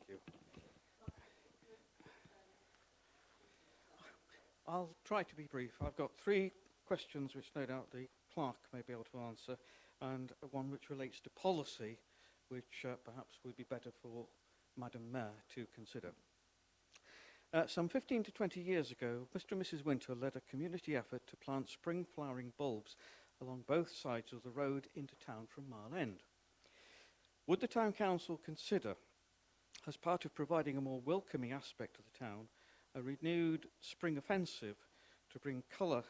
you. I'll try to be brief. I've got three questions which no doubt the clerk may be able to answer, and one which relates to policy, which perhaps would be better for Madam Mayor to consider. Some 15 to 20 years ago, Mr. and Mrs. Winter led a community effort to plant spring flowering bulbs along both sides of the road into town from Mile End. Would the Town Council consider, as part of providing a more welcoming aspect to the town, a renewed spring offensive to bring colour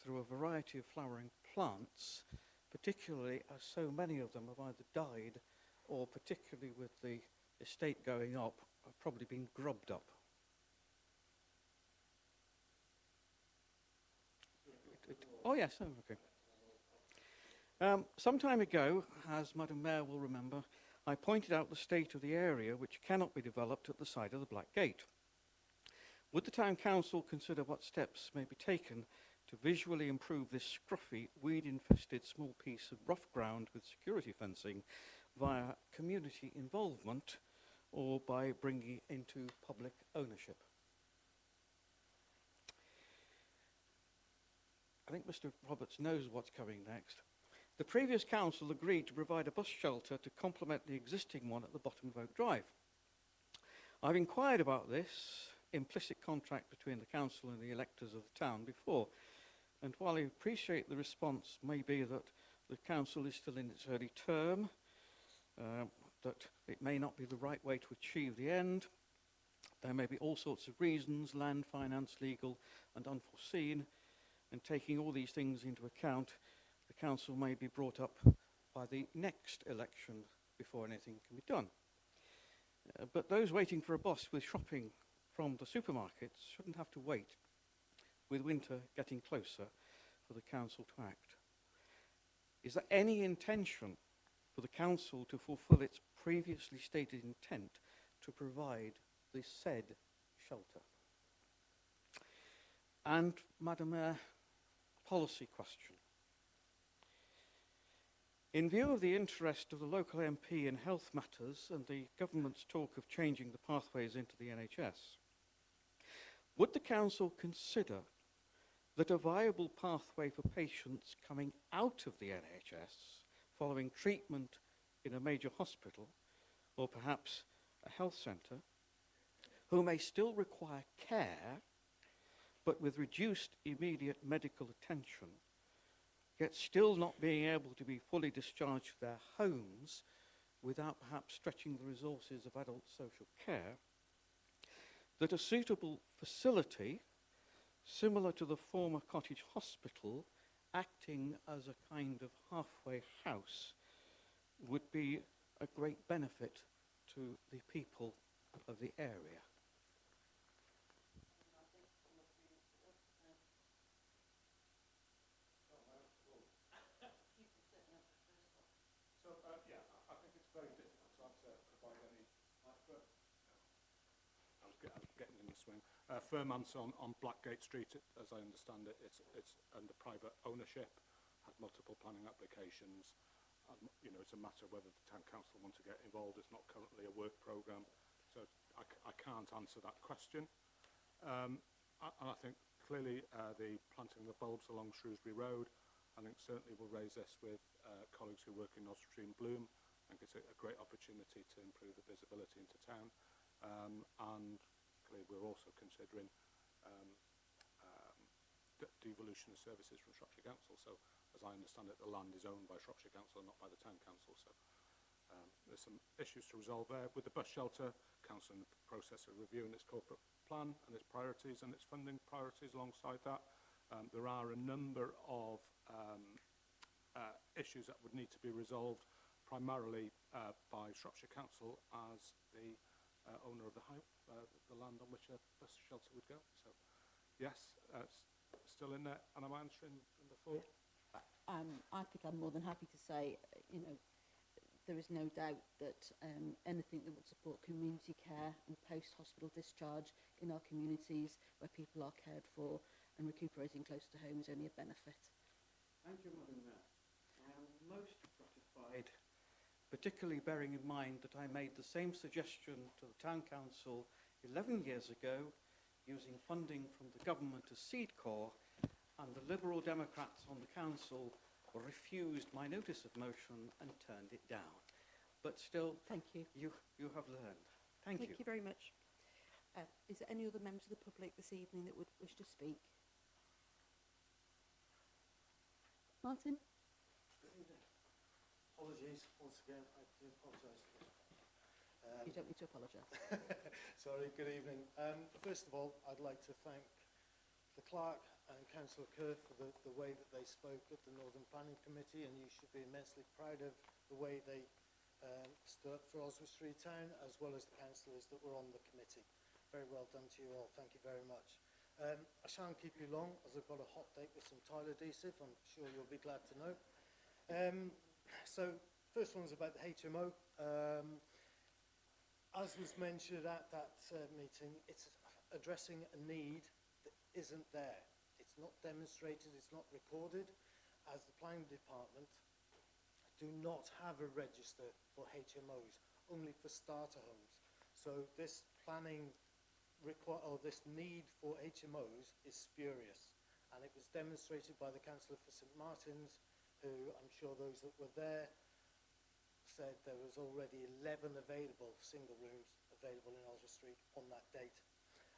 through a variety of flowering plants, particularly as so many of them have either died or, particularly with the estate going up, have probably been grubbed up? Oh yes, oh, okay. Some time ago, as Madam Mayor will remember, I pointed out the state of the area which cannot be developed at the side of the Black Gate. Would the Town Council consider what steps may be taken to visually improve this scruffy, weed-infested small piece of rough ground with security fencing via community involvement or by bringing it into public ownership? I think Mr. Roberts knows what's coming next. The previous council agreed to provide a bus shelter to complement the existing one at the bottom of Oak Drive. I've inquired about this implicit contract between the council and the electors of the town before, and while I appreciate the response may be that the council is still in its early term, that it may not be the right way to achieve the end, there may be all sorts of reasons, land, finance, legal and unforeseen, and taking all these things into account, the council may be brought up by the next election before anything can be done. But those waiting for a bus with shopping from the supermarkets shouldn't have to wait, with winter getting closer, for the council to act. Is there any intention for the council to fulfil its previously stated intent to provide this said shelter? And, Madam Mayor, policy question. In view of the interest of the local MP in health matters and the government's talk of changing the pathways into the NHS, would the council consider that a viable pathway for patients coming out of the NHS following treatment in a major hospital or perhaps a health centre, who may still require care but with reduced immediate medical attention, yet still not being able to be fully discharged to their homes without perhaps stretching the resources of adult social care, that a suitable facility, similar to the former cottage hospital, acting as a kind of halfway house, would be a great benefit to the people of the area? Firm answer on Blackgate Street, as I understand it, it's under private ownership, had multiple planning applications. It's a matter of whether the Town Council want to get involved. It's not currently a work programme, so I can't answer that question. And I think clearly the planting the bulbs along Shrewsbury Road, I think certainly will raise this with colleagues who work in Oswestry and Bloom. I think it's a great opportunity to improve the visibility into town, and we're also considering devolution of services from Shropshire Council. So, as I understand it, the land is owned by Shropshire Council, not by the Town Council. So, there's some issues to resolve there. With the bus shelter, Council in the process of reviewing its corporate plan and its priorities and its funding priorities alongside that. There are a number of issues that would need to be resolved, primarily by Shropshire Council as the owner of the land on which a bus shelter would go. So, yes, still in there, and I'm answering from the floor. I think I'm more than happy to say, there is no doubt that anything that would support community care and post-hospital discharge in our communities where people are cared for and recuperating close to home is only a benefit. Thank you, Madam Mayor. I am most gratified particularly bearing in mind that I made the same suggestion to the Town Council 11 years ago, using funding from the government as seed corps, and the Liberal Democrats on the council refused my notice of motion and turned it down. But still, Thank you. you have learned. Thank you. Thank you very much. Is there any other members of the public this evening that would wish to speak? Martin? Apologies, once again, I do apologise. You don't need to apologise. Sorry, good evening. First of all, I'd like to thank the clerk and Councillor Kerr for the way that they spoke at the Northern Planning Committee, and you should be immensely proud of the way they stood up for Oswestry Town, as well as the councillors that were on the committee. Very well done to you all, thank you very much. I shan't keep you long, as I've got a hot date with some tile adhesive, I'm sure you'll be glad to know. So, first one's about the HMO. As was mentioned at that meeting, it's addressing a need that isn't there. It's not demonstrated, it's not recorded, as the planning department do not have a register for HMOs, only for starter homes. So this planning or this need for HMOs is spurious, and it was demonstrated by the councillor for St Martin's, who I'm sure those that were there said there was already 11 available single rooms available in Oswestry on that date.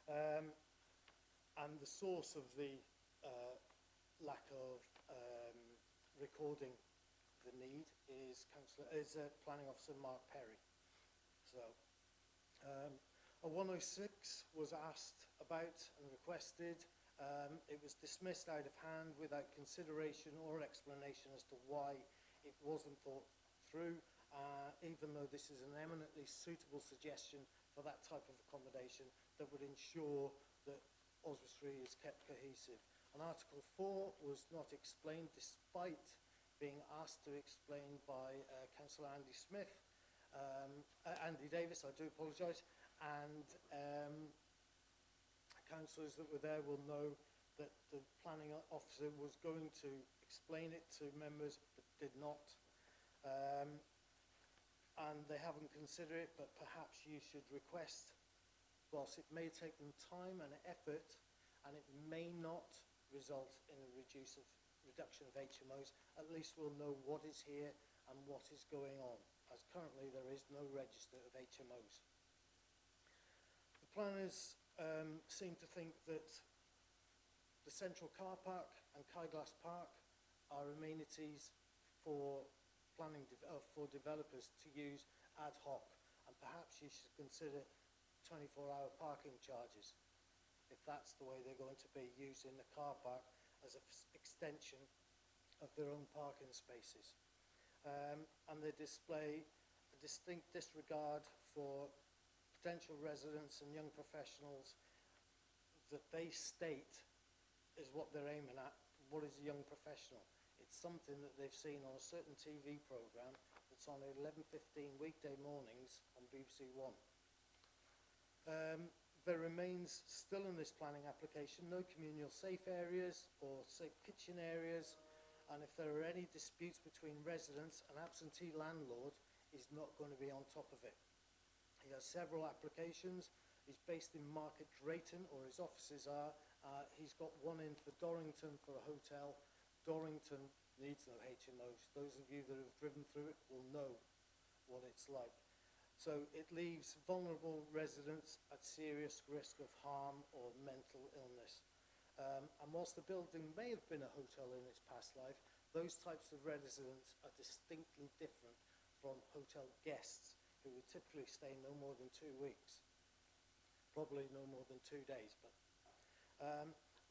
And the source of the lack of recording the need is Planning Officer Mark Perry. So a 106 was asked about and requested. It was dismissed out of hand without consideration or explanation as to why it wasn't thought through, even though this is an eminently suitable suggestion for that type of accommodation that would ensure that Oswestry is kept cohesive. And Article 4 was not explained, despite being asked to explain by Councillor Andy Smith, Andy Davis, I do apologise, and councillors that were there will know that the planning officer was going to explain it to members but did not. And they haven't considered it, but perhaps you should request, whilst it may take them time and effort, and it may not result in a reduction of HMOs, at least we'll know what is here and what is going on, as currently there is no register of HMOs. The planners seem to think that the central car park and Kyglass Park are amenities for for developers to use ad hoc, and perhaps you should consider 24-hour parking charges, if that's the way they're going to be using the car park as an extension of their own parking spaces. And they display a distinct disregard for potential residents and young professionals that they state is what they're aiming at. What is a young professional? It's something that they've seen on a certain TV programme that's on at 11:15 weekday mornings on BBC One. There remains still in this planning application no communal safe areas or safe kitchen areas, and if there are any disputes between residents, an absentee landlord is not going to be on top of it. He has several applications. He's based in Market Drayton, or his offices are. He's got one in for Dorrington for a hotel. Dorrington needs no HMOs. Those of you that have driven through it will know what it's like. So it leaves vulnerable residents at serious risk of harm or mental illness. And whilst the building may have been a hotel in its past life, those types of residents are distinctly different from hotel guests who would typically stay no more than 2 weeks. Probably no more than 2 days. But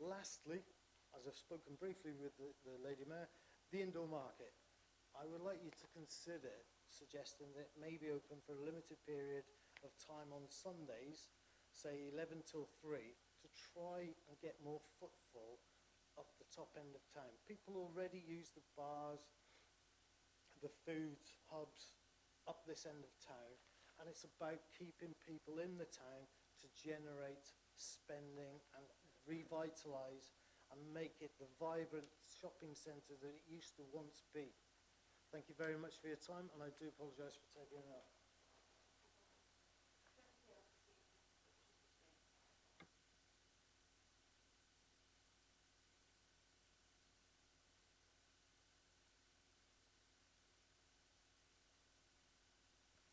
lastly, as I've spoken briefly with the Lady Mayor, the indoor market. I would like you to consider suggesting that it may be open for a limited period of time on Sundays, say 11 till 3, to try and get more footfall up the top end of town. People already use the bars, the food hubs up this end of town, and it's about keeping people in the town to generate spending and revitalise and make it the vibrant shopping centre that it used to once be. Thank you very much for your time, and I do apologise for taking it up.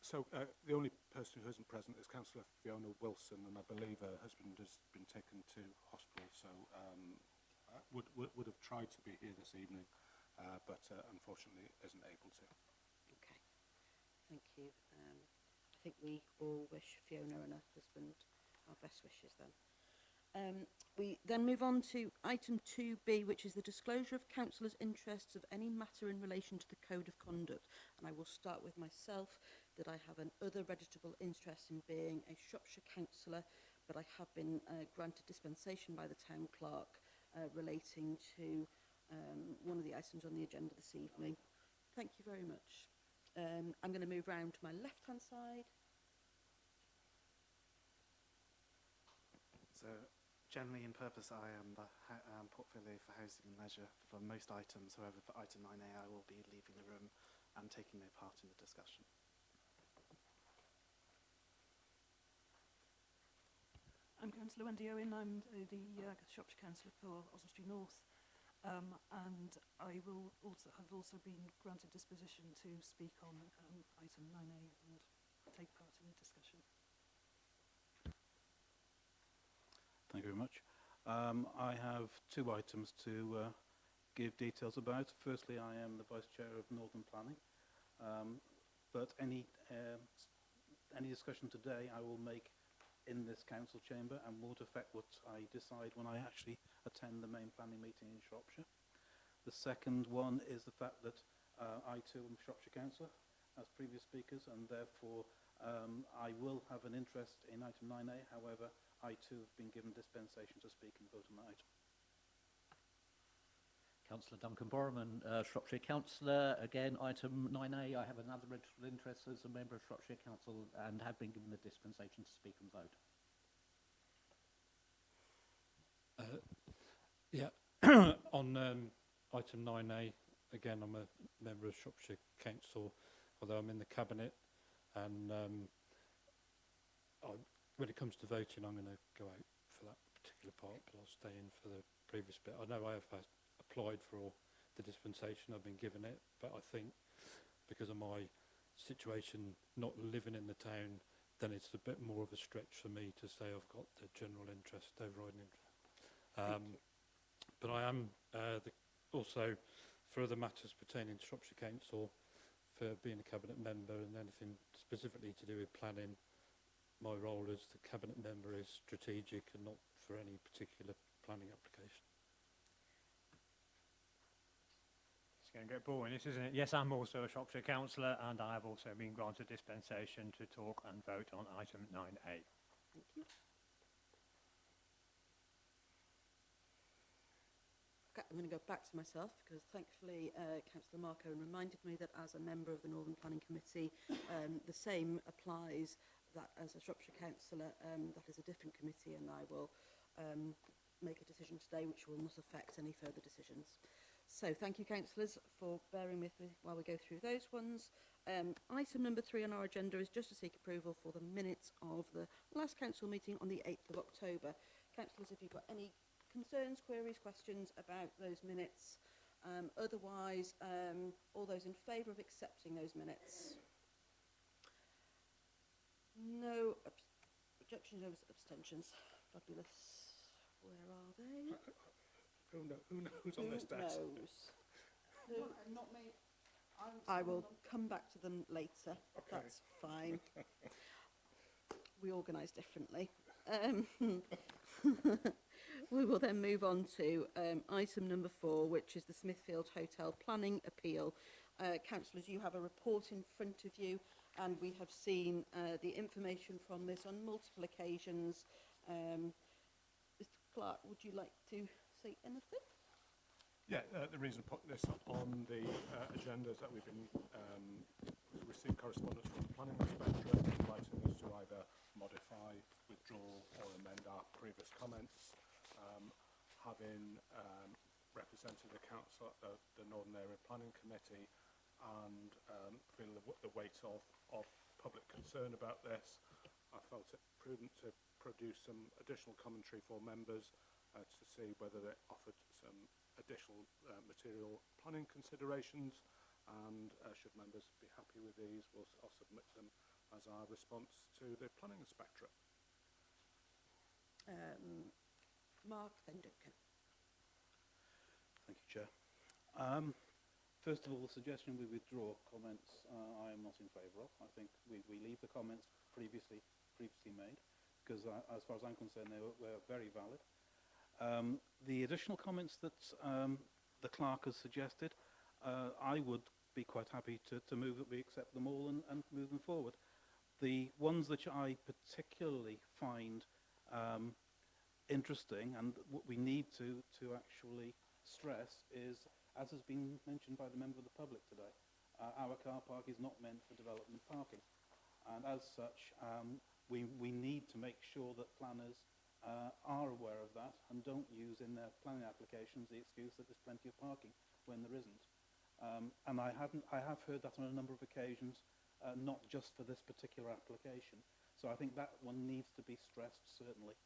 So the only person who isn't present is Councillor Fiona Wilson, and I believe her husband has been taken to hospital, so would have tried to be here this evening, but unfortunately isn't able to. Okay, thank you. I think we all wish Fiona and her husband our best wishes then. We then move on to item 2B, which is the disclosure of councillors' interests of any matter in relation to the Code of Conduct. And I will start with myself, that I have an other registrable interest in being a Shropshire councillor, but I have been granted dispensation by the town clerk relating to one of the items on the agenda this evening. Thank you very much. I'm going to move round to my left-hand side. So, generally in purpose, I am the portfolio for housing and leisure for most items. However, for item 9A, I will be leaving the room and taking no part in the discussion. I'm Councillor Wendy Owen. I'm the Shropshire Councillor for Oswestry North, and I will also been granted disposition to speak on item 9A and take part in the discussion. Thank you very much. I have two items to give details about. Firstly, I am the Vice Chair of Northern Planning, but any discussion today I will make in this council chamber and won't affect what I decide when I actually attend the main planning meeting in Shropshire. The second one is the fact that I too am Shropshire Councillor, as previous speakers, and therefore I will have an interest in item 9A. However, I too have been given dispensation to speak and vote on that item. Councillor Duncan Borman, Shropshire Councillor. Again, item 9A, I have another registered interest as a member of Shropshire Council and have been given the dispensation to speak and vote. On item 9A, again, I'm a member of Shropshire Council, although I'm in the Cabinet, and when it comes to voting, I'm going to go out for that particular part, but I'll stay in for the previous bit. I know I have applied for the dispensation, I've been given it, but I think because of my situation not living in the town, then it's a bit more of a stretch for me to say I've got the general interest, overriding interest. But I am also, for other matters pertaining to Shropshire Council, for being a Cabinet member and anything specifically to do with planning, my role as the Cabinet member is strategic and not for any particular planning application. It's going to get boring, isn't it? Yes, I'm also a Shropshire councillor, and I have also been granted dispensation to talk and vote on item 9A. Thank you. Okay, I'm going to go back to myself because thankfully Councillor Marco reminded me that as a member of the Northern Planning Committee, the same applies, that as a Shropshire councillor, that is a different committee, and I will make a decision today which will not affect any further decisions. So thank you, councillors, for bearing with me while we go through those ones. Item number 3 on our agenda is just to seek approval for the minutes of the last council meeting on the 8th of October. Councillors, if you've got any concerns, queries, questions about those minutes, otherwise, all those in favour of accepting those minutes? No objections, no abstentions. Fabulous. Where are they? Who knows on this desk? Who? Not me. I will come back to them later. Okay. That's fine. We organise differently. We will then move on to item number 4, which is the Smithfield Hotel Planning Appeal. Councillors, you have a report in front of you, and we have seen the information from this on multiple occasions. Mr. Clark, would you like to say anything? Yeah, the reason I put this on the agenda is that we've been received correspondence from the Planning Inspectorate inviting us to either modify, withdraw or amend our previous comments. Having represented the council at the Northern Area Planning Committee, and feeling the weight of public concern about this, I felt it prudent to produce some additional commentary for members to see whether it offered some additional material planning considerations, and should members be happy with these, I'll submit them as our response to the planning inspectorate. Mark, then Duncan. Thank you, Chair. First of all, the suggestion we withdraw comments I am not in favour of. I think we leave the comments previously made, because as far as I'm concerned, they were very valid. The additional comments that the clerk has suggested, I would be quite happy to move that we accept them all and move them forward. The ones that I particularly find interesting and what we need to actually stress is, as has been mentioned by the member of the public today, our car park is not meant for development parking, and as such we need to make sure that planners are aware of that and don't use in their planning applications the excuse that there's plenty of parking when there isn't. And I have heard that on a number of occasions, not just for this particular application. So I think that one needs to be stressed, certainly.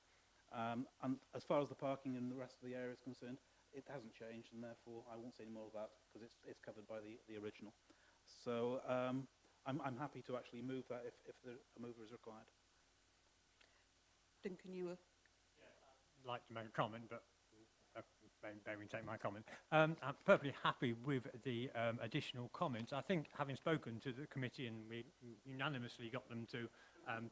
And as far as the parking in the rest of the area is concerned, it hasn't changed, and therefore I won't say any more of that because it's covered by the original. So I'm happy to actually move that if a mover is required. Duncan, you were... I'd like to make a comment, but maybe take my comment. I'm perfectly happy with the additional comments. I think, having spoken to the committee, and we unanimously got them to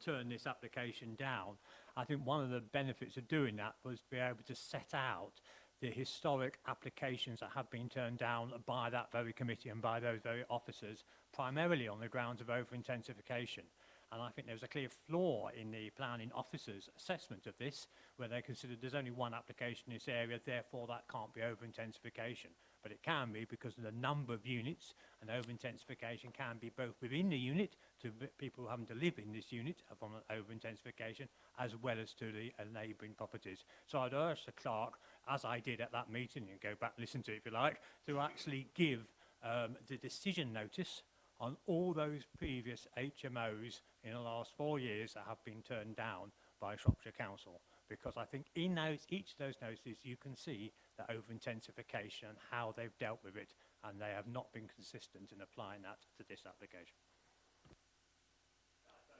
turn this application down, I think one of the benefits of doing that was to be able to set out the historic applications that have been turned down by that very committee and by those very officers, primarily on the grounds of over-intensification. And I think there's a clear flaw in the planning officer's assessment of this, where they considered there's only one application in this area, therefore that can't be over-intensification. But it can be because of the number of units, and over-intensification can be both within the unit, to people having to live in this unit from an over-intensification, as well as to the neighbouring properties. So I'd urge the clerk, as I did at that meeting, and go back and listen to it if you like, to actually give the decision notice on all those previous HMOs in the last 4 years that have been turned down by Shropshire Council. Because I think in each of those notices you can see the over-intensification and how they've dealt with it, and they have not been consistent in applying that to this application.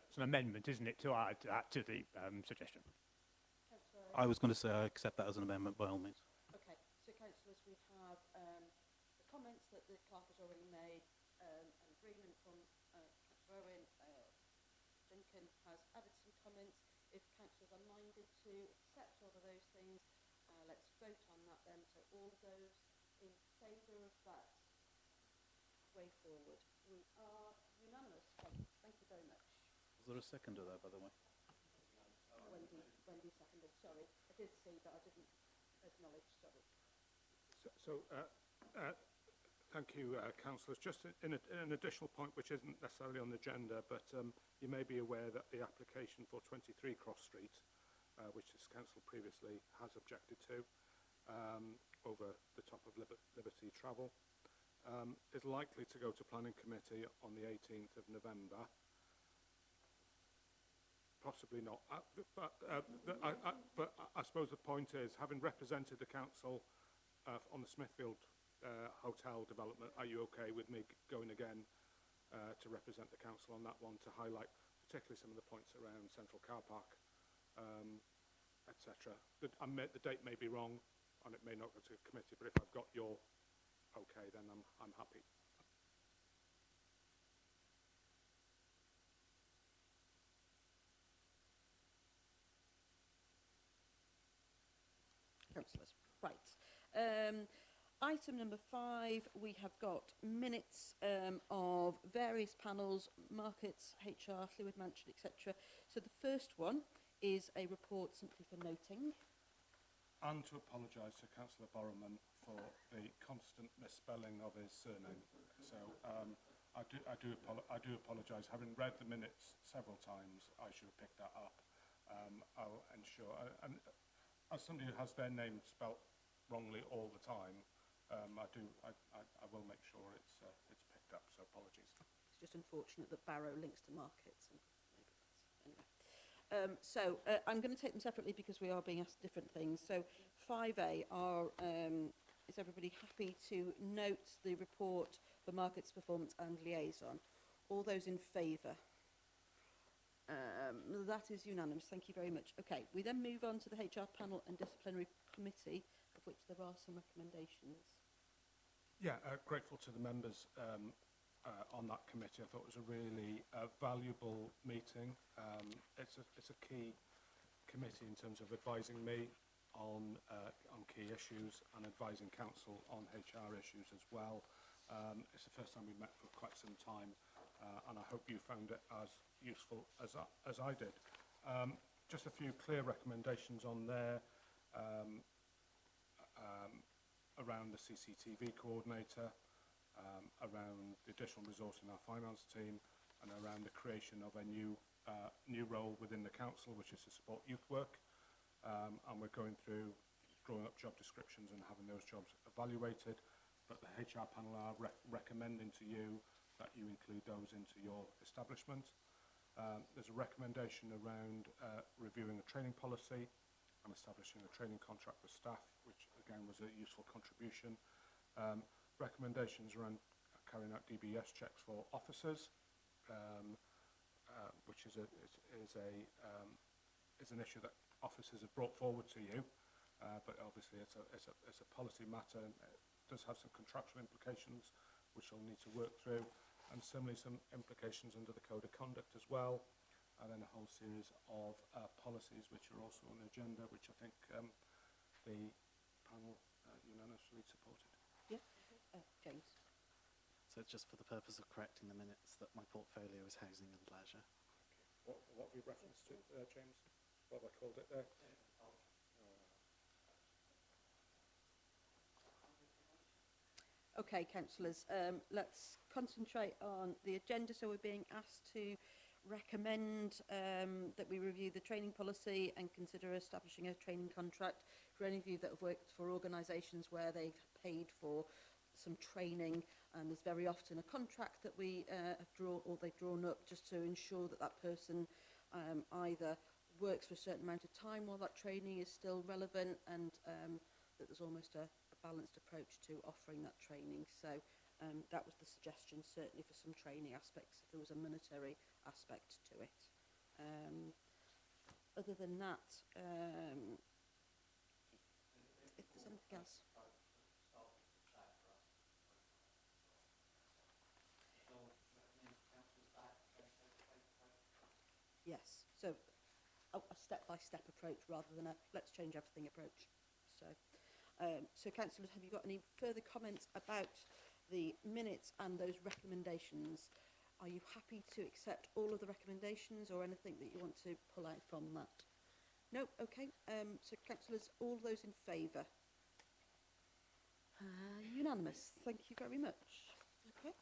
It's an amendment, isn't it, to add to the suggestion? I was going to say I accept that as an amendment by all means. Okay, so councillors, we have the comments that the clerk has already made, an agreement from Councillor Owen. Duncan has added some comments. If councillors are minded to accept all of those things, let's vote on that then. So all of those in favour of that way forward. We are unanimous. Thank you very much. Was there a seconder there, by the way? Wendy seconded, sorry. I did see, but I didn't acknowledge, sorry. Thank you, councillors. Just in an additional point, which isn't necessarily on the agenda, but you may be aware that the application for 23 Cross Street, which this council previously has objected to, over the top of Liberty Travel, is likely to go to Planning Committee on the 18th of November. Possibly not, but I suppose the point is, having represented the council on the Smithfield hotel development, are you okay with me going again to represent the council on that one, to highlight particularly some of the points around Central Car Park, etc. The date may be wrong and it may not go to committee, but if I've got your okay, then I'm happy. Councillors. Right. Item number 5, we have got minutes of various panels, markets, HR, Fluid Mansion, etc. So the first one is a report simply for noting. And to apologise to Councillor Borroman for the constant misspelling of his surname. So I do apologise. Having read the minutes several times, I should have picked that up. I'll ensure. And as somebody who has their name spelt wrongly all the time, I will make sure it's picked up, so apologies. It's just unfortunate that Barrow links to markets. And maybe that's, I'm going to take them separately because we are being asked different things. So 5A are, is everybody happy to note the report for markets performance and liaison? All those in favour? That is unanimous. Thank you very much. Okay, we then move on to the HR panel and disciplinary committee, of which there are some recommendations. Yeah, grateful to the members on that committee. I thought it was a really valuable meeting. It's a key committee in terms of advising me on key issues and advising council on HR issues as well. It's the first time we've met for quite some time, and I hope you found it as useful as I did. Just a few clear recommendations on there. Around the CCTV coordinator, around the additional resource in our finance team, and around the creation of a new role within the council, which is to support youth work. And we're going through drawing up job descriptions and having those jobs evaluated. But the HR panel are recommending to you that you include those into your establishment. There's a recommendation around reviewing a training policy and establishing a training contract with staff, which again was a useful contribution. Recommendations around carrying out DBS checks for officers, which is an issue that officers have brought forward to you, but obviously it's a policy matter. And it does have some contractual implications, which we'll need to work through, and similarly some implications under the Code of Conduct as well. And then a whole series of policies which are also on the agenda, which I think the panel unanimously supported. Yeah, James. So it's just for the purpose of correcting the minutes that my portfolio is housing and leisure. What have you referenced to, James? What have I called it there? Okay, councillors, let's concentrate on the agenda. So we're being asked to recommend that we review the training policy and consider establishing a training contract for any of you that have worked for organisations where they've paid for some training, and there's very often a contract that we have drawn, or they've drawn up, just to ensure that that person either works for a certain amount of time while that training is still relevant, and that there's almost a balanced approach to offering that training. So that was the suggestion, certainly for some training aspects, if there was a monetary aspect to it. Other than that, if there's anything else. Yes, so a step-by-step approach rather than a let's change everything approach. So councillors, have you got any further comments about the minutes and those recommendations? Are you happy to accept all of the recommendations, or anything that you want to pull out from that? No? Okay. So councillors, all those in favour? Unanimous. Thank you very much. Okay.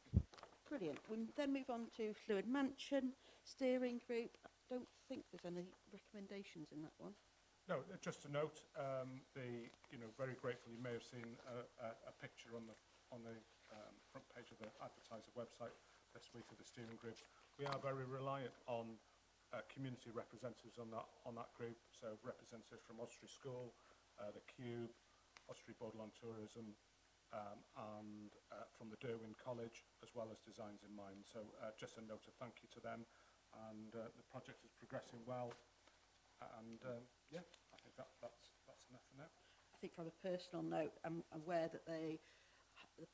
Brilliant. We then move on to Fluid Mansion Steering Group. I don't think there's any recommendations in that one. No, just a note. Very grateful. You may have seen a picture on the front page of the advertiser website this week of the steering group. We are very reliant on community representatives on that group. So representatives from Osprey School, the Cube, Osprey Borderland Tourism, and from the Derwin College, as well as Designs in Mind. So just a note of thank you to them. And the project is progressing well. And yeah, I think that's enough for now. I think from a personal note, I'm aware that the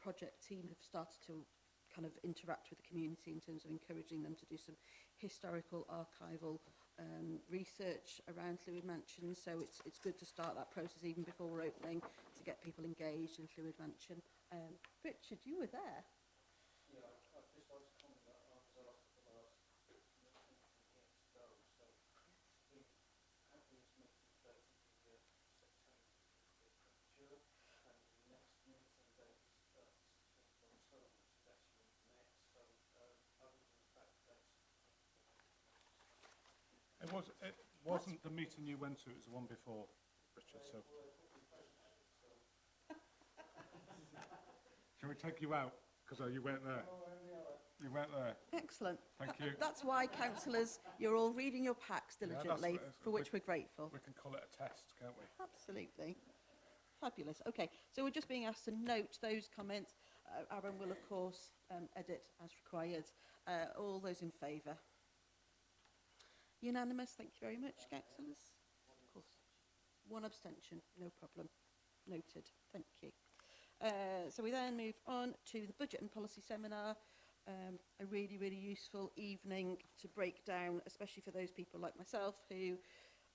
project team have started to kind of interact with the community in terms of encouraging them to do some historical archival research around Fluid Mansion. So it's good to start that process even before we're opening, to get people engaged in Fluid Mansion. Richard, you were there. Yeah, I just like to comment that I was asked at the last meeting to go, so the happiest meeting date will be September, premature, and the next meeting date is October, which is actually next, so other than the fact that it wasn't the meeting you went to, it was the one before, Richard, so. Shall we take you out? Because you weren't there. You weren't there. Excellent. Thank you. That's why, councillors, you're all reading your packs Yeah, that's diligently, what it is. for which we're grateful. We can call it a test, can't we? Absolutely. Fabulous. Okay, so we're just being asked to note those comments. Aaron will, of course, edit as required. All those in favour? Unanimous. Thank you very much, councillors. Of course. One abstention. No problem. Noted. Thank you. So we then move on to the Budget and Policy Seminar. A really, really useful evening to break down, especially for those people like myself who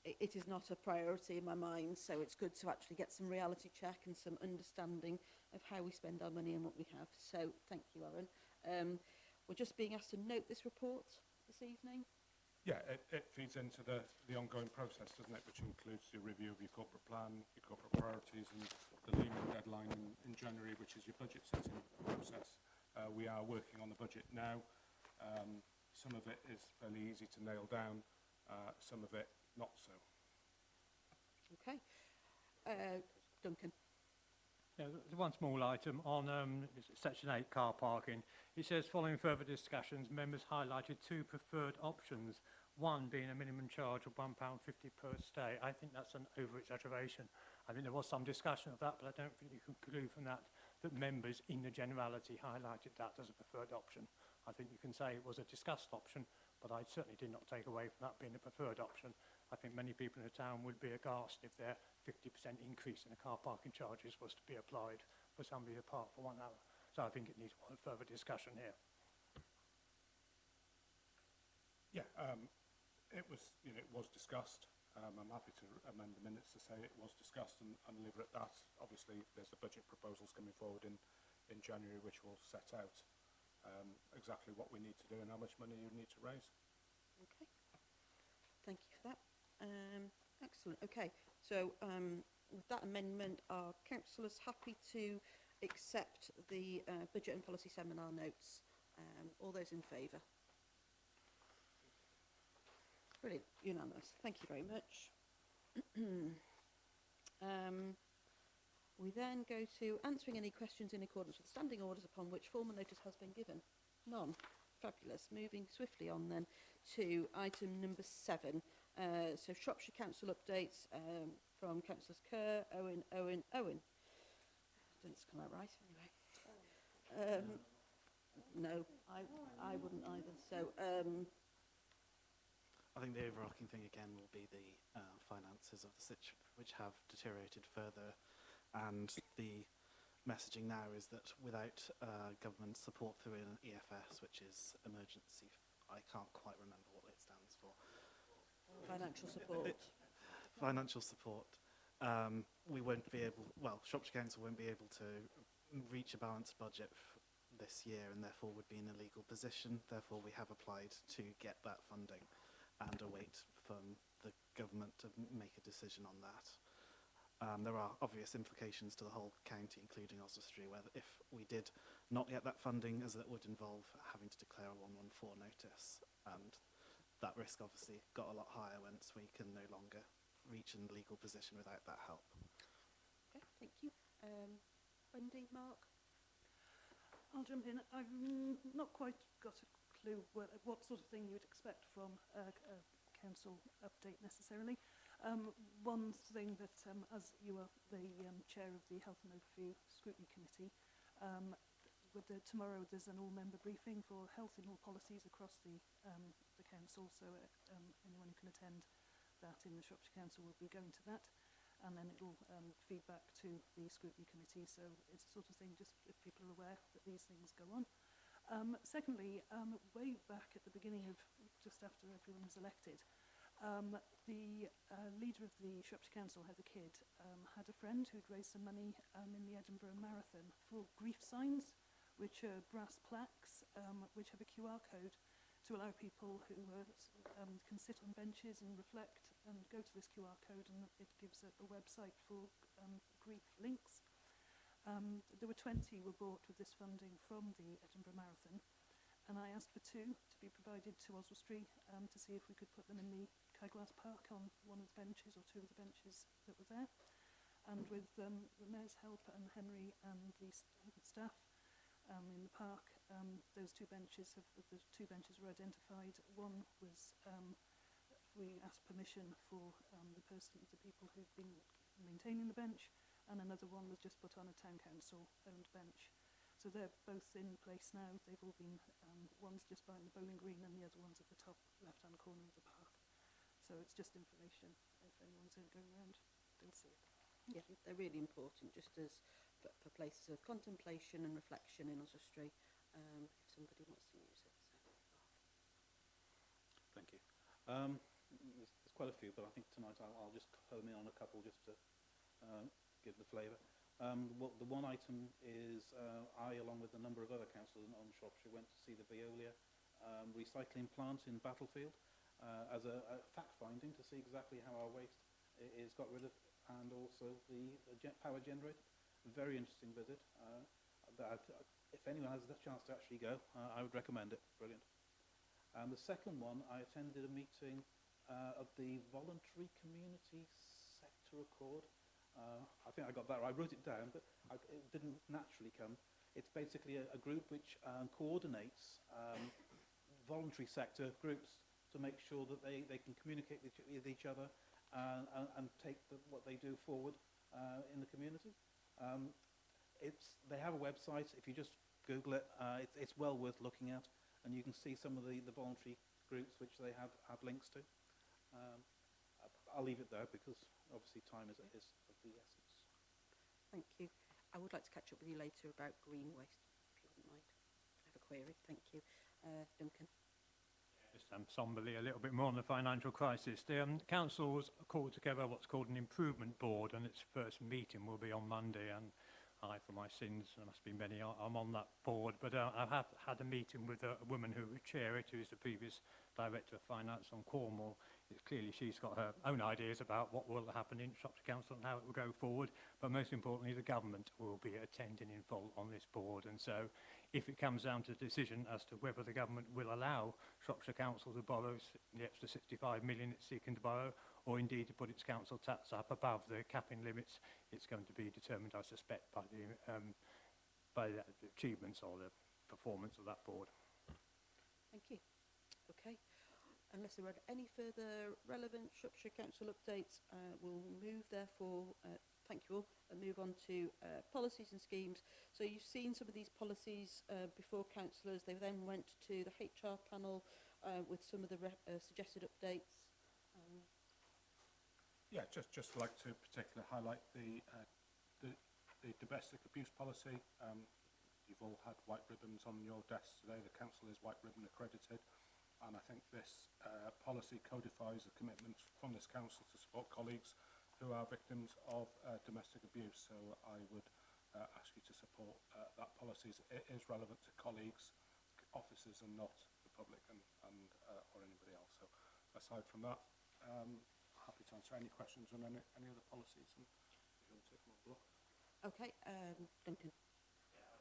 it is not a priority in my mind, so it's good to actually get some reality check and some understanding of how we spend our money and what we have. So thank you, Aaron. We're just being asked to note this report this evening. Yeah, it feeds into the ongoing process, doesn't it, which includes the review of your corporate plan, your corporate priorities, and the looming deadline in January, which is your budget setting process. We are working on the budget now. Some of it is fairly easy to nail down, some of it not so. Okay. Duncan. Yeah, there's one small item on Section 8 car parking. It says, following further discussions, members highlighted two preferred options, one being a minimum charge of £1.50 per stay. I think that's an over-exaggeration. I think there was some discussion of that, but I don't think you can conclude from that that members in the generality highlighted that as a preferred option. I think you can say it was a discussed option, but I certainly did not take away from that being a preferred option. I think many people in the town would be aghast if their 50% increase in the car parking charges was to be applied for somebody to park for 1 hour. So I think it needs one further discussion here. Yeah, it was discussed. I'm happy to amend the minutes to say it was discussed and leave it at that. Obviously, there's the budget proposals coming forward in January, which will set out exactly what we need to do and how much money you need to raise. Okay. Thank you for that. Excellent. Okay. So with that amendment, are councillors happy to accept the Budget and Policy Seminar notes? All those in favour? Brilliant. Unanimous. Thank you very much. We then go to answering any questions in accordance with standing orders upon which formal notice has been given. None. Fabulous. Moving swiftly on then to item number 7. So Shropshire Council updates from Councillors Kerr, Owen. Didn't come out right anyway. No, I wouldn't either. So I think the overarching thing again will be the finances of the which have deteriorated further, and the messaging now is that without government support through an EFS, which is emergency, I can't quite remember what it stands for. financial support. Financial support. We won't be able, well, Shropshire Council won't be able to reach a balanced budget this year, and therefore would be in a legal position. Therefore, we have applied to get that funding and await from the government to make a decision on that. There are obvious implications to the whole county, including Oswestry, where if we did not get that funding, as that would involve having to declare a 114 notice, and that risk obviously got a lot higher once we can no longer reach a legal position without that help. Okay, thank you. Wendy, Mark? I'll jump in. I've not quite got a clue what sort of thing you would expect from a council update necessarily. One thing that, as you are the chair of the Health and Overview Scrutiny Committee, tomorrow there's an all-member briefing for health in all policies across the council, so anyone who can attend that in the Shropshire Council will be going to that, and then it will feed back to the Scrutiny Committee, so it's the sort of thing just if people are aware that these things go on. Secondly, way back at the beginning of, just after everyone was elected, the leader of the Shropshire Council, Heather Kidd, had a friend who'd raised some money in the Edinburgh Marathon for grief signs, which are brass plaques, which have a QR code to allow people who can sit on benches and reflect and go to this QR code, and it gives a website for grief links. There were 20 were bought with this funding from the Edinburgh Marathon, and I asked for 2 to be provided to Oswestry to see if we could put them in the Caglass Park on one of the benches or 2 of the benches that were there. And with the Mayor's help and Henry and the staff, in the park. Those two benches were identified. One was we asked permission for the people who've been maintaining the bench, and another one was just put on a town council owned bench. So they're both in place now. They've all been, one's just behind the bowling green and the other one's at the top left-hand corner of the park. So it's just information. If anyone's going around, they'll see it. Yeah, they're really important, just as for places of contemplation and reflection in Oswestry, if somebody wants to use it. So. Thank you. There's quite a few, but I think tonight I'll just home in on a couple just to give the flavour. The one item is I, along with a number of other councillors on Shropshire, went to see the Veolia recycling plant in Battlefield as a fact-finding to see exactly how our waste is got rid of, and also the power generator. Very interesting visit. If anyone has the chance to actually go, I would recommend it. Brilliant. And the second one, I attended a meeting of the Voluntary Community Sector Accord. I think I got that right. I wrote it down, but it didn't naturally come. It's basically a group which coordinates voluntary sector groups to make sure that they can communicate with each other and take what they do forward in the community. They have a website. If you just Google it, it's well worth looking at, and you can see some of the voluntary groups which they have links to. I'll leave it there because obviously time is of the essence. Thank you. I would like to catch up with you later about green waste, if you wouldn't mind. I have a query. Thank you. Duncan. Just somberly a little bit more on the financial crisis. The council's called together what's called an improvement board, and its first meeting will be on Monday. And I, for my sins, there must be many, I'm on that board. But I have had a meeting with a woman who would chair it, who is the previous Director of Finance on Cornwall. It's clearly she's got her own ideas about what will happen in Shropshire Council and how it will go forward. But most importantly, the government will be attending in full on this board. And so if it comes down to the decision as to whether the government will allow Shropshire Council to borrow the extra 65 million it's seeking to borrow, or indeed to put its council tax up above the capping limits, it's going to be determined, I suspect, by the achievements or the performance of that board. Thank you. Okay. Unless there are any further relevant Shropshire Council updates, we'll move, therefore, thank you all, and move on to policies and schemes. So you've seen some of these policies before councillors. They then went to the HR panel with some of the suggested updates. Yeah, just like to particularly highlight the domestic abuse policy. You've all had white ribbons on your desks today. The council is white ribbon accredited. And I think this policy codifies a commitment from this council to support colleagues who are victims of domestic abuse. So I would ask you to support that policy. It is relevant to colleagues, officers, and not the public and or anybody else. So aside from that, happy to answer any questions on any other policies. And if you want to take them on block. Okay, Duncan.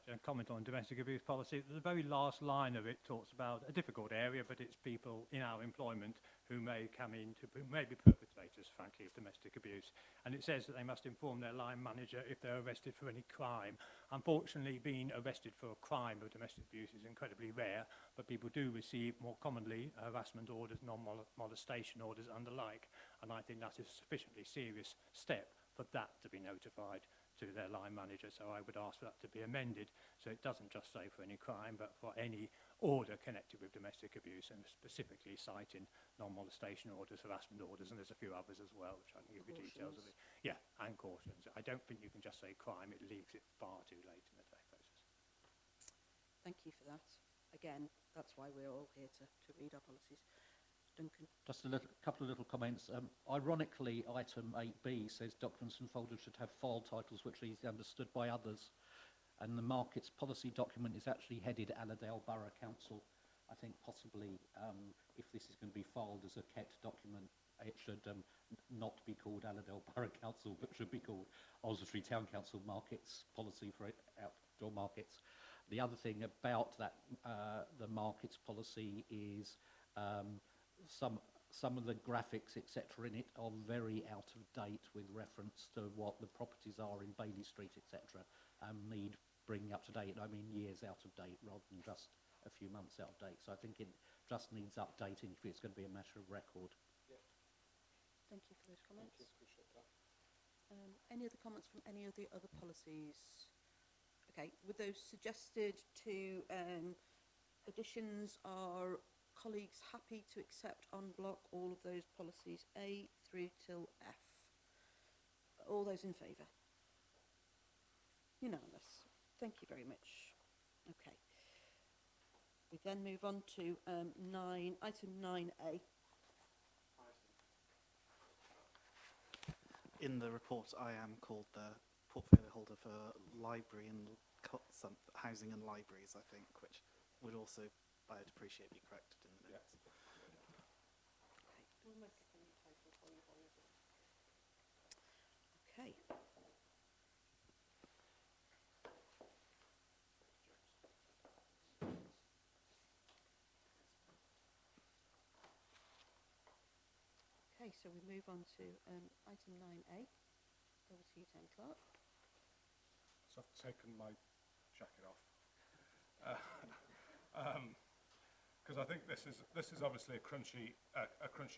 A comment on domestic abuse policy. The very last line of it talks about a difficult area, but it's people in our employment who may be perpetrators, frankly, of domestic abuse. And it says that they must inform their line manager if they're arrested for any crime. Unfortunately, being arrested for a crime of domestic abuse is incredibly rare, but people do receive more commonly harassment orders, non-molestation orders and the like. And I think that is a sufficiently serious step for that to be notified to their line manager. So I would ask for that to be amended so it doesn't just say for any crime but for any order connected with domestic abuse, and specifically citing non-molestation orders, harassment orders, and there's a few others as well which I can give you details of it. Yeah, and cautions. I don't think you can just say crime, it leaves it far too late in the process. Thank you for that. Again, that's why we're all here to read our policies. Duncan. Just a couple of little comments. Ironically, item 8B says documents and folders should have file titles which are easily understood by others. And the markets policy document is actually headed Allerdale Borough Council. I think possibly if this is going to be filed as a KET document, it should not be called Allerdale Borough Council, but should be called Oswestry Town Council Markets Policy for outdoor markets. The other thing about that, the markets policy is some of the graphics, etc., in it are very out of date with reference to what the properties are in Bailey Street, etc., and need bringing up to date, I mean years out of date rather than just a few months out of date. So I think it just needs updating if it's going to be a matter of record. Thank you for those comments. Thank you, appreciate that. Any other comments from any of the other policies? Okay, with those suggested two additions, are colleagues happy to accept en bloc all of those policies A through till F? All those in favour? Unanimous. Thank you very much. Okay. We then move on to item 9A. In the report, I am called the portfolio holder for library and housing and libraries, I think, which would also, I'd appreciate, be corrected in the minutes. We'll make up a new title for you, Okay. Okay, so we move on to item 9A. Over to you, Town Clerk. So I've taken my jacket off. Because I think this is obviously a crunchy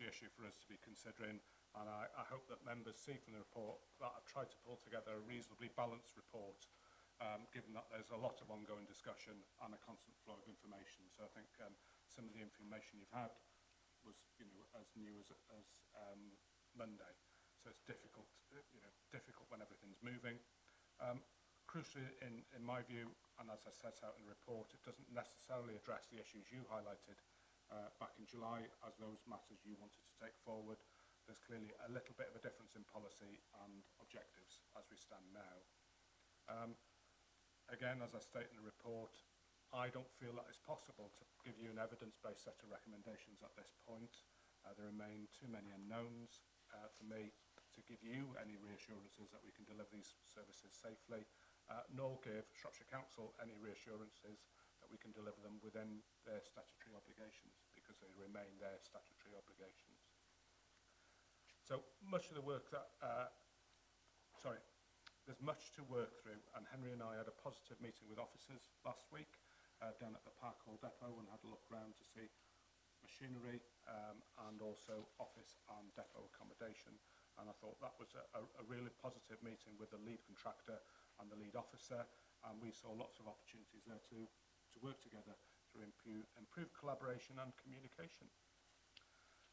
issue for us to be considering, and I hope that members see from the report that I've tried to pull together a reasonably balanced report, given that there's a lot of ongoing discussion and a constant flow of information. So I think some of the information you've had was, as new as Monday. So it's difficult, difficult when everything's moving. Crucially, in my view, and as I set out in the report, it doesn't necessarily address the issues you highlighted back in July as those matters you wanted to take forward. There's clearly a little bit of a difference in policy and objectives as we stand now. Again, as I state in the report, I don't feel that it's possible to give you an evidence-based set of recommendations at this point. There remain too many unknowns for me to give you any reassurances that we can deliver these services safely, nor give Shropshire Council any reassurances that we can deliver them within their statutory obligations, because they remain their statutory obligations. So much of the work that, there's much to work through, and Henry and I had a positive meeting with officers last week down at the Parkhall depot and had a look round to see machinery and also office and depot accommodation. And I thought that was a really positive meeting with the lead contractor and the lead officer, and we saw lots of opportunities there to work together to improve collaboration and communication.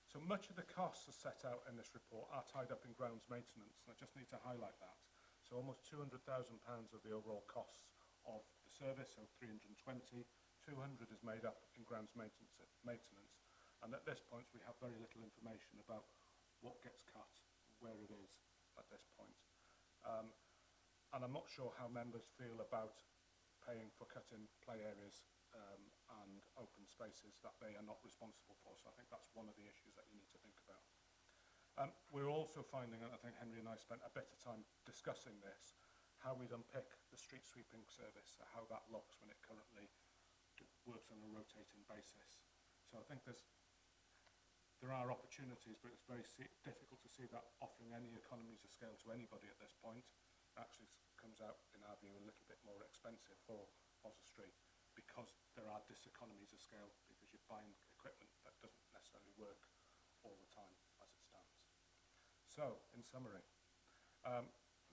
So much of the costs are set out in this report are tied up in grounds maintenance, and I just need to highlight that. So almost £200,000 of the overall costs of the service, so 320, 200 is made up in grounds maintenance, and at this point we have very little information about what gets cut, where it is at this point. And I'm not sure how members feel about paying for cutting play areas and open spaces that they are not responsible for. So I think that's one of the issues that you need to think about. We're also finding, and I think Henry and I spent a bit of time discussing this, how we'd unpick the street sweeping service, how that looks when it currently works on a rotating basis. So I think there are opportunities, but it's very difficult to see that offering any economies of scale to anybody at this point. It actually comes out, in our view, a little bit more expensive for Oswestry, because there are diseconomies of scale, because you're buying equipment that doesn't necessarily work all the time as it stands. So, in summary,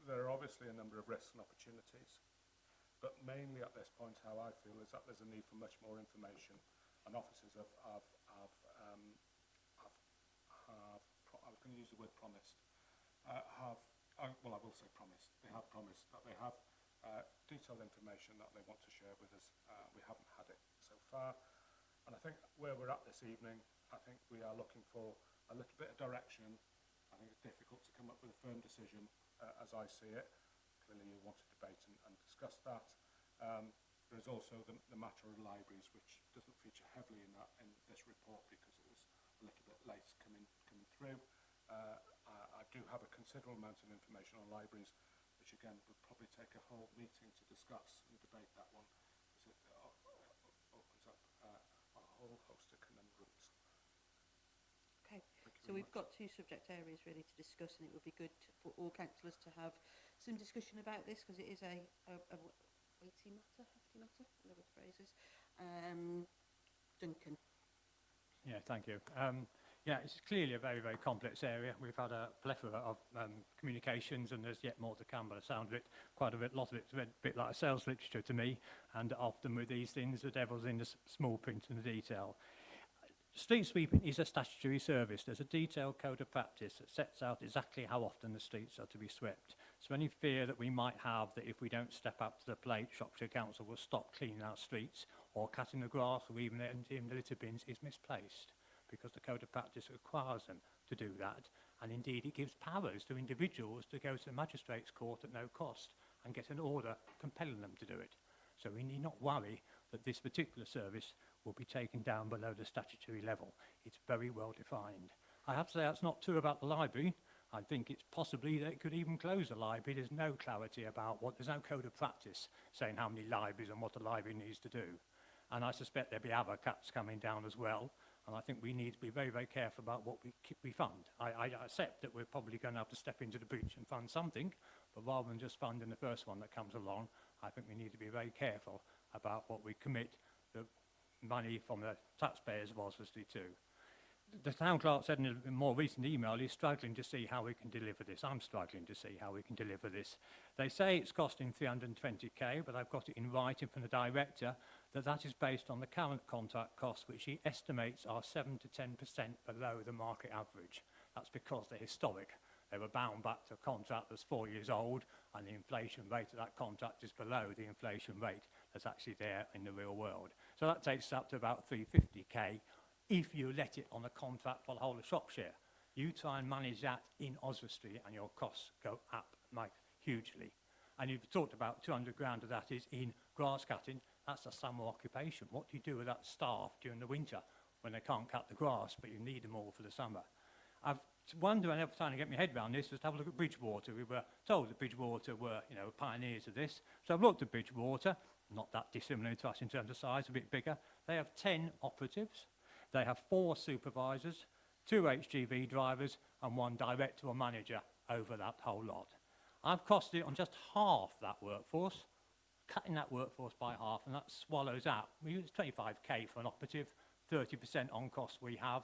there are obviously a number of risks and opportunities, but mainly at this point how I feel is that there's a need for much more information, and officers I was going to use the word promised, I will say promised. They have promised that they have detailed information that they want to share with us. We haven't had it so far, and I think where we're at this evening, I think we are looking for a little bit of direction. I think it's difficult to come up with a firm decision as I see it. Clearly you want to debate and discuss that. There is also the matter of libraries, which doesn't feature heavily in this report because it was a little bit late coming through. I do have a considerable amount of information on libraries, which again would probably take a whole meeting to discuss and debate that one, because it opens up a whole host of conundrums. Okay, so we've got two subject areas really to discuss, and it would be good for all councillors to have some discussion about this, because it is a weighty matter, hefty matter, whatever the phrase is. Duncan. Yeah, thank you. Yeah, it's clearly a very, very complex area. We've had a plethora of communications, and there's yet more to come by the sound of it. Quite a bit, lot of it's a bit like sales literature to me, and often with these things, the devil's in the small print and the detail. Street sweeping is a statutory service. There's a detailed code of practice that sets out exactly how often the streets are to be swept. So any fear that we might have that if we don't step up to the plate, Shropshire Council will stop cleaning our streets or cutting the grass or even emptying the litter bins is misplaced, because the code of practice requires them to do that, and indeed it gives powers to individuals to go to the magistrate's court at no cost and get an order compelling them to do it. So we need not worry that this particular service will be taken down below the statutory level. It's very well defined. I have to say that's not true about the library. I think it's possibly that it could even close the library. There's no clarity about there's no code of practice saying how many libraries and what the library needs to do. And I suspect there'll be other cuts coming down as well. And I think we need to be very, very careful about what we fund. I accept that we're probably going to have to step into the breach and fund something, but rather than just funding the first one that comes along, I think we need to be very careful about what we commit the money from the taxpayers of Oswestry to. The town clerk said in a more recent email he's struggling to see how we can deliver this. I'm struggling to see how we can deliver this. They say it's costing 320k, but I've got it in writing from the director that is based on the current contract cost, which he estimates are 7 to 10% below the market average. That's because they're historic. They were bound back to a contract that's 4 years old, and the inflation rate of that contract is below the inflation rate that's actually there in the real world. So that takes us up to about 350k if you let it on a contract for the whole of Shropshire. You try and manage that in Oswestry and your costs go up hugely. And you've talked about 200 grand of that is in grass cutting. That's a summer occupation. What do you do with that staff during the winter when they can't cut the grass, but you need them all for the summer? I've wondered, and every time I get my head around this, was to have a look at Bridgewater. We were told that Bridgewater were, pioneers of this. So I've looked at Bridgewater, not that dissimilar to us in terms of size, a bit bigger. They have 10 operatives. They have 4 supervisors, 2 HGV drivers, and 1 director or manager over that whole lot. I've costed it on just half that workforce, cutting that workforce by half, and that swallows out. We use 25k for an operative, 30% on costs we have.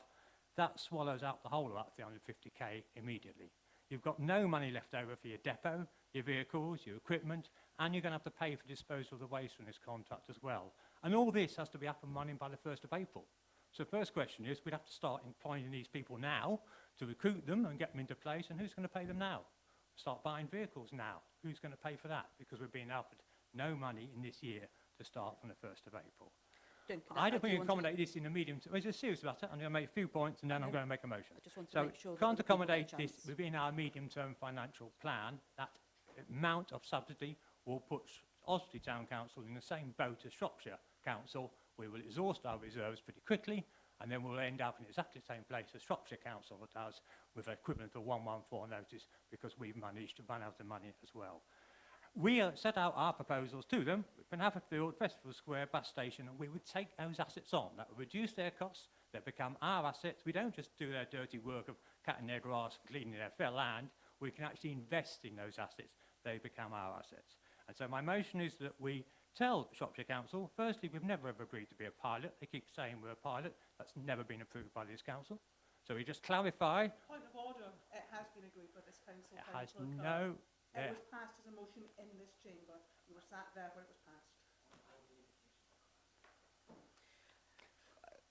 That swallows out the whole of that 350k immediately. You've got no money left over for your depot, your vehicles, your equipment, and you're going to have to pay for disposal of the waste from this contract as well. And all this has to be up and running by the 1st of April. So the first question is, we'd have to start employing these people now to recruit them and get them into place, and who's going to pay them now? Start buying vehicles now. Who's going to pay for that? Because we're being offered no money in this year to start from the 1st of April. I don't think we can accommodate this in the medium term. It's a serious matter. I'm going to make a few points and then I'm going to make a motion. I just want to make sure can't that people accommodate get a this chance. within our medium-term financial plan. That amount of subsidy will put Oswestry Town Council in the same boat as Shropshire Council. We will exhaust our reserves pretty quickly, and then we'll end up in exactly the same place as Shropshire Council does, with an equivalent of 114 notice, because we've managed to run out of money as well. We set out our proposals to them, Penhafford Field, Festival Square, bus station, and we would take those assets on. That would reduce their costs, they become our assets. We don't just do their dirty work of cutting their grass and cleaning their fair land. We can actually invest in those assets. They become our assets. And so my motion is that we tell Shropshire Council, firstly, we've never ever agreed to be a pilot. They keep saying we're a pilot. That's never been approved by this council. So we just clarify. Point of order. It has been agreed by this council. It has Councillor no... Clark. It was passed as a motion in this chamber. You were sat there where it was passed.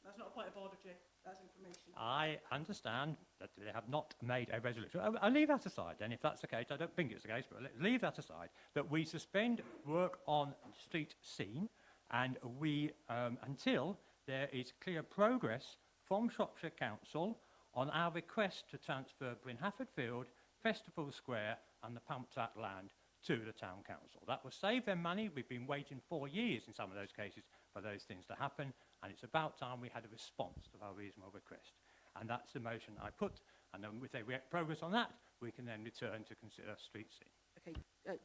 That's not a point of order, Jay. That's information. I understand that they have not made a resolution. I'll leave that aside then, if that's the case. I don't think it's the case, but leave that aside. That we suspend work on street scene and we, until there is clear progress from Shropshire Council on our request to transfer Penhafford Field, Festival Square and the Pumptrack land to the Town Council. That will save them money. We've been waiting 4 years in some of those cases for those things to happen, and it's about time we had a response to our reasonable request. And that's the motion I put, and then if they make progress on that, we can then return to consider street scene. Okay,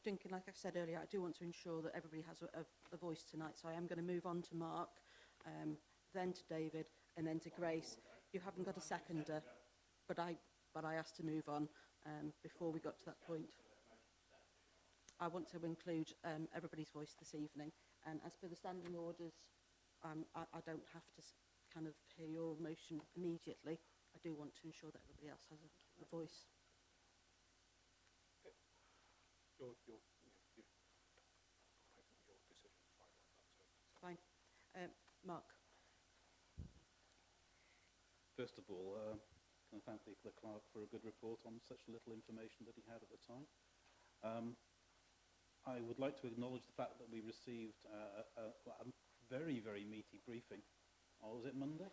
Duncan, like I said earlier, I do want to ensure that everybody has a voice tonight, so I am going to move on to Mark, then to David, and then to Grace. You haven't got a seconder, but I asked to move on before we got to that point. I want to include everybody's voice this evening. And as per the standing orders, I don't have to kind of hear your motion immediately. I do want to ensure that everybody else has a voice. Your decision is fine like that. So Fine. Mark? First of all, can I thank the clerk for a good report on such little information that he had at the time. I would like to acknowledge the fact that we received a very, very meaty briefing, or was it Monday?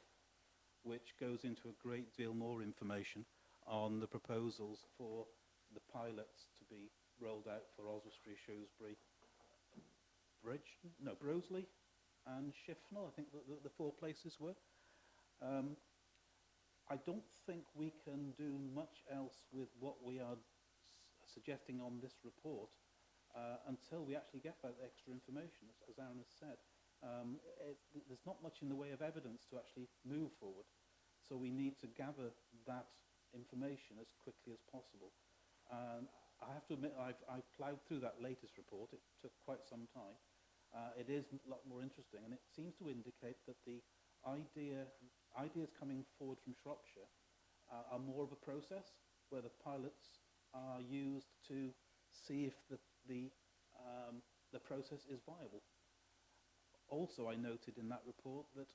Which goes into a great deal more information on the proposals for the pilots to be rolled out for Oswestry, Shrewsbury, Broseley and Shifnal, I think the 4 places were. I don't think we can do much else with what we are suggesting on this report until we actually get that extra information, as Aaron has said. There's not much in the way of evidence to actually move forward. So we need to gather that information as quickly as possible. I have to admit, I've ploughed through that latest report. It took quite some time. It is a lot more interesting, and it seems to indicate that the ideas coming forward from Shropshire are more of a process, where the pilots are used to see if the process is viable. Also, I noted in that report that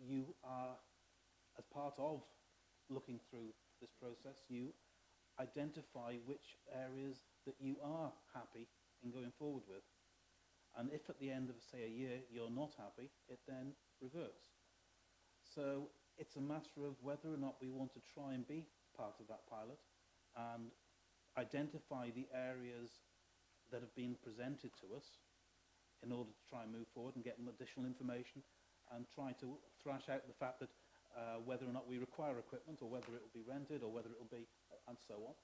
you are, as part of looking through this process, you identify which areas that you are happy in going forward with. And if at the end of, say, a year you're not happy, it then reverts. So it's a matter of whether or not we want to try and be part of that pilot and identify the areas that have been presented to us in order to try and move forward and get additional information and try to thrash out the fact that whether or not we require equipment or whether it will be rented or whether it will be and so on.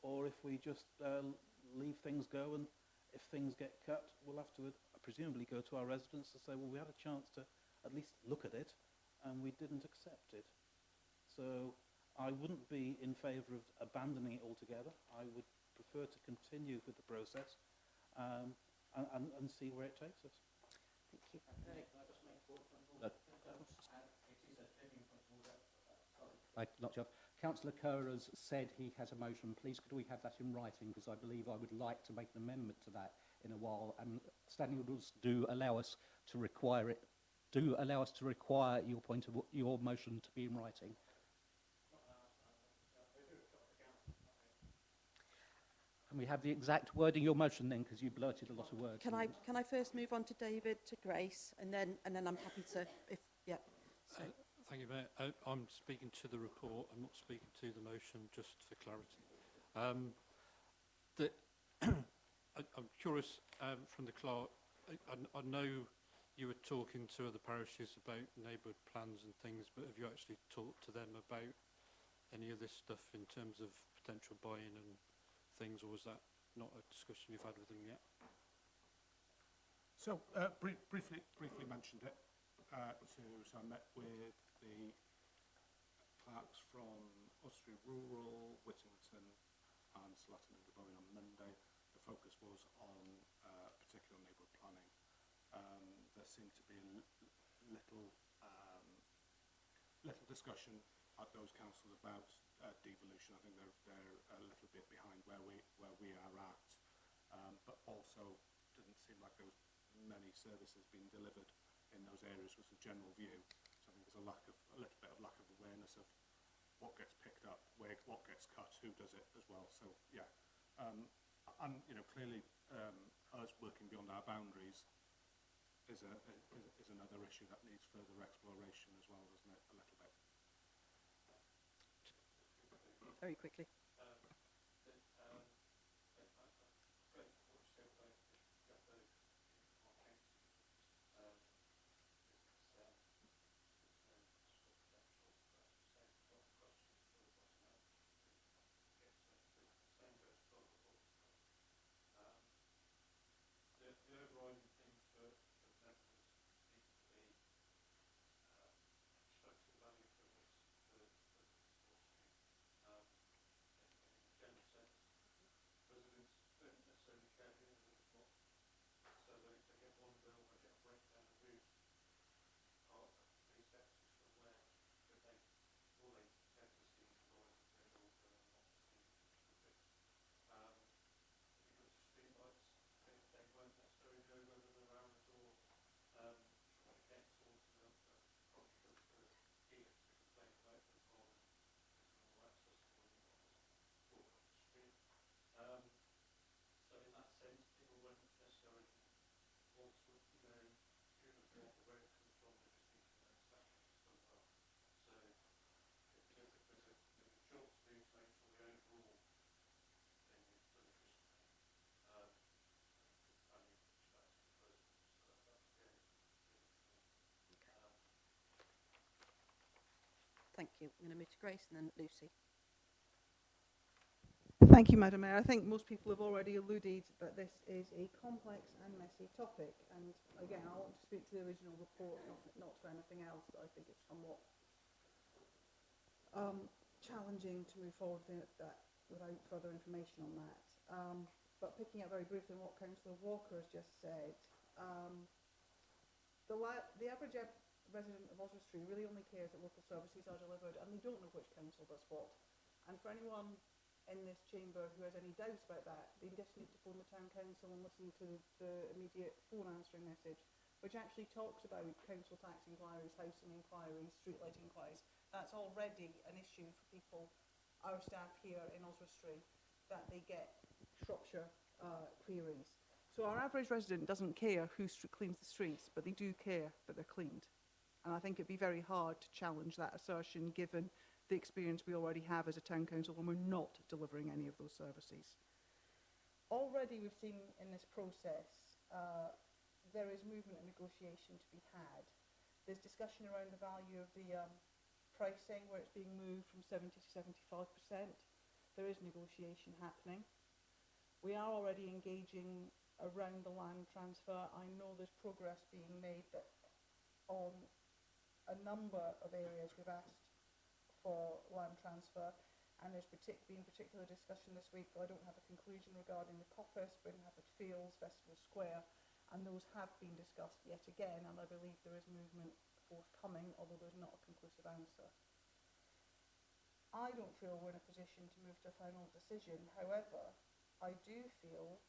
Or if we just leave things go, and if things get cut, we'll have to presumably go to our residents and say, well, we had a chance to at least look at it and we didn't accept it. So I wouldn't be in favour of abandoning it altogether. I would prefer to continue with the process and see where it takes us. Thank you. Not sure. Councillor Kerr has said he has a motion. Please, could we have that in writing? Because I believe I would like to make an amendment to that in a while. And standing orders do allow us to require it. Do allow us to require your motion to be in writing. Can we have the exact wording of your motion then? Because you blurted a lot of words. Can I first move on to David, to Grace, and then I'm happy to, if, yeah. So. Thank you, Mayor. I'm speaking to the report. I'm not speaking to the motion, just for clarity. I'm curious from the clerk. I know you were talking to other parishes about neighbourhood plans and things, but have you actually talked to them about any of this stuff in terms of potential buy-in and things, or was that not a discussion you've had with them yet? So briefly mentioned it. So I met with the clerks from Oswestry Rural, Whittington and Slatton and Gabon on Monday. The focus was on particular neighbourhood planning. There seemed to be little discussion at those councils about devolution. I think they're a little bit behind where we are at, but also didn't seem like there was many services being delivered in those areas was the general view. So I think there's a little bit of lack of awareness of what gets picked up, what gets cut, who does it as well. So yeah, and clearly us working beyond our boundaries is another issue that needs further exploration as well, doesn't it? A little bit. Very quickly. The overriding thing for members needs to be extracting value from this for the resource stream. Thank you. I'm going to move to Grace and then Lucy. Thank you, Madam Mayor. I think most people have already alluded that this is a complex and messy topic. And again, I want to speak to the original report, not for anything else. I think it's somewhat challenging to move forward with that without further information on that. But picking up very briefly on what Councillor Walker has just said, the average resident of Oswestry really only cares that local services are delivered, and they don't know which council does what. And for anyone in this chamber who has any doubts about that, they just need to phone the town council and listen to the immediate phone answering message, which actually talks about council tax inquiries, housing inquiries, street lighting inquiries. That's already an issue for people, our staff here in Oswestry, that they get Shropshire queries. So our average resident doesn't care who cleans the streets, but they do care that they're cleaned. And I think it'd be very hard to challenge that assertion given the experience we already have as a town council when we're not delivering any of those services. Already we've seen in this process there is movement and negotiation to be had. There's discussion around the value of the pricing where it's being moved from 70 to 75%. There is negotiation happening. We are already engaging around the land transfer. I know there's progress being made that on a number of areas we've asked for land transfer, and there's been particular discussion this week, though I don't have a conclusion regarding the Coppice, Brynhafford Fields, Festival Square, and those have been discussed yet again, and I believe there is movement forthcoming, although there's not a conclusive answer. I don't feel we're in a position to move to a final decision. However, I do feel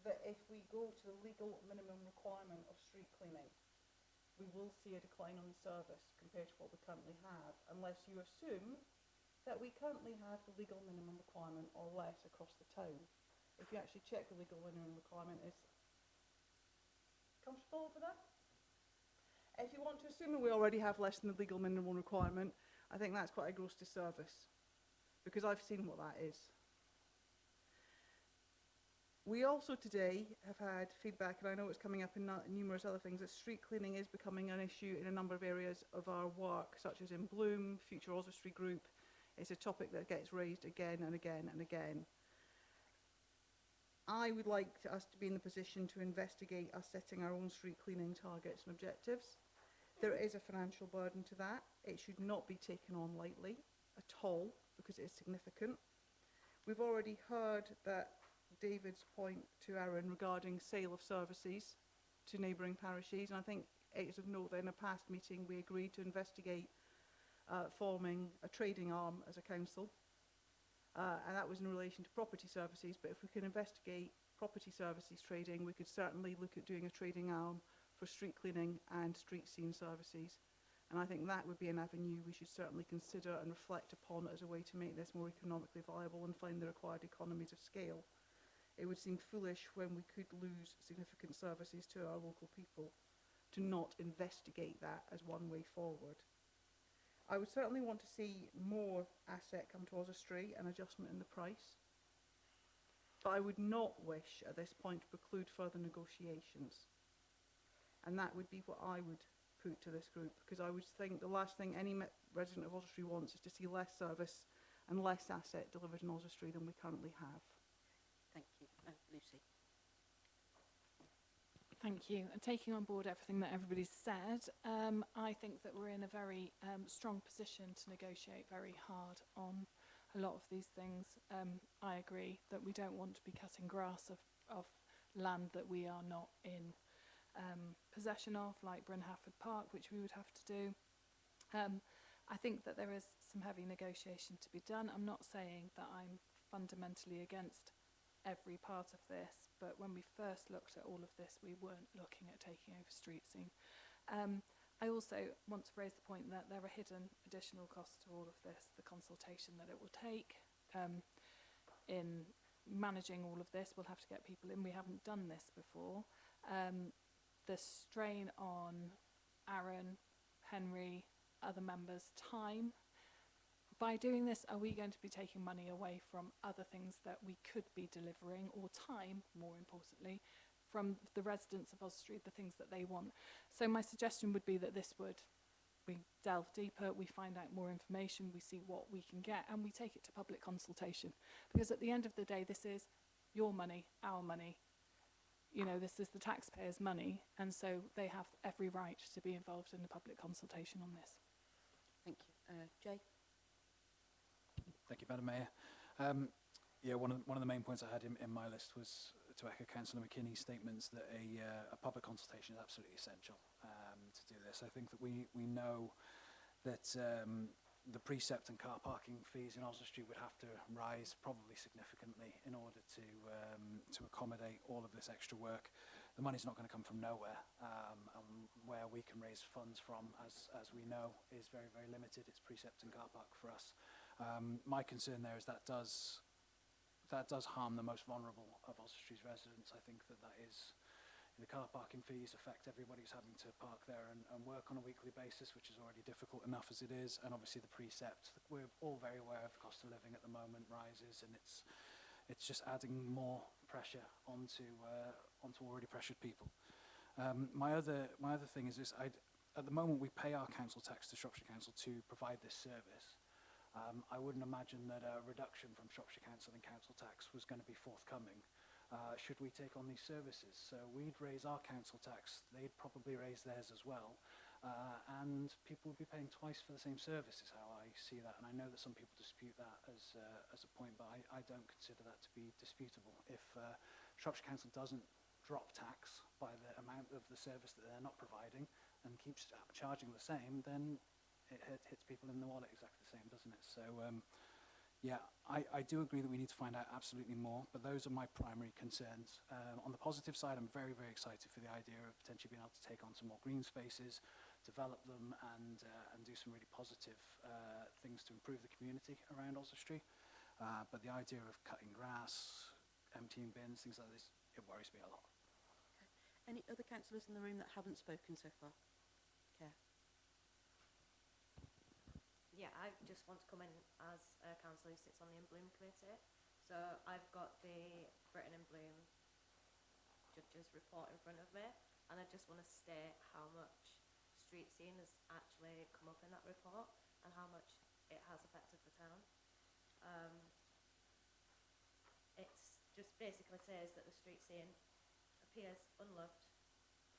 that if we go to the legal minimum requirement of street cleaning, we will see a decline on the service compared to what we currently have, unless you assume that we currently have the legal minimum requirement or less across the town. If you actually check the legal minimum requirement, is comfortable with that? If you want to assume that we already have less than the legal minimum requirement, I think that's quite a gross disservice, because I've seen what that is. We also today have had feedback, and I know it's coming up in numerous other things, that street cleaning is becoming an issue in a number of areas of our work, such as in Bloom, Future Oswestry Group. It's a topic that gets raised again and again and again. I would like us to be in the position to investigate us setting our own street cleaning targets and objectives. There is a financial burden to that. It should not be taken on lightly at all, because it is significant. We've already heard that David's point to Aaron regarding sale of services to neighbouring parishes, and I think it is of note that in a past meeting we agreed to investigate forming a trading arm as a council, and that was in relation to property services. But if we can investigate property services trading, we could certainly look at doing a trading arm for street cleaning and street scene services, and I think that would be an avenue we should certainly consider and reflect upon as a way to make this more economically viable and find the required economies of scale. It would seem foolish, when we could lose significant services to our local people, to not investigate that as one way forward. I would certainly want to see more asset come to Oswestry, an adjustment in the price, but I would not wish at this point to preclude further negotiations, and that would be what I would put to this group, because I would think the last thing any resident of Oswestry wants is to see less service and less asset delivered in Oswestry than we currently have. Thank you. Lucy. Thank you. And taking on board everything that everybody's said, I think that we're in a very strong position to negotiate very hard on a lot of these things. I agree that we don't want to be cutting grass of land that we are not in possession of, like Brynhafford Park, which we would have to do. I think that there is some heavy negotiation to be done. I'm not saying that I'm fundamentally against every part of this, but when we first looked at all of this, we weren't looking at taking over street scene. I also want to raise the point that there are hidden additional costs to all of this, the consultation that it will take in managing all of this. We'll have to get people in. We haven't done this before. The strain on Aaron, Henry, other members' time. By doing this, are we going to be taking money away from other things that we could be delivering, or time, more importantly, from the residents of Oswestry, the things that they want? So my suggestion would be that this would we delve deeper, we find out more information, we see what we can get, and we take it to public consultation. Because at the end of the day, this is your money, our money. You know, this is the taxpayers' money, and so they have every right to be involved in the public consultation on this. Thank you. Jay? Thank you, Madam Mayor. Yeah, one of the main points I had in my list was to echo Councillor McKinney's statements that a public consultation is absolutely essential to do this. I think that we know that the precept and car parking fees in Osler Street would have to rise probably significantly in order to accommodate all of this extra work. The money's not going to come from nowhere, and where we can raise funds from, as we know, is very, very limited. It's precept and car park for us. My concern there is that does harm the most vulnerable of Osler Street's residents. I think that is, the car parking fees affect everybody who's having to park there and work on a weekly basis, which is already difficult enough as it is. And obviously the precept, we're all very aware of the cost of living at the moment rises, and it's just adding more pressure onto already pressured people. My other thing is this: at the moment we pay our council tax to Shropshire Council to provide this service. I wouldn't imagine that a reduction from Shropshire Council in council tax was going to be forthcoming should we take on these services. So we'd raise our council tax, they'd probably raise theirs as well, and people would be paying twice for the same service is how I see that. And I know that some people dispute that as a point, but I don't consider that to be disputable. If Shropshire Council doesn't drop tax by the amount of the service that they're not providing and keeps charging the same, then it hits people in the wallet exactly the same, doesn't it? So yeah, I do agree that we need to find out absolutely more, but those are my primary concerns. On the positive side, I'm very, very excited for the idea of potentially being able to take on some more green spaces, develop them, and do some really positive things to improve the community around Osler Street. But the idea of cutting grass, emptying bins, things like this, it worries me a lot. Okay. Any other councillors in the room that haven't spoken so far? Care? Yeah, I just want to come in as a councillor who sits on the In Bloom committee. So I've got the Britain In Bloom judges report in front of me, and I just want to state how much street scene has actually come up in that report and how much it has affected the town. It just basically says that the street scene appears unloved,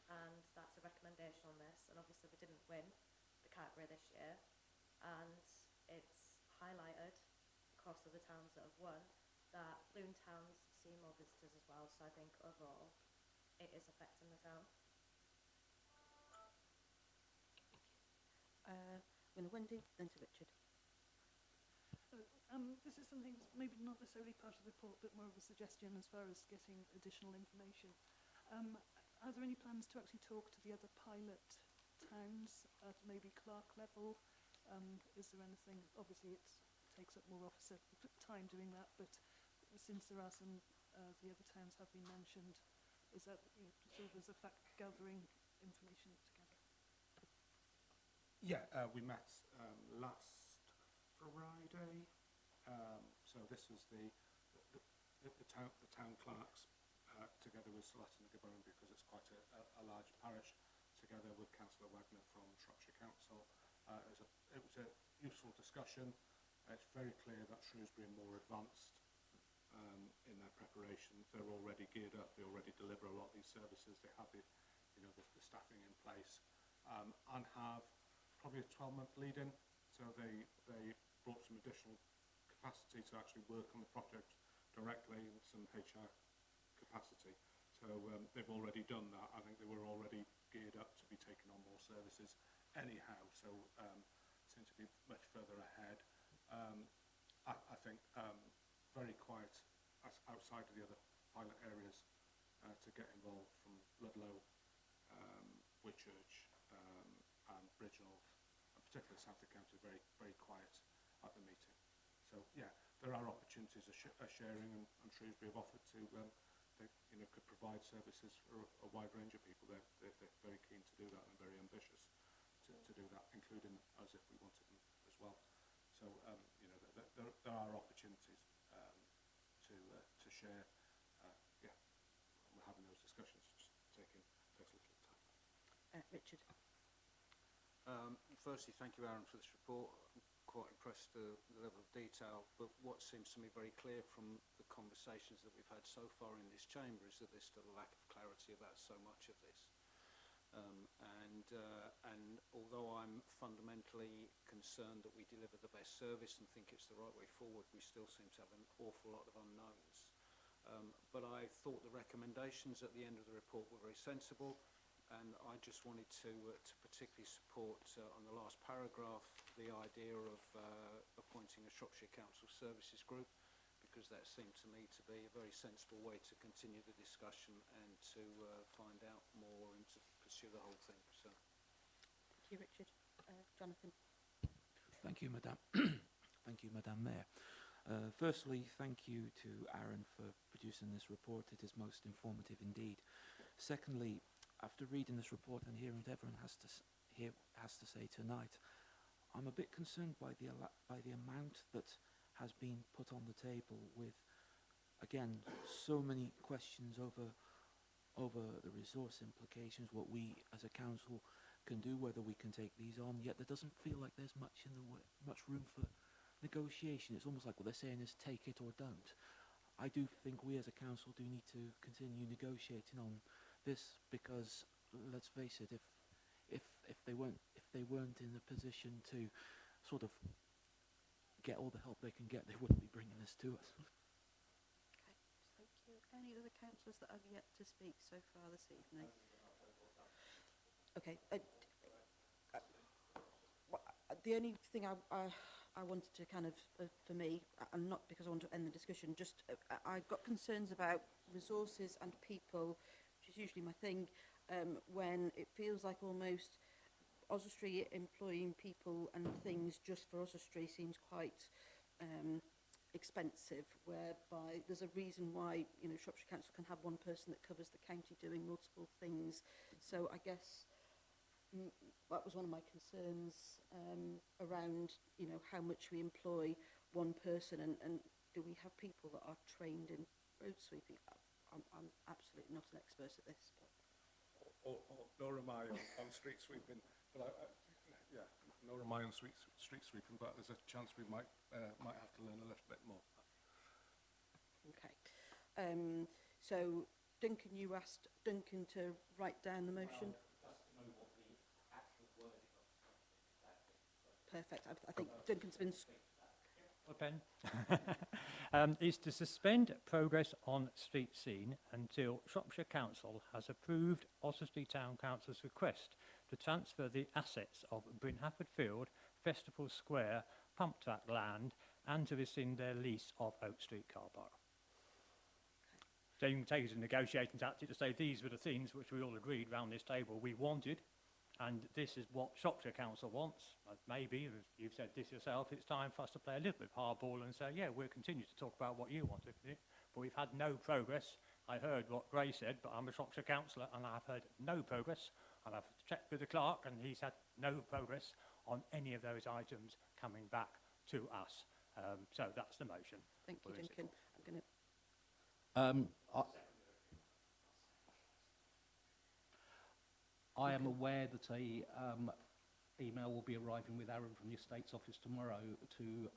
and that's a recommendation on this. And obviously we didn't win the category this year, and it's highlighted across other towns that have won that Bloom towns see more visitors as well. So I think overall it is affecting the town. Going to Wendy, then to Richard. This is something that's maybe not necessarily part of the report, but more of a suggestion as far as getting additional information. Are there any plans to actually talk to the other pilot towns at maybe clerk level? Is there anything, obviously it takes up more officer time doing that, but since there are some, the other towns have been mentioned, is that sort of as a fact gathering information together? Yeah, we met last Friday. So this was the town clerks together with Select and Gibberham, because it's quite a large parish, together with Councillor Wagner from Shropshire Council. It was a useful discussion. It's very clear that Shrewsbury are more advanced in their preparations. They're already geared up. They already deliver a lot of these services. They have the staffing in place, and have probably a 12-month lead-in. So they brought some additional capacity to actually work on the project directly, with some HR capacity. So they've already done that. I think they were already geared up to be taking on more services anyhow, so seem to be much further ahead. I think very quiet outside of the other pilot areas to get involved, from Ludlow, Whitchurch, and Bridgnorth, and particularly South of County, very, very quiet at the meeting. So yeah, there are opportunities of sharing, and Shrewsbury have offered to they could provide services for a wide range of people. They're very keen to do that, and very ambitious to do that, including us if we wanted them as well. So there are opportunities to share. Yeah, we're having those discussions. Just takes a little time. Richard. Firstly, thank you, Aaron, for this report. I'm quite impressed with the level of detail, but what seems to me very clear from the conversations that we've had so far in this chamber is that there's still a lack of clarity about so much of this. And although I'm fundamentally concerned that we deliver the best service and think it's the right way forward, we still seem to have an awful lot of unknowns. But I thought the recommendations at the end of the report were very sensible, and I just wanted to particularly support on the last paragraph the idea of appointing a Shropshire Council Services Group, because that seemed to me to be a very sensible way to continue the discussion and to find out more and to pursue the whole thing. So, Thank you, Richard. Jonathan. Thank you, Madam. Thank you, Madam Mayor. Firstly, thank you to Aaron for producing this report. It is most informative indeed. Secondly, after reading this report and hearing what everyone has to say tonight, I'm a bit concerned by the amount that has been put on the table, with, again, so many questions over the resource implications, what we as a council can do, whether we can take these on. Yet there doesn't feel like there's much room for negotiation. It's almost like what they're saying is take it or don't. I do think we as a council do need to continue negotiating on this, because let's face it, if they weren't in a position to sort of get all the help they can get, they wouldn't be bringing this to us. Okay, thank you. Any other councillors that have yet to speak so far this evening? Okay. The only thing I wanted to kind of, for me, and not because I want to end the discussion, just I've got concerns about resources and people, which is usually my thing, when it feels like almost Oswestry employing people and things just for Oswestry seems quite expensive, whereby there's a reason why, you know, Shropshire Council can have one person that covers the county doing multiple things. So I guess that was one of my concerns around, you know, how much we employ one person, and do we have people that are trained in road sweeping? I'm absolutely not an expert at this, but Nor am I on street sweeping, but yeah, nor am I on street sweeping, but there's a chance we might have to learn a little bit more. Okay. So, Duncan, you asked Duncan to write down the motion? Perfect. I think Duncan's been... A pen. Is to suspend progress on street scene until Shropshire Council has approved Oswestry Town Council's request to transfer the assets of Brynhafford Field, Festival Square, pump track land, and to rescind their lease of Oak Street car park. So you can take it as a negotiating tactic to say these were the things which we all agreed round this table we wanted, and this is what Shropshire Council wants. Maybe, as you've said this yourself, it's time for us to play a little bit of hardball and say, yeah, we'll continue to talk about what you want to do, but we've had no progress. I heard what Gray said, but I'm a Shropshire councillor and I've heard no progress, and I've checked with the clerk and he's had no progress on any of those items coming back to us. So that's the motion. Thank you, Duncan. I'm going to... I am aware that a email will be arriving with Aaron from the Estates Office tomorrow to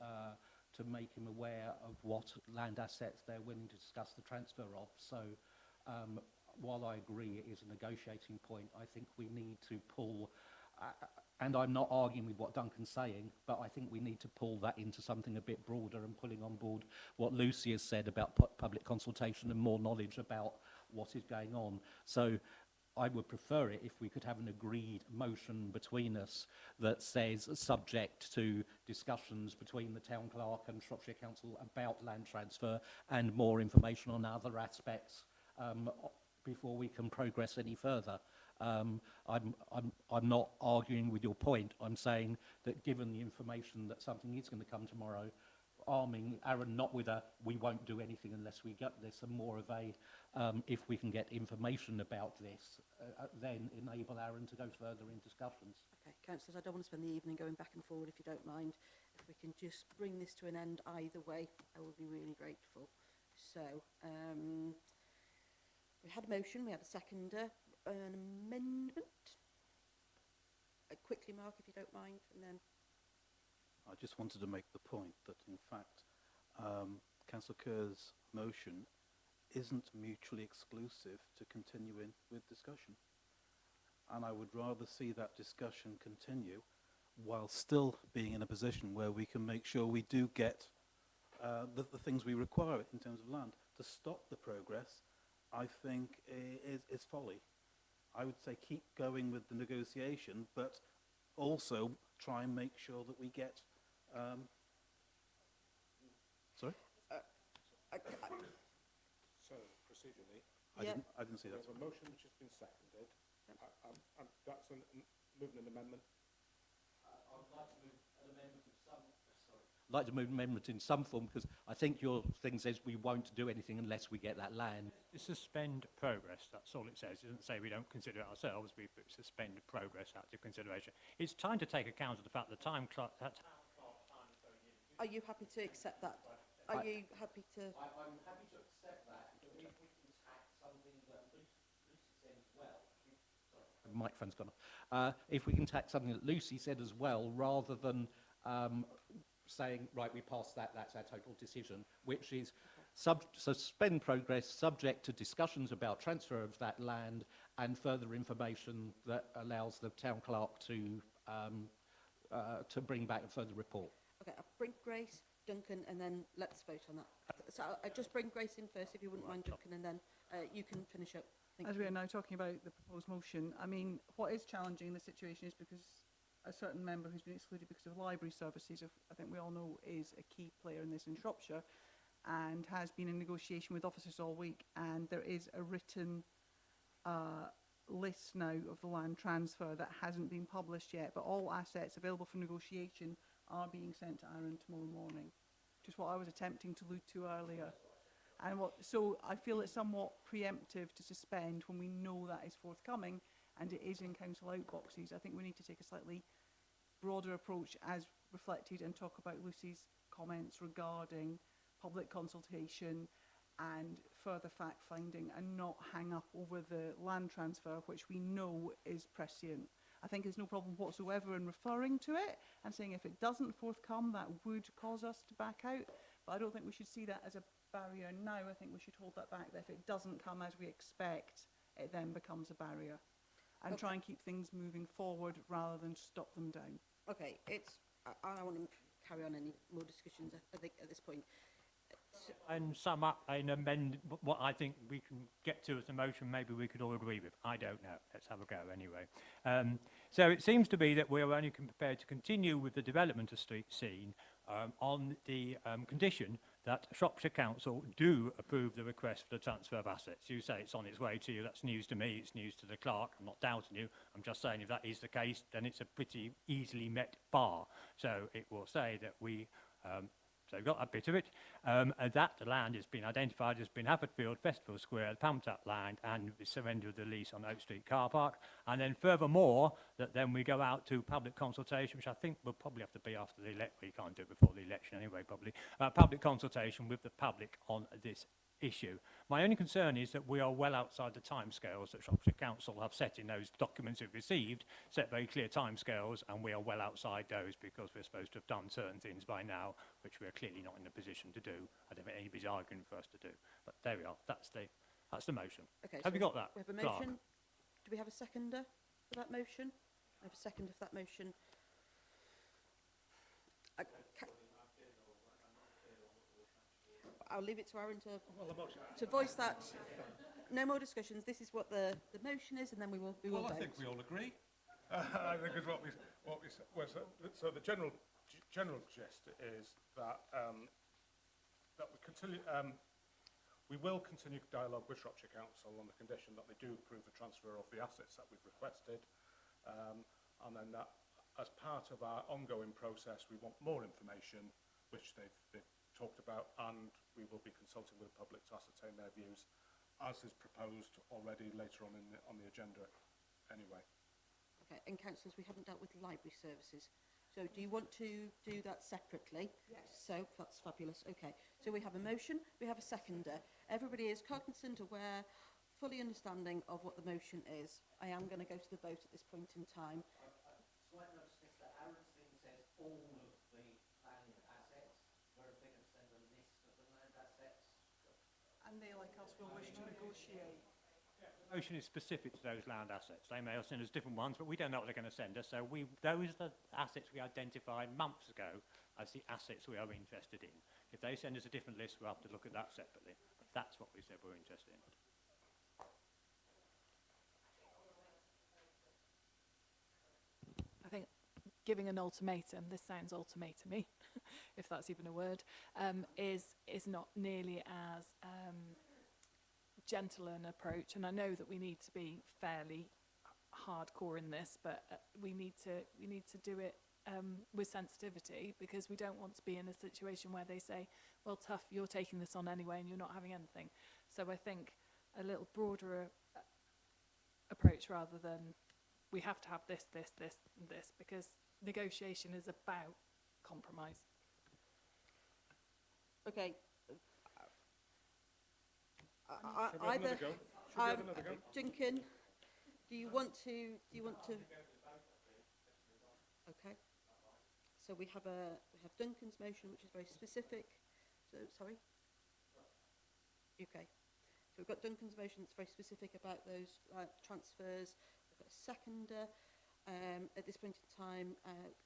make him aware of what land assets they're willing to discuss the transfer of. So while I agree it is a negotiating point, I think we need to pull, and I'm not arguing with what Duncan's saying, but I think we need to pull that into something a bit broader and pulling on board what Lucy has said about public consultation and more knowledge about what is going on. So I would prefer it if we could have an agreed motion between us that says subject to discussions between the town clerk and Shropshire Council about land transfer and more information on other aspects before we can progress any further. I'm not arguing with your point. I'm saying that given the information that something is going to come tomorrow, arming Aaron not with a we won't do anything unless we get this, and more of a if we can get information about this, then enable Aaron to go further in discussions. Okay, councillors, I don't want to spend the evening going back and forward, if you don't mind. If we can just bring this to an end either way, I will be really grateful. So, we had a motion, we had a seconder, an amendment? quickly, Mark, if you don't mind, and then... I just wanted to make the point that, in fact, Councillor Kerr's motion isn't mutually exclusive to continuing with discussion. And I would rather see that discussion continue while still being in a position where we can make sure we do get the things we require in terms of land. To stop the progress, I think, is folly. I would say keep going with the negotiation, but also try and make sure that we get... sorry? So, procedurally, I didn't see we that. have a motion which has been seconded. And that's moving an amendment. I'd like to move an amendment in some form, because I think your thing says we won't do anything unless we get that land. Suspend progress, that's all it says. It doesn't say we don't consider it ourselves, we suspend progress out of consideration. It's time to take account of the fact the time clock... Are you happy to accept that? Are you happy to... I'm happy to accept that, but if we can tack something that Lucy said as well... Sorry, the microphone's gone off. If we can tack something that Lucy said as well, rather than saying, right, we passed that, that's our total decision, which is suspend progress subject to discussions about transfer of that land and further information that allows the town clerk to bring back a further report. Okay, I'll bring Grace, Duncan, and then let's vote on that. So I'll just bring Grace in first, if you wouldn't mind, Duncan, and then you can finish up. As we are now talking about the proposed motion, I mean, what is challenging in this situation is because a certain member who's been excluded because of library services, I think we all know, is a key player in this in Shropshire, and has been in negotiation with officers all week, and there is a written list now of the land transfer that hasn't been published yet, but all assets available for negotiation are being sent to Aaron tomorrow morning, which is what I was attempting to allude to earlier. And so I feel it's somewhat preemptive to suspend when we know that is forthcoming and it is in council outboxes. I think we need to take a slightly broader approach as reflected and talk about Lucy's comments regarding public consultation and further fact-finding, and not hang up over the land transfer, which we know is prescient. I think there's no problem whatsoever in referring to it and saying if it doesn't forthcome, that would cause us to back out. But I don't think we should see that as a barrier now. I think we should hold that back, that if it doesn't come as we expect, it then becomes a barrier. And try and keep things moving forward rather than stop them down. Okay, I don't want to carry on any more discussions, I think, at this point. And sum up and amend what I think we can get to as a motion, maybe we could all agree with. I don't know. Let's have a go anyway. So it seems to be that we're only prepared to continue with the development of street scene on the condition that Shropshire Council do approve the request for the transfer of assets. You say it's on its way to you. That's news to me. It's news to the clerk. I'm not doubting you. I'm just saying if that is the case, then it's a pretty easily met bar. So it will say that we... so we've got a bit of it. That the land has been identified as being Haffordfield, Festival Square, the Palmtap land, and the surrender of the lease on Oak Street car park. And then furthermore, that then we go out to public consultation, which I think will probably have to be after the election. We can't do it before the election anyway, probably. Public consultation with the public on this issue. My only concern is that we are well outside the timescales that Shropshire Council have set in those documents we've received, set very clear timescales, and we are well outside those because we're supposed to have done certain things by now, which we're clearly not in a position to do. I don't think anybody's arguing for us to do. But there we are. That's the motion. Okay, have so you got that? We have a Clark? motion. Do we have a seconder for that motion? I have a seconder for that motion. I'll leave it to Aaron to voice that. No more discussions. This is what the motion is, and then we will vote. I think we all agree. I think is what we so the general gist is that that we will continue dialogue with Shropshire Council on the condition that they do approve the transfer of the assets that we've requested, and then that as part of our ongoing process we want more information, which they've talked about, and we will be consulting with the public to ascertain their views, as is proposed already later on on the agenda anyway. Okay, and councillors, we haven't dealt with library services. So do you want to do that separately? Yes. So that's fabulous. Okay, so we have a motion, we have a seconder. Everybody is cognizant, aware, fully understanding of what the motion is. I am going to go to the vote at this point in time. Slight negotiate. Motion is specific to those land assets. They may have sent us different ones, but we don't know what they're going to send us. So those are the assets we identified months ago as the assets we are interested in. If they send us a different list, we'll have to look at that separately. But that's what we said we're interested in. I think giving an ultimatum, this sounds ultimatumy, if that's even a word, is not nearly as gentle an approach. And I know that we need to be fairly hardcore in this, but we need to do it with sensitivity, because we don't want to be in a situation where they say, well, tough, you're taking this on anyway and you're not having anything. So I think a little broader approach rather than we have to have this, this, this, and this, because negotiation is about compromise. Okay. Shall we have another go? Shall we have another go? Duncan, do you want to? Okay. So we have Duncan's motion, which is very specific. So sorry. Okay. So we've got Duncan's motion that's very specific about those transfers. We've got a seconder. At this point in time,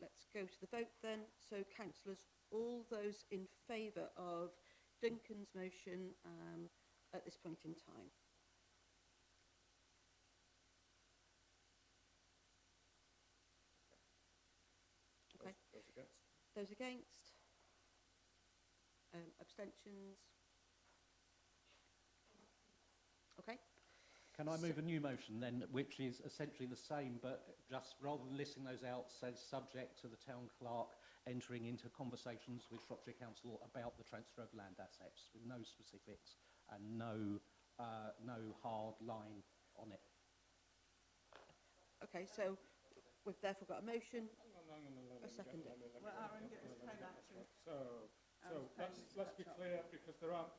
let's go to the vote then. So councillors, all those in favour of Duncan's motion at this point in time. Okay. Those against? Those against? Abstentions? Okay. Can I move a new motion then, which is essentially the same, but just rather than listing those out, says subject to the town clerk entering into conversations with Shropshire Council about the transfer of land assets, with no specifics and no hard line on it. Okay, so we've therefore got a motion, a second. Let Aaron get his pen out to... So let's be clear, because there are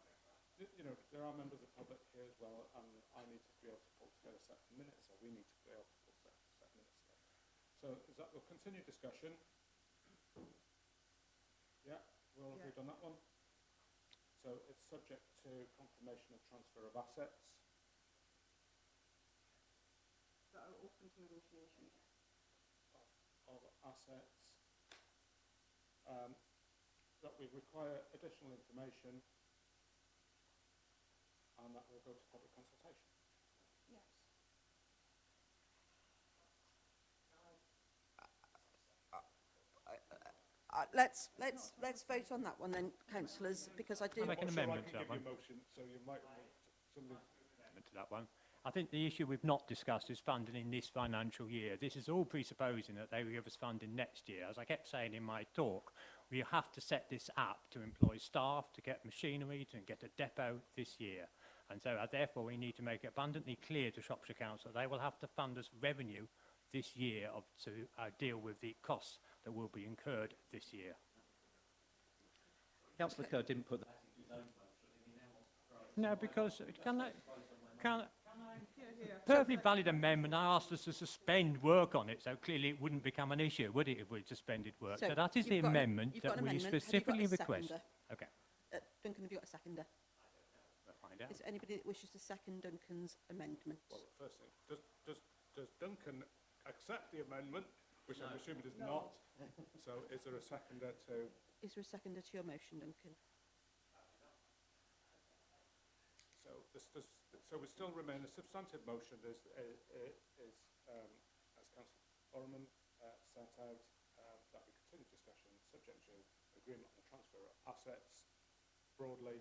members of the public here as well, and I need to be able to pull together a set of minutes, or we need to be able to pull together a set of minutes together. So is that, we'll continue discussion. Yeah, we're all agreed on that one. So it's subject to confirmation of transfer of assets. That are open to negotiation. Of assets. That we require additional information, and that will go to public consultation. Yes. Let's vote on that one then, councillors, because I do. I'll make an amendment to that one. Motion, so you might want somebody. Amendment to that one. I think the issue we've not discussed is funding in this financial year. This is all presupposing that they will give us funding next year. As I kept saying in my talk, we have to set this up to employ staff, to get machinery, to get a depot this year. And so therefore we need to make it abundantly clear to Shropshire Council they will have to fund us revenue this year to deal with the costs that will be incurred this year. Councillor Kerr didn't put that in his own motion. No, because can I perfectly valid amendment. I asked us to suspend work on it, so clearly it wouldn't become an issue, would it, if we suspended work? So that is the amendment that we specifically request. Okay. Duncan, have you got a seconder? We'll find out. Is there anybody that wishes to second Duncan's amendment? Well, first thing, does Duncan accept the amendment, which I'm assuming does not? So is there a seconder to? Is there a seconder to your motion, Duncan? So we still remain a substantive motion as Councillor Borman set out, that we continue discussion subject to agreement on the transfer of assets broadly,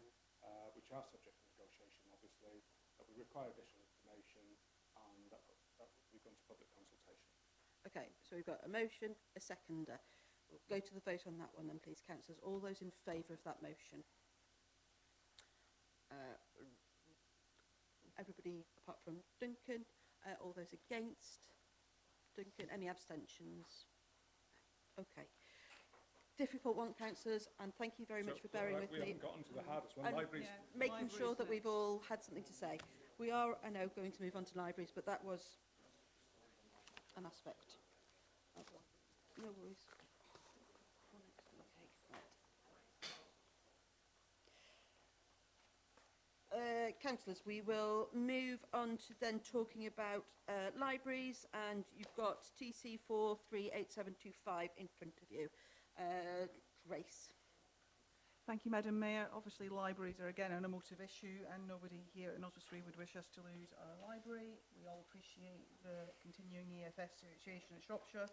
which are subject to negotiation obviously, that we require additional information, and that we go into public consultation. Okay, so we've got a motion, a seconder. We'll go to the vote on that one then, please, councillors. All those in favour of that motion? Everybody apart from Duncan. All those against? Duncan, any abstentions? Okay. Difficult one, councillors, and thank you very much for bearing with me. We haven't gotten to the hardest one, libraries. Making sure that we've all had something to say. We are, I know, going to move on to libraries, but that was an aspect. No worries. Okay, right. Councillors, we will move on to then talking about libraries, and you've got TC 438725 in front of you. Grace. Thank you, Madam Mayor. Obviously, libraries are again an emotive issue, and nobody here in Oswestry would wish us to lose our library. We all appreciate the continuing EFS situation in Shropshire.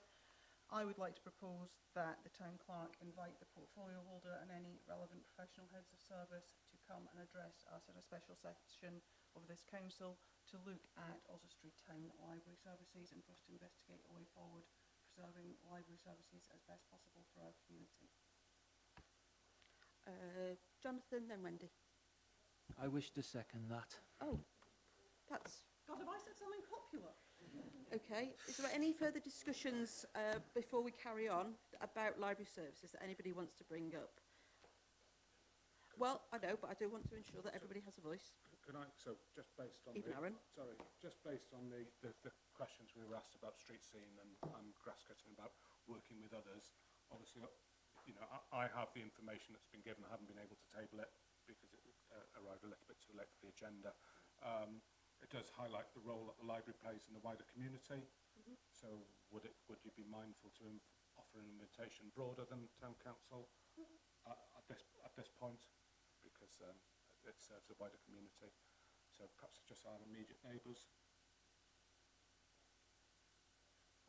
I would like to propose that the Town Clerk invite the portfolio holder and any relevant professional heads of service to come and address us in a special section of this council to look at Oswestry Town library services and for us to investigate a way forward preserving library services as best possible for our community. Jonathan, then Wendy. I wish to second that. Oh, that's... God, have I said something popular? Okay. Is there any further discussions before we carry on about library services that anybody wants to bring up? Well, I know, but I do want to ensure that everybody has a voice. Can I, so just based on Even Aaron? Sorry, just based on the questions we were asked about street scene and grass cutting, about working with others, obviously, you know, I have the information that's been given. I haven't been able to table it because it arrived a little bit too late for the agenda. It does highlight the role that the library plays in the wider community. Mm-hmm. So would you be mindful to offer an invitation broader than Town Council at this point, because it serves the wider community? So perhaps just our immediate neighbours.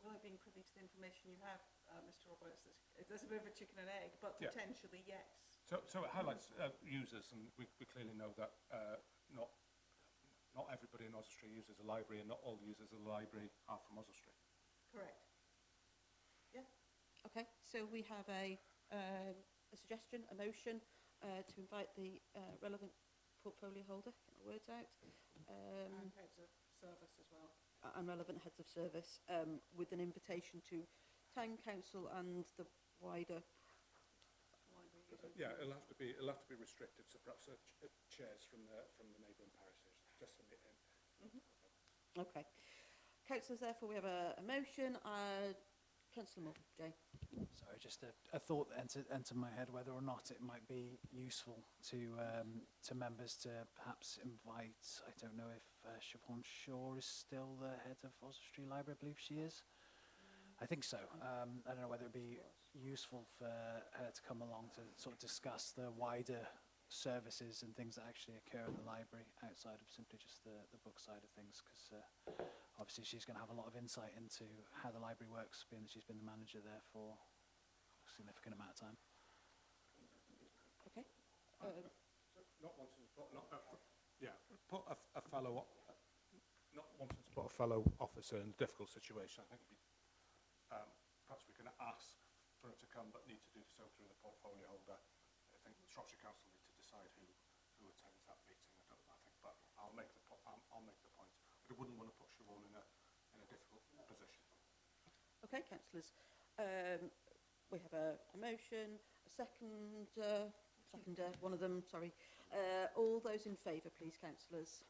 Well, I've been privy to the information you have, Mr Roberts. There's a bit of a chicken and egg, but Yeah. potentially, yes. So it highlights users, and we clearly know that not everybody in Oswestry uses a library, and not all users of the library are from Oswestry. Correct. Yeah. Okay, so we have a suggestion, a motion to invite the relevant portfolio holder, get my words out, And heads of service as well. and relevant heads of service with an invitation to Town Council and the wider... Yeah, it'll have to be restricted, so perhaps chairs from the neighbouring parishes, just to meet in. Okay. Councillors, therefore, we have a motion. Councillor Moore, Jay. Sorry, just a thought that entered my head, whether or not it might be useful to members to perhaps invite, I don't know if Siobhan Shaw is still the head of Oswestry Library, I believe she is. I think so. I don't know whether it would be useful for her to come along to sort of discuss the wider services and things that actually occur in the library outside of simply just the book side of things, because obviously she's going to have a lot of insight into how the library works, being that she's been the manager there for a significant amount of time. Okay. Not wanting to put put a fellow not wanting to put a fellow officer in a difficult situation. I think perhaps we can ask for her to come, but need to do so through the portfolio holder. I think Shropshire Council need to decide who attends that meeting. I think, but I'll make the point. But I wouldn't want to put Siobhan in a difficult position. Okay, councillors. We have a motion, a seconder, one of them, sorry. All those in favour, please, councillors.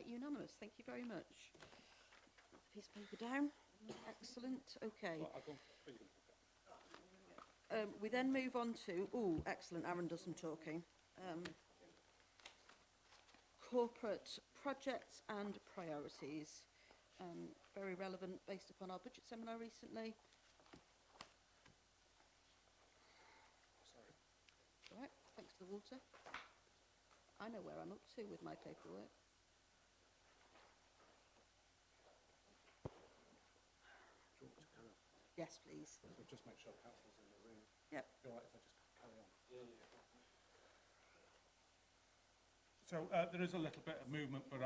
Unanimous, thank you very much. Piece of paper down. Excellent, okay. We then move on to, excellent, Aaron does some talking. Corporate projects and priorities. Very relevant based upon our budget seminar recently. Sorry. All right, thanks for the water. I know where I'm up to with my paperwork. Do you want me to carry on? Yes, please. So just make sure council's in the room. Yep. All right, if I just carry on. So there is a little bit of movement, but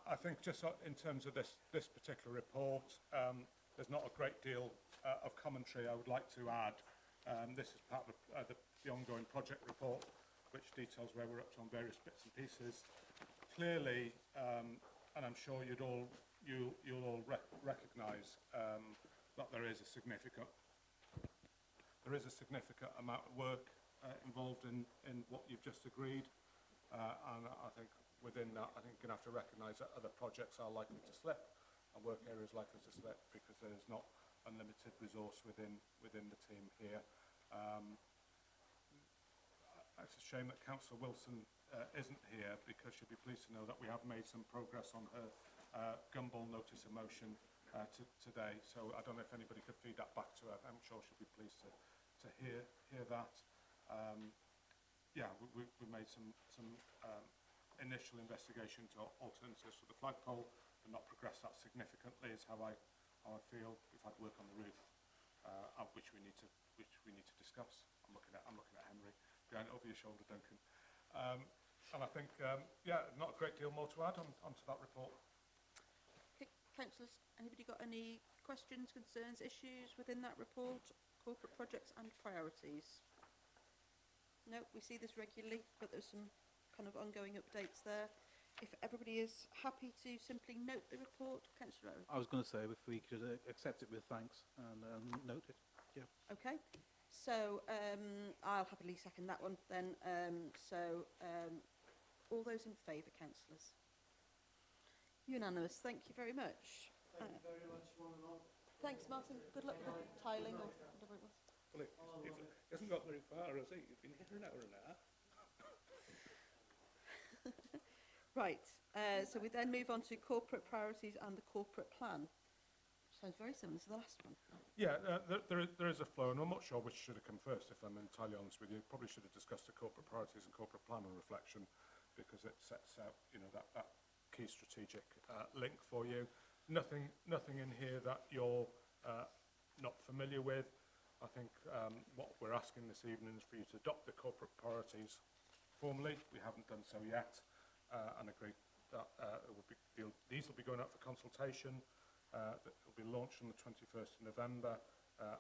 I think just in terms of this particular report, there's not a great deal of commentary I would like to add. This is part of the ongoing project report, which details where we're up to on various bits and pieces. Clearly, and I'm sure you'll all recognise that there is a significant amount of work involved in what you've just agreed. And I think within that, I think you're going to have to recognise that other projects are likely to slip and work areas likely to slip because there is not unlimited resource within the team here. It's a shame that Councillor Wilson isn't here because she'll be pleased to know that we have made some progress on her Gumball notice of motion today. So I don't know if anybody could feed that back to her. I'm sure she'll be pleased to hear that. Yeah, we made some initial investigation to alternatives for the flagpole, but not progressed that significantly is how I feel. We've had work on the roof, which we need to discuss. I'm looking at Henry behind over your shoulder, Duncan. And I think yeah, not a great deal more to add onto that report. Okay, councillors, anybody got any questions, concerns, issues within that report? Corporate projects and priorities. No, we see this regularly, but there's some kind of ongoing updates there. If everybody is happy to simply note the report, Councillor Owen. I was going to say if we could accept it with thanks and note it. Yeah. Okay, so I'll happily second that one then. All those in favour, councillors? Unanimous. Thank you very much. Thank you very much, one and all. Thanks, Martin. Good luck with the tiling or whatever it was. Well, he hasn't got very far, has he? You've been here an hour and a half. Right, so we then move on to corporate priorities and the corporate plan. Sounds very similar to the last one. Yeah, there is a flow, and I'm not sure which should have come first, if I'm entirely honest with you. Probably should have discussed the corporate priorities and corporate plan and reflection, because it sets out, you know, that key strategic link for you. Nothing in here that you're not familiar with. I think what we're asking this evening is for you to adopt the corporate priorities formally. We haven't done so yet, and agreed that these will be going out for consultation. That will be launched on the 21st of November.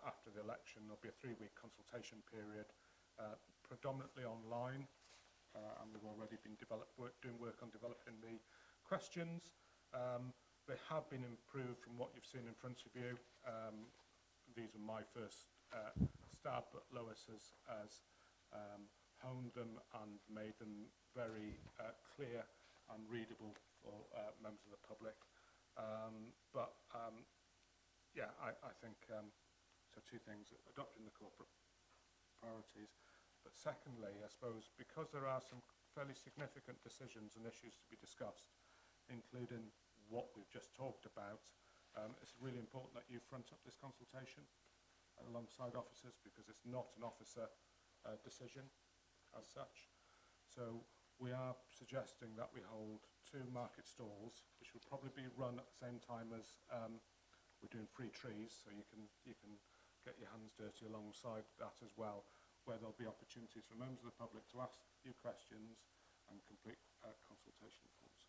After the election, there'll be a 3-week consultation period, predominantly online, and we've already been doing work on developing the questions. They have been improved from what you've seen in front of you. These are my first stab, but Lois has honed them and made them very clear and readable for members of the public. Yeah, I think, so 2 things, adopting the corporate priorities, but secondly, I suppose, because there are some fairly significant decisions and issues to be discussed, including what we've just talked about, it's really important that you front up this consultation alongside officers, because it's not an officer decision as such. So we are suggesting that we hold 2 market stalls, which will probably be run at the same time as we're doing free trees, so you can get your hands dirty alongside that as well, where there'll be opportunities for members of the public to ask you questions and complete consultation forms.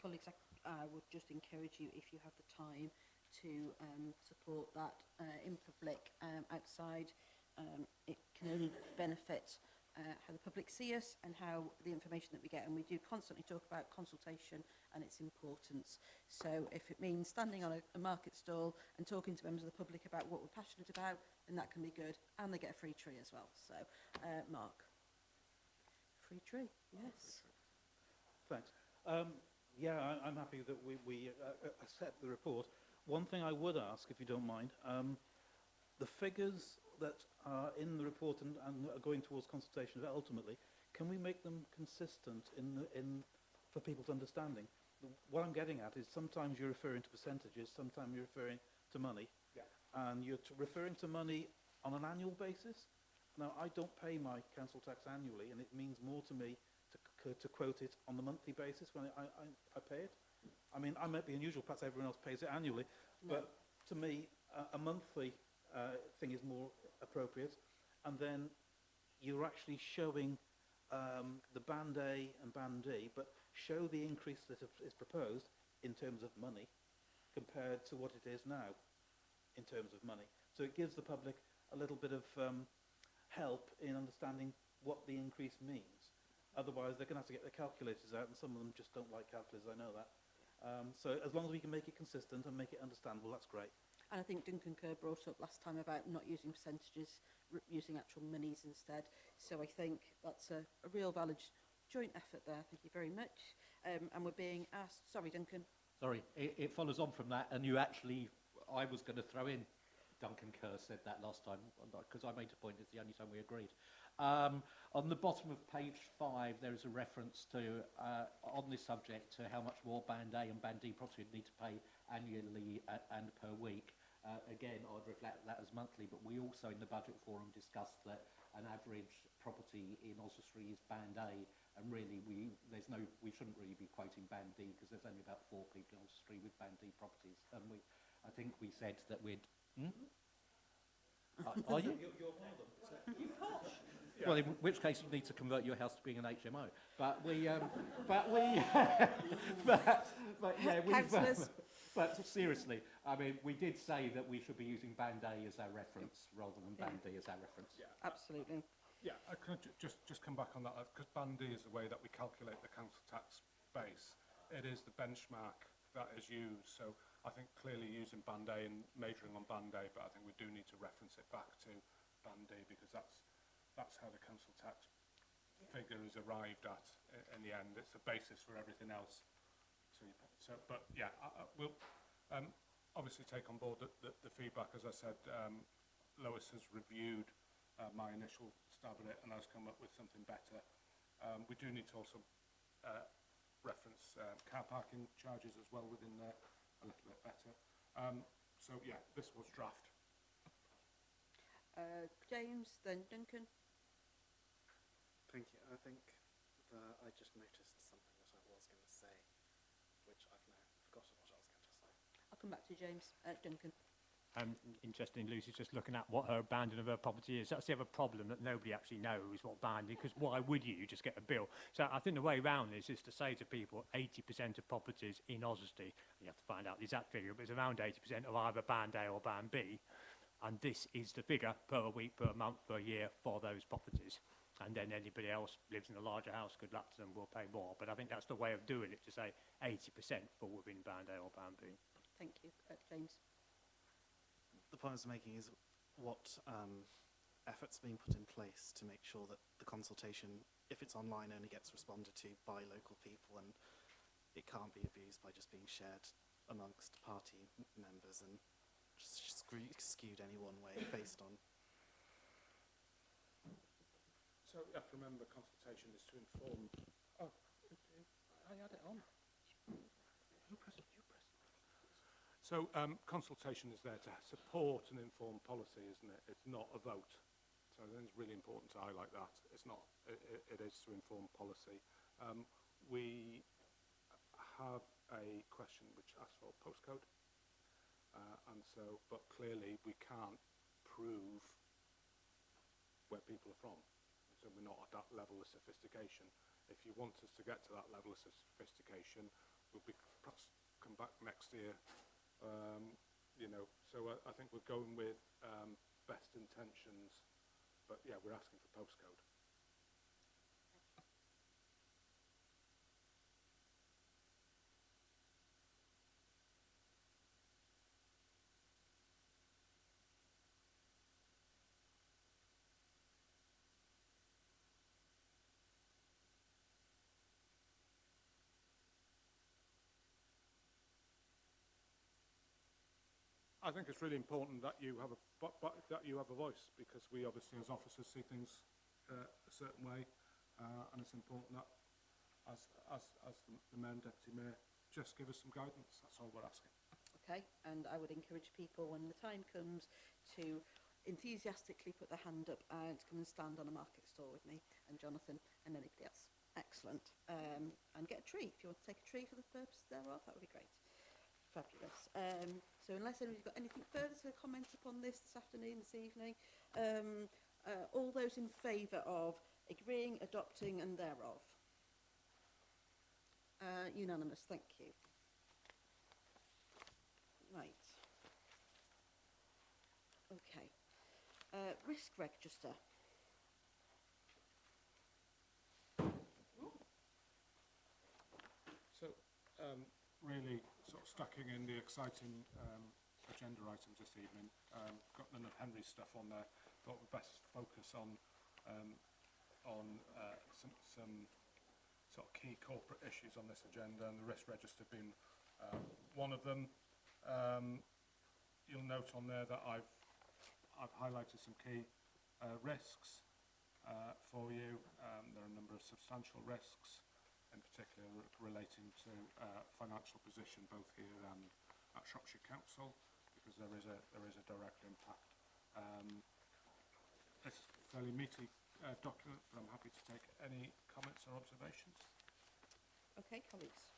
Colleagues, I would just encourage you, if you have the time, to support that in public outside. It can only benefit how the public see us and how the information that we get, and we do constantly talk about consultation and its importance. So if it means standing on a market stall and talking to members of the public about what we're passionate about, then that can be good, and they get a free tree as well. So Mark, free tree, yes. Thanks. Yeah, I'm happy that we accept the report. One thing I would ask, if you don't mind, the figures that are in the report and are going towards consultation ultimately, can we make them consistent for people's understanding? What I'm getting at is sometimes you're referring to percentages, sometimes you're referring to money, yeah. And you're referring to money on an annual basis. Now, I don't pay my council tax annually, and it means more to me to quote it on the monthly basis when I pay it. I mean, I might be unusual, perhaps everyone else pays it annually, but to me, a monthly thing is more appropriate. And then you're actually showing the Band A and Band D, but show the increase that is proposed in terms of money compared to what it is now in terms of money. So it gives the public a little bit of help in understanding what the increase means. Otherwise, they're going to have to get their calculators out, and some of them just don't like calculators, I know that. So as long as we can make it consistent and make it understandable, that's great. And I think Duncan Kerr brought up last time about not using percentages, using actual monies instead. So I think that's a real valid joint effort there. Thank you very much. And we're being asked... Sorry, Duncan. Sorry, it follows on from that, and you actually... I was going to throw in Duncan Kerr said that last time, because I made a point, it's the only time we agreed. On the bottom of page 5, there is a reference to, on this subject, to how much more Band A and Band D property would need to pay annually and per week. Again, I'd reflect that as monthly, but we also in the budget forum discussed that an average property in Oswestry is Band A, and really we shouldn't really be quoting Band D because there's only about 4 people in Oswestry with Band D properties, and I think we said that we'd. Are you? You're one of them. Well, in which case you need to convert your house to being an HMO. But yeah, Councillors? but seriously, I mean, we did say that we should be using Band A as our reference rather than Band D as our reference. Yeah, absolutely. Yeah, I could just come back on that, because Band D is the way that we calculate the council tax base. It is the benchmark that is used, so I think clearly using Band A and majoring on Band A, but I think we do need to reference it back to Band D, because that's how the council tax figure is arrived at in the end. It's a basis for everything else. But yeah, we'll obviously take on board the feedback. As I said, Lois has reviewed my initial stab at it and has come up with something better. We do need to also reference car parking charges as well within there a little bit better. So yeah, this was draft. James, then Duncan. Thank you. I think I just noticed something that I was going to say, which I've now forgotten what I was going to say. I'll come back to James. Duncan. Interesting, Lucy's just looking at what her banding of her property is. That's the other problem, that nobody actually knows what banding, because why would you? You just get a bill. So I think the way around this is to say to people 80% of properties in Oswestry, you have to find out the exact figure, but it's around 80% of either Band A or Band B. And this is the figure per week, per month, per year for those properties. And then anybody else lives in a larger house, good luck to them, will pay more. But I think that's the way of doing it, to say 80% fall within Band A or Band B. Thank you. James. The point I was making is what efforts are being put in place to make sure that the consultation, if it's online, only gets responded to by local people, and it can't be abused by just being shared amongst party members and just skewed any one way based on. So you have to remember, consultation is to inform. Oh, I had it on. You press it. So consultation is there to support and inform policy, isn't it? It's not a vote. So I think it's really important to highlight that. It's not. It is to inform policy. We have a question which asks for postcode, and so, but clearly we can't prove where people are from. So we're not at that level of sophistication. If you want us to get to that level of sophistication, we'll be perhaps come back next year. You know, so I think we're going with best intentions, but yeah, we're asking for postcode. I think it's really important that you have a voice, because we obviously as officers see things a certain way, and it's important that as the Mayor and Deputy Mayor just give us some guidance. That's all we're asking. Okay, and I would encourage people when the time comes to enthusiastically put their hand up and come and stand on a market stall with me and Jonathan and anybody else. Excellent. And get a tree. If you want to take a tree for the purpose thereof, that would be great. Fabulous. So unless anybody's got anything further to comment upon this afternoon, this evening, all those in favour of agreeing, adopting and thereof? Unanimous, thank you. Right. Okay. Risk register. So, really sort of stacking in the exciting agenda items this evening. Got none of Henry's stuff on there. Thought we'd best focus on some sort of key corporate issues on this agenda, and the risk register being one of them. You'll note on there that I've highlighted some key risks. for you. There are a number of substantial risks, in particular relating to financial position, both here and at Shropshire Council, because there is a direct impact. It's a fairly meaty document, but I'm happy to take any comments or observations. Okay, colleagues.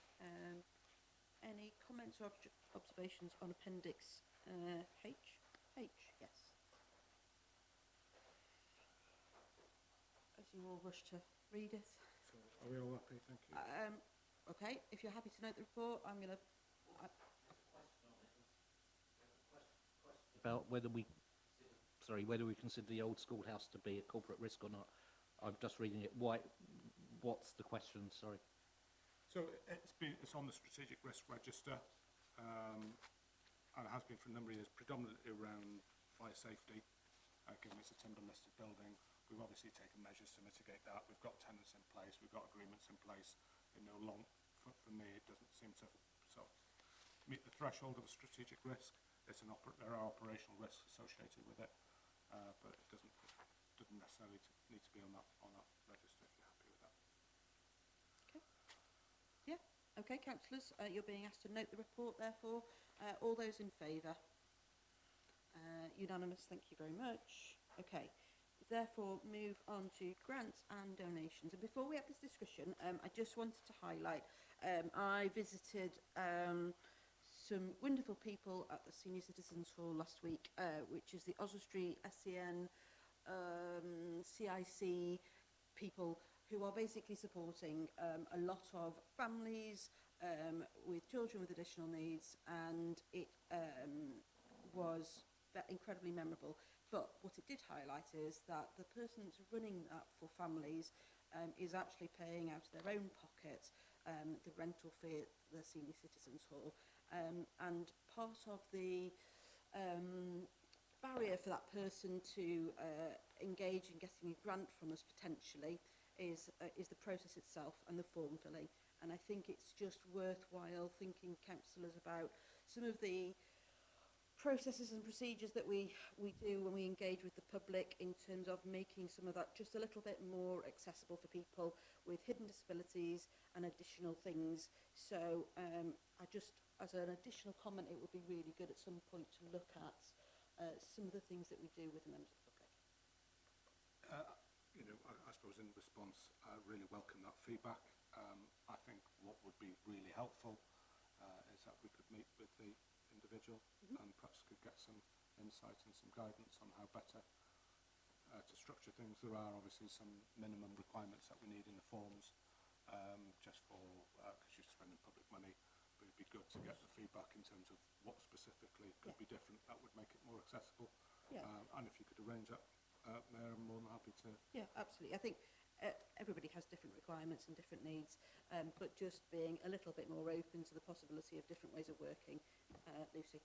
Any comments or observations on Appendix H? H, yes. As you all rush to read it. So are we all happy? Thank you. Okay, if you're happy to note the report, I'm going to... About whether we consider the old schoolhouse to be a corporate risk or not. I'm just reading it. What's the question? Sorry. So it's on the strategic risk register, and it has been for a number of years, predominantly around fire safety, given it's a timber listed building. We've obviously taken measures to mitigate that. We've got tenants in place, we've got agreements in place. For me, it doesn't seem to sort of meet the threshold of a strategic risk. There are operational risks associated with it, but it doesn't necessarily need to be on that register if you're happy with that. Yeah, okay, councillors, you're being asked to note the report, therefore. All those in favour? Unanimous, thank you very much. Okay, therefore move on to grants and donations. And before we have this discussion, I just wanted to highlight, I visited some wonderful people at the Senior Citizens Hall last week, which is the Oswestry SEN CIC people who are basically supporting a lot of families with children with additional needs, and it was incredibly memorable. But what it did highlight is that the person that's running that for families is actually paying out of their own pocket the rental fee at the Senior Citizens Hall. And part of the barrier for that person to engage in getting a grant from us potentially is the process itself and the form filling. And I think it's just worthwhile thinking, councillors, about some of the processes and procedures that we do when we engage with the public, in terms of making some of that just a little bit more accessible for people with hidden disabilities and additional things. So I just, as an additional comment, it would be really good at some point to look at some of the things that we do with the members of the public. I suppose in response, I really welcome that feedback. I think what would be really helpful is that we could meet with the individual and perhaps could get some insight and some guidance on how better to structure things. There are obviously some minimum requirements that we need in the forms, just for, because you're spending public money, but it'd be good to get the feedback in terms of what specifically could be different that would make it more accessible. And if you could arrange that, Mayor, I'm more than happy to. Yeah, absolutely. I think everybody has different requirements and different needs, but just being a little bit more open to the possibility of different ways of working. Lucy?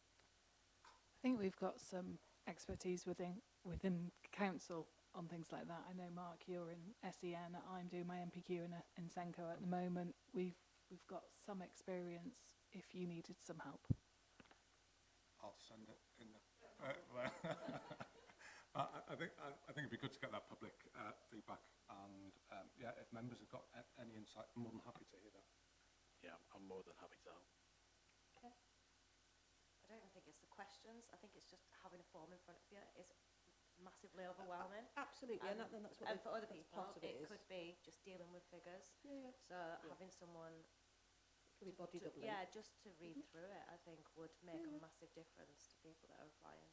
I think we've got some expertise within council on things like that. I know, Mark, you're in SEN. I'm doing my MPQ in Senko at the moment. We've got some experience if you needed some help. I'll send it in the... I think it'd be good to get that public feedback, and if members have got any insight, I'm more than happy to hear that. Yeah, I'm more than happy to help. Okay. I don't even think it's the questions. I think it's just having a form in front of you is massively overwhelming. Absolutely, and that's what. And for other people, part of it could be just dealing with figures. Yeah. So having someone. It could be body doubling. Yeah, just to read through it, I think would make a massive difference to people that are applying.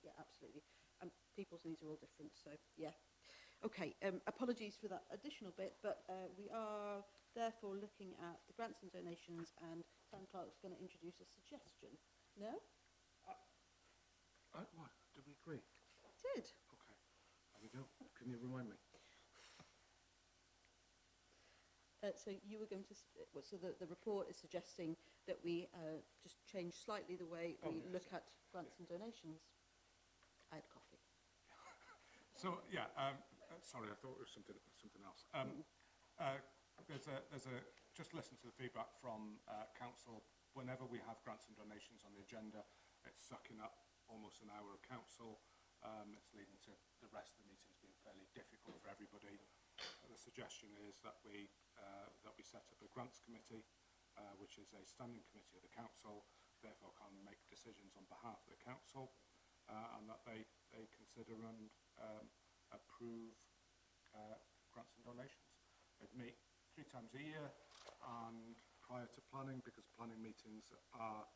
Yeah, absolutely. And people's needs are all different, so yeah. Okay, apologies for that additional bit, but we are therefore looking at the grants and donations, and Town Clerk's going to introduce a suggestion. No? What? Did we agree? Did. Okay, there we go. Can you remind me? So you were going to, so the report is suggesting that we just change slightly the way we look at grants and donations. I had coffee. So sorry, I thought it was something else. There's a just listen to the feedback from council. Whenever we have grants and donations on the agenda, it's sucking up almost an hour of council. It's leading to the rest of the meetings being fairly difficult for everybody. The suggestion is that we set up a grants committee, which is a standing committee of the council, therefore can make decisions on behalf of the council, and that they consider and approve grants and donations. They'd meet 3 times a year, and prior to planning, because planning meetings are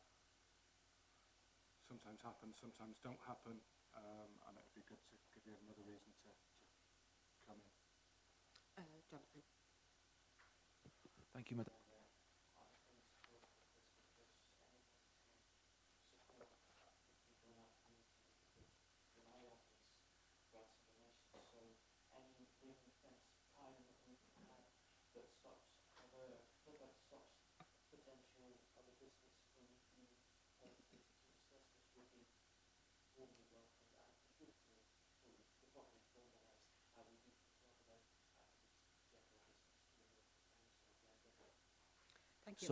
sometimes happen, sometimes don't happen, and it would be good to give you another reason to come in. Jonathan. Thank you, Madam. Thank you.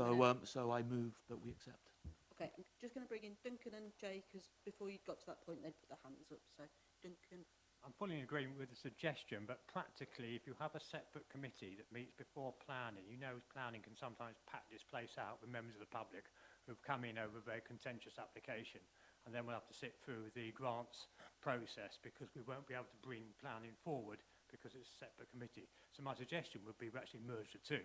So I move that we accept. Okay, I'm just going to bring in Duncan and Jay, because before you got to that point, they'd put their hands up. So, Duncan. I'm fully in agreement with the suggestion, but practically, if you have a separate committee that meets before planning, you know planning can sometimes pack this place out with members of the public who've come in over a very contentious application, and then we'll have to sit through the grants process because we won't be able to bring planning forward because it's a separate committee. So my suggestion would be we actually merge the two,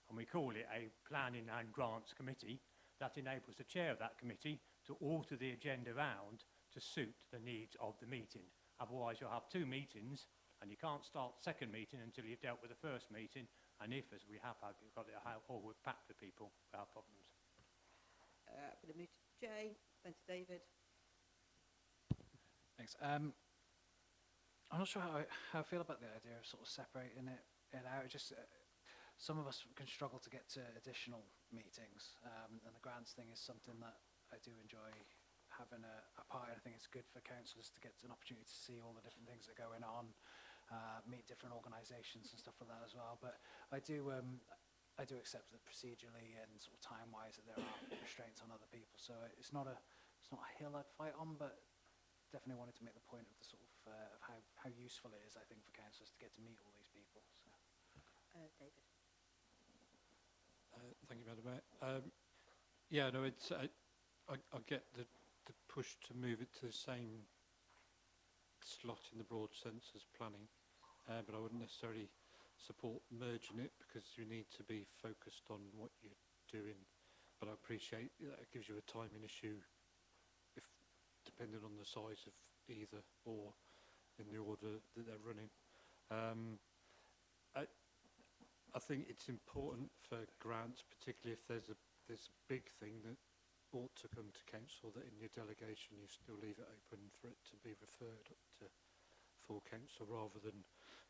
and we call it a planning and grants committee. That enables the chair of that committee to alter the agenda round to suit the needs of the meeting. Otherwise, you'll have 2 meetings, and you can't start the second meeting until you've dealt with the first meeting. And if, as we have had, we've got it all with packed for people, we have problems. I'm going to move to Jay, then to David. Thanks. I'm not sure how I feel about the idea of sort of separating it out. Just some of us can struggle to get to additional meetings, and the grants thing is something that I do enjoy having a part in. I think it's good for councillors to get an opportunity to see all the different things that are going on, meet different organisations and stuff like that as well. But I do accept that procedurally and sort of time-wise that there are restraints on other people. So it's not a hill I'd fight on, but definitely wanted to make the point of the sort of how useful it is, I think, for councillors to get to meet all these people. So. David. Thank you, Madam Mayor. Yeah, no, it's I get the push to move it to the same slot in the broad sense as planning, but I wouldn't necessarily support merging it because you need to be focused on what you're doing. But I appreciate that it gives you a timing issue, if depending on the size of either or in the order that they're running. I think it's important for grants, particularly if there's a big thing that ought to come to council, that in your delegation you still leave it open for it to be referred up to full council rather than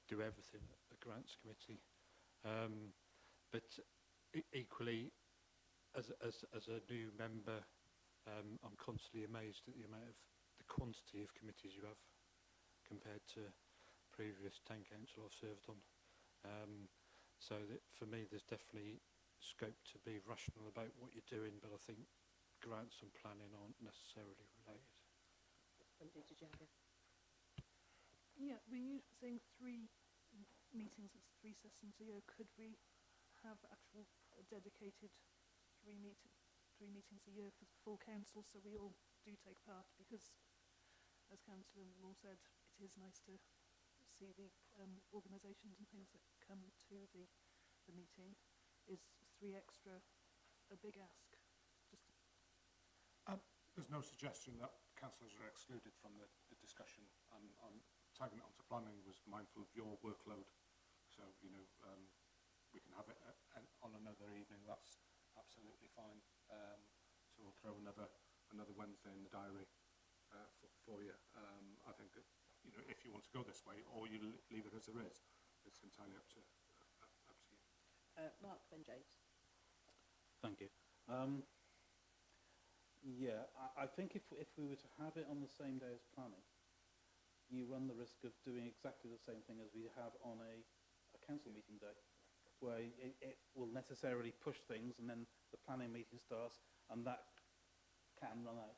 do everything at the grants committee. But equally, as a new member, I'm constantly amazed at the quantity of committees you have compared to previous town council I've served on. So that for me, there's definitely scope to be rational about what you're doing, but I think grants and planning aren't necessarily related. Yeah, we're saying 3 meetings, it's 3 sessions a year. Could we have actual dedicated 3 meetings a year for the full council, so we all do take part? Because, as Councillor Moore said, it is nice to see the organisations and things that come to the meeting. Is 3 extra a big ask? There's no suggestion that councillors are excluded from the discussion, and tagging it onto planning was mindful of your workload. So, you know, we can have it on another evening, that's absolutely fine. So we'll throw another Wednesday in the diary for you. I think that, you know, if you want to go this way, or you leave it as there is, it's entirely up to you. Mark, then James. Thank you. Yeah, I think if we were to have it on the same day as planning, you run the risk of doing exactly the same thing as we have on a council meeting day, where it will necessarily push things, and then the planning meeting starts, and that can run out.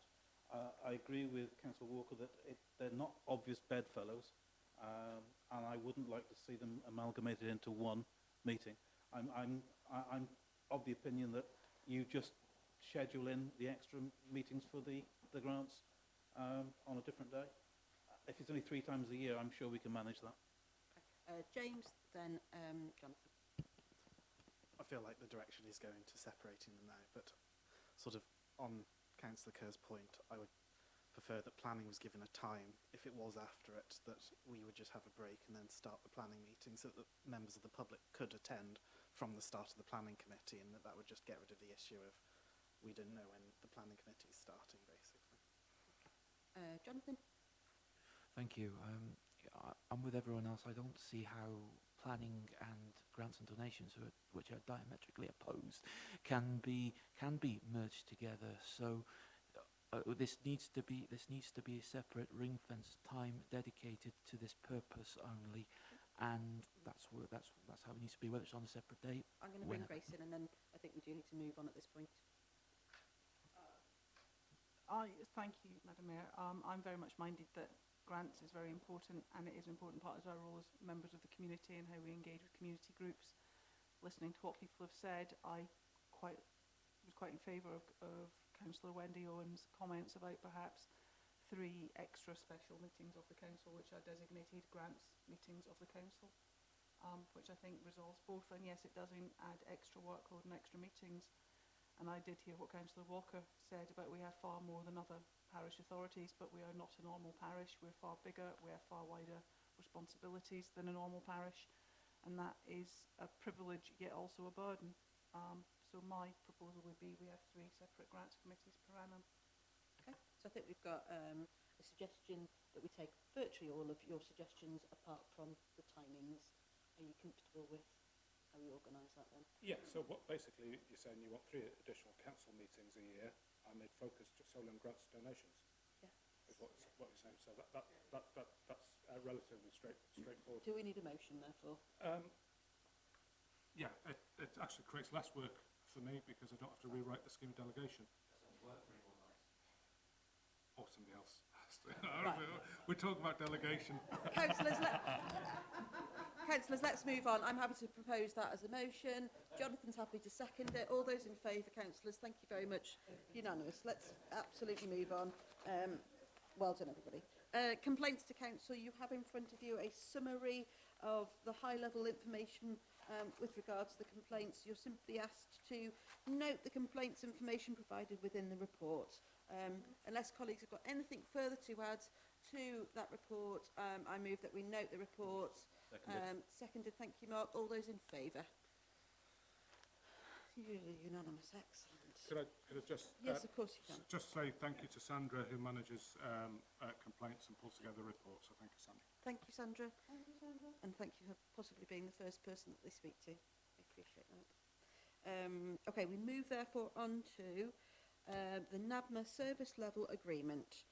I agree with Councillor Walker that they're not obvious bedfellows, and I wouldn't like to see them amalgamated into one meeting. I'm of the opinion that you just schedule in the extra meetings for the grants on a different day. If it's only 3 times a year, I'm sure we can manage that. James, then Jonathan. I feel like the direction is going to separating them now, but sort of on Councillor Kerr's point, I would prefer that planning was given a time, if it was after it, that we would just have a break and then start the planning meeting so that members of the public could attend from the start of the planning committee, and that would just get rid of the issue of we didn't know when the planning committee is starting, basically. Jonathan? Thank you. I'm with everyone else. I don't see how planning and grants and donations, which are diametrically opposed, can be merged together. So this needs to be a separate ring-fenced time dedicated to this purpose only, and that's how it needs to be. Whether it's on a separate day. I'm going to bring Grace in, and then I think we do need to move on at this point. Thank you, Madam Mayor. I'm very much minded that grants is very important, and it is an important part of our role as members of the community and how we engage with community groups. Listening to what people have said, I was quite in favour of Councillor Wendy Owen's comments about perhaps 3 extra special meetings of the council, which are designated grants meetings of the council, which I think resolves both. And yes, it does add extra workload and extra meetings. And I did hear what Councillor Walker said about we have far more than other parish authorities, but we are not a normal parish. We're far bigger, we have far wider responsibilities than a normal parish, and that is a privilege yet also a burden. So my proposal would be we have 3 separate grants committees per annum. Okay, so I think we've got a suggestion that we take virtually all of your suggestions apart from the timings. Are you comfortable with how we organise that then? Yeah, so what basically you're saying you want 3 additional council meetings a year, and they'd focus just solely on grants and donations. Yeah. Is what you're saying. So that's relatively straightforward. Do we need a motion therefore? Yeah, it actually creates less work for me because I don't have to rewrite the scheme of delegation. Or somebody else. Right. We're talking about delegation. Councillors, let's move on. I'm happy to propose that as a motion. Jonathan's happy to second it. All those in favour, councillors, thank you very much. Unanimous. Let's absolutely move on. Well done, everybody. Complaints to council. You have in front of you a summary of the high-level information with regards to the complaints. You're simply asked to note the complaints information provided within the report. Unless colleagues have got anything further to add to that report, I move that we note the report. Seconded. Thank you, Mark. All those in favour? Unanimous. Excellent. Could I just... Yes, of course you can. Just say thank you to Sandra, who manages complaints and pulls together reports. So thank you, Sandra. Thank you, Sandra. Thank you, Sandra. And thank you for possibly being the first person that they speak to. I appreciate that. Okay, we move therefore on to the NABMA service level agreement.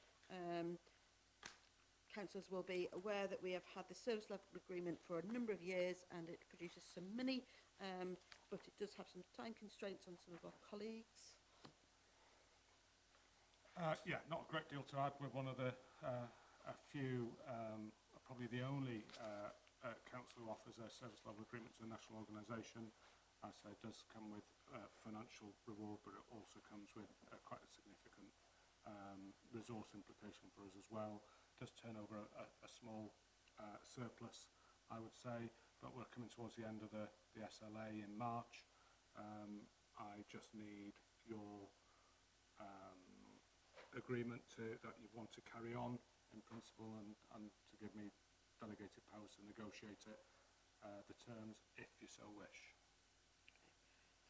Councillors will be aware that we have had the service level agreement for a number of years and it produces some money, but it does have some time constraints on some of our colleagues. Yeah, not a great deal to add. We're one of the a few, probably the only council who offers a service level agreement to a national organisation. As I say, it does come with financial reward, but it also comes with quite a significant resource implication for us as well. It does turn over a small surplus, I would say, but we're coming towards the end of the SLA in March. I just need your agreement that you want to carry on in principle and to give me delegated powers to negotiate it, the terms, if you so wish.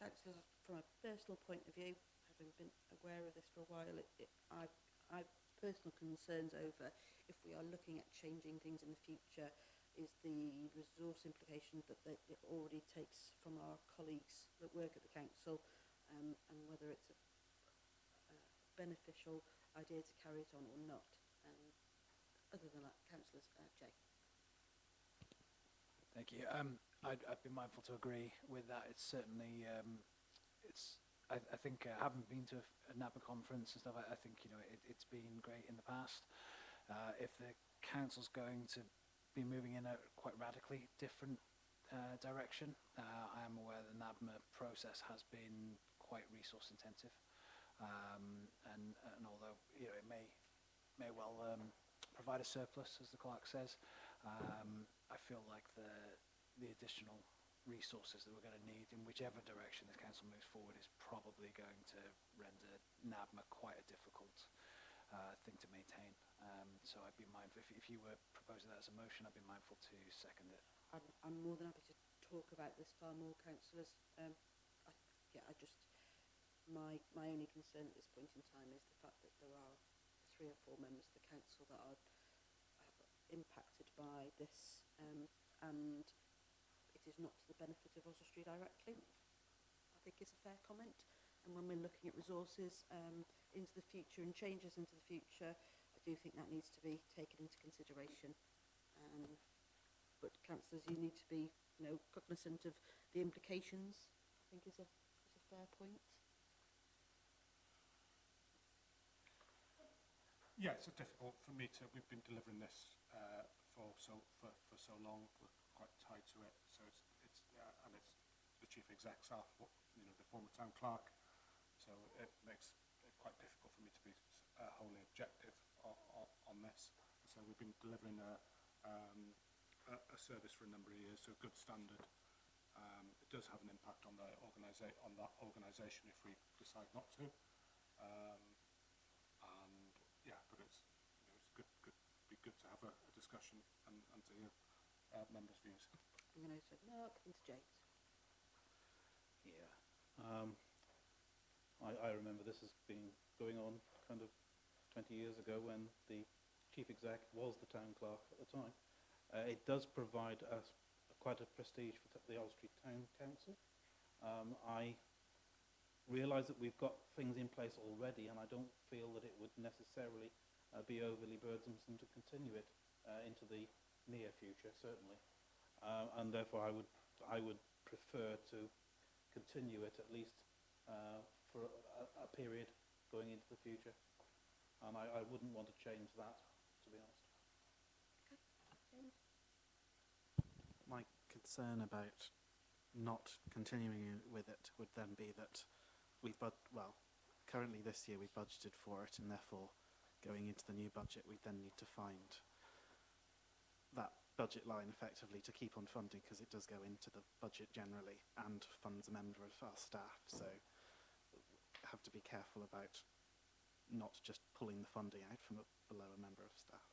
Councillors, from a personal point of view, having been aware of this for a while, I've personal concerns over if we are looking at changing things in the future is the resource implication that it already takes from our colleagues that work at the council, and whether it's a beneficial idea to carry it on or not. Other than that, councillors, Jay. Thank you. I'd be mindful to agree with that. It's certainly, I think having been to a NABMA conference and stuff, I think, you know, it's been great in the past. If the council's going to been moving in a quite radically different direction. I am aware the NABMA process has been quite resource intensive, and although it may well provide a surplus, as the clerk says, I feel like the additional resources that we're going to need in whichever direction this council moves forward is probably going to render NABMA quite a difficult thing to maintain. So I'd be mindful, if you were proposing that as a motion, I'd be mindful to second it. I'm more than happy to talk about this far more, councillors. My only concern at this point in time is the fact that there are 3 or 4 members of the council that are impacted by this, and it is not to the benefit of Oswestry directly. I think it's a fair comment. And when we're looking at resources into the future and changes into the future, I do think that needs to be taken into consideration. But councillors, you need to be, cognizant of the implications, I think is a fair point. Yeah, it's difficult for me to. We've been delivering this for so long. We're quite tied to it. So it's the chief exec's our, the former town clerk. So it makes it quite difficult for me to be wholly objective on this. So we've been delivering a service for a number of years to a good standard. It does have an impact on that organisation if we decide not to. But it's be good to have a discussion and to hear members' views. I'm going to say Mark and to James. Yeah. I remember this has been going on kind of 20 years ago when the chief exec was the town clerk at the time. It does provide us quite a prestige for the Oswestry Town Council. I realise that we've got things in place already, and I don't feel that it would necessarily be overly burdensome to continue it into the near future, certainly. And therefore, I would prefer to continue it at least for a period going into the future. And I wouldn't want to change that, to be honest. James? My concern about not continuing with it would then be that currently this year we've budgeted for it, and therefore going into the new budget we then need to find that budget line effectively to keep on funding, because it does go into the budget generally and funds a member of our staff. So have to be careful about not just pulling the funding out from below a member of staff.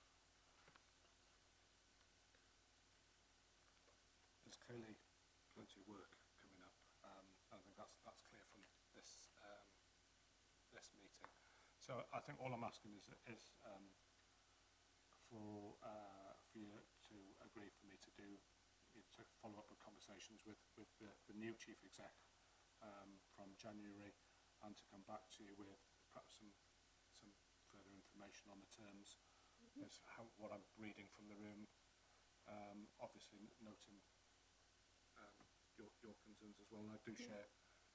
There's clearly plenty of work coming up. I think that's clear from this this meeting. So I think all I'm asking is for you to agree for me to follow up with conversations with the new chief exec from January, and to come back to you with perhaps some further information on the terms. Is what I'm reading from the room. Obviously noting your concerns as well, and I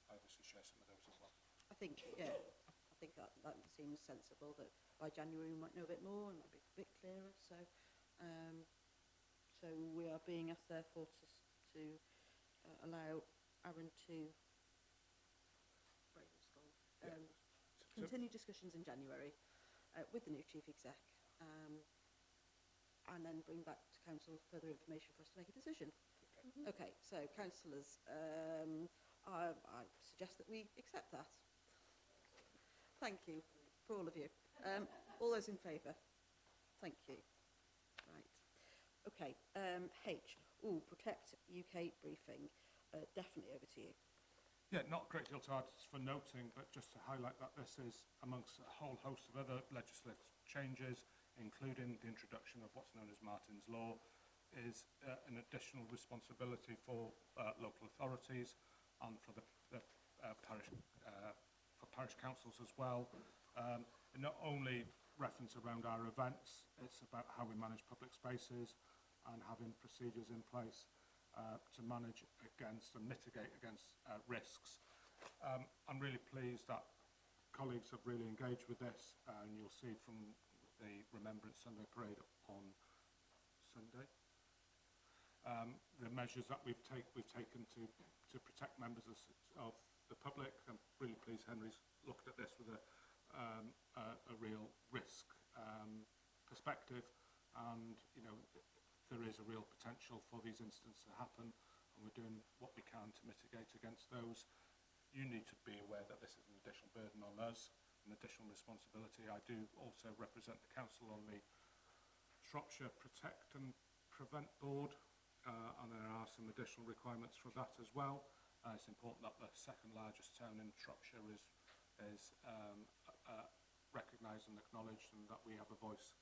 obviously share some of those as well. I think that seems sensible, that by January we might know a bit more and might be a bit clearer. So we are being asked therefore to allow Aaron to continue discussions in January with the new chief exec, and then bring back to council further information for us to make a decision. Okay, so councillors, I suggest that we accept that. Thank you for all of you. All those in favour? Thank you. Right. Okay. H. Protect UK briefing. Definitely over to you. Yeah, not a great deal to add for noting, but just to highlight that this is amongst a whole host of other legislative changes, including the introduction of what's known as Martin's Law, is an additional responsibility for local authorities and for the parish councils as well. Not only reference around our events, it's about how we manage public spaces and having procedures in place to manage against and mitigate against risks. I'm really pleased that colleagues have really engaged with this, and you'll see from the Remembrance Sunday Parade on Sunday, the measures that we've taken to protect members of the public. I'm really pleased Henry's looked at this with a real risk perspective, and you know there is a real potential for these incidents to happen, and we're doing what we can to mitigate against those. You need to be aware that this is an additional burden on us, an additional responsibility. I do also represent the council on the Shropshire Protect and Prevent Board, and there are some additional requirements for that as well. It's important that the second largest town in Shropshire is recognised and acknowledged, and that we have a voice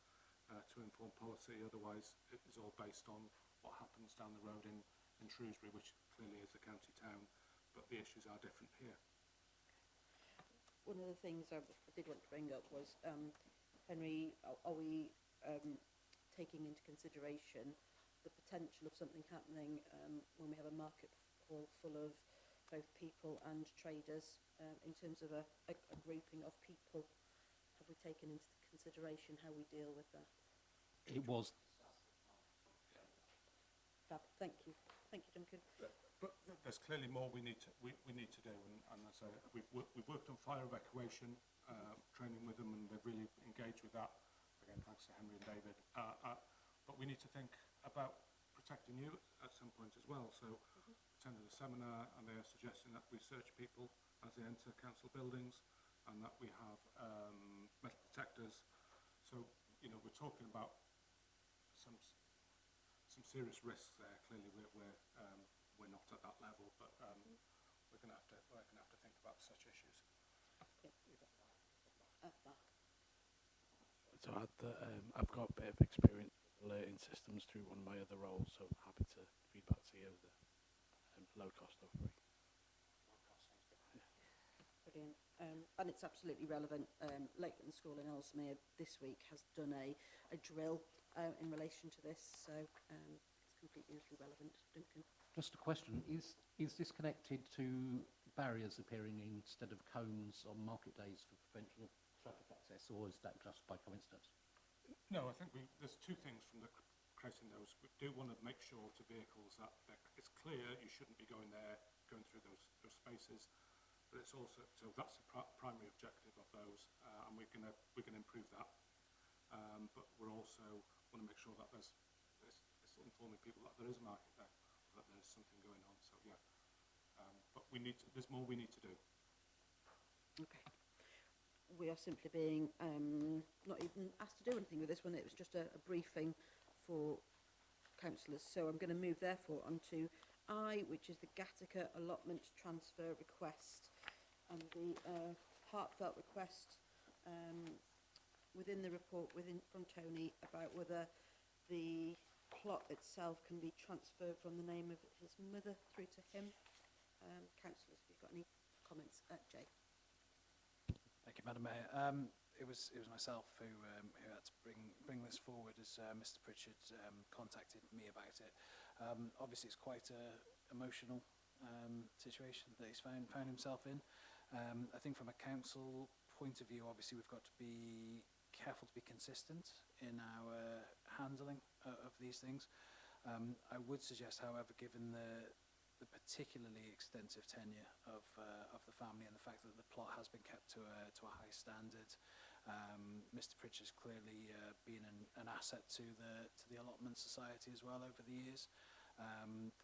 to inform policy. Otherwise, it is all based on what happens down the road in Shrewsbury, which clearly is a county town, but the issues are different here. One of the things I did want to bring up was, Henry, are we taking into consideration the potential of something happening when we have a market hall full of both people and traders, in terms of a grouping of people? Have we taken into consideration how we deal with that? It was. Fab. Thank you, Duncan. But there's clearly more we need to do, and as I say, we've worked on fire evacuation training with them, and they've really engaged with that. Again, thanks to Henry and David. But we need to think about protecting you at some point as well. So, attended a seminar, and they are suggesting that we search people as they enter council buildings, and that we have metal detectors. So, you know, we're talking about some serious risks there. Clearly, we're not at that level, but we're going to have to think about such issues. To add that I've got a bit of experience with alerting systems through one of my other roles, so happy to feed back to you the low cost or free. Brilliant. And it's absolutely relevant. Lakeland School in Ellesmere this week has done a drill in relation to this, so it's completely relevant. Duncan? Just a question, is this connected to barriers appearing instead of cones on market days for prevention of traffic access, or is that just by coincidence? No, I think there's two things from creating those. We do want to make sure to vehicles that it's clear you shouldn't be going through those spaces, but it's also, so that's the primary objective of those, and we're going to improve that. But we're also want to make sure that it's informing people that there is a market there, that there's something going on. So yeah, but there's more we need to do. Okay. We are simply being not even asked to do anything with this one. It was just a briefing for councillors. So I'm going to move therefore on to I, which is the Gattaca allotment transfer request, and the heartfelt request within the report from Tony about whether the plot itself can be transferred from the name of his mother through to him. Councillors, if you've got any comments. Jay. Thank you, Madam Mayor. It was myself who had to bring this forward, as Mr. Pritchard contacted me about it. Obviously, it's quite an emotional situation that he's found himself in. I think from a council point of view, obviously we've got to be careful to be consistent in our handling of these things. I would suggest, however, given the particularly extensive tenure of the family and the fact that the plot has been kept to a high standard, Mr. Pritchard's clearly been an asset to the Allotment Society as well over the years.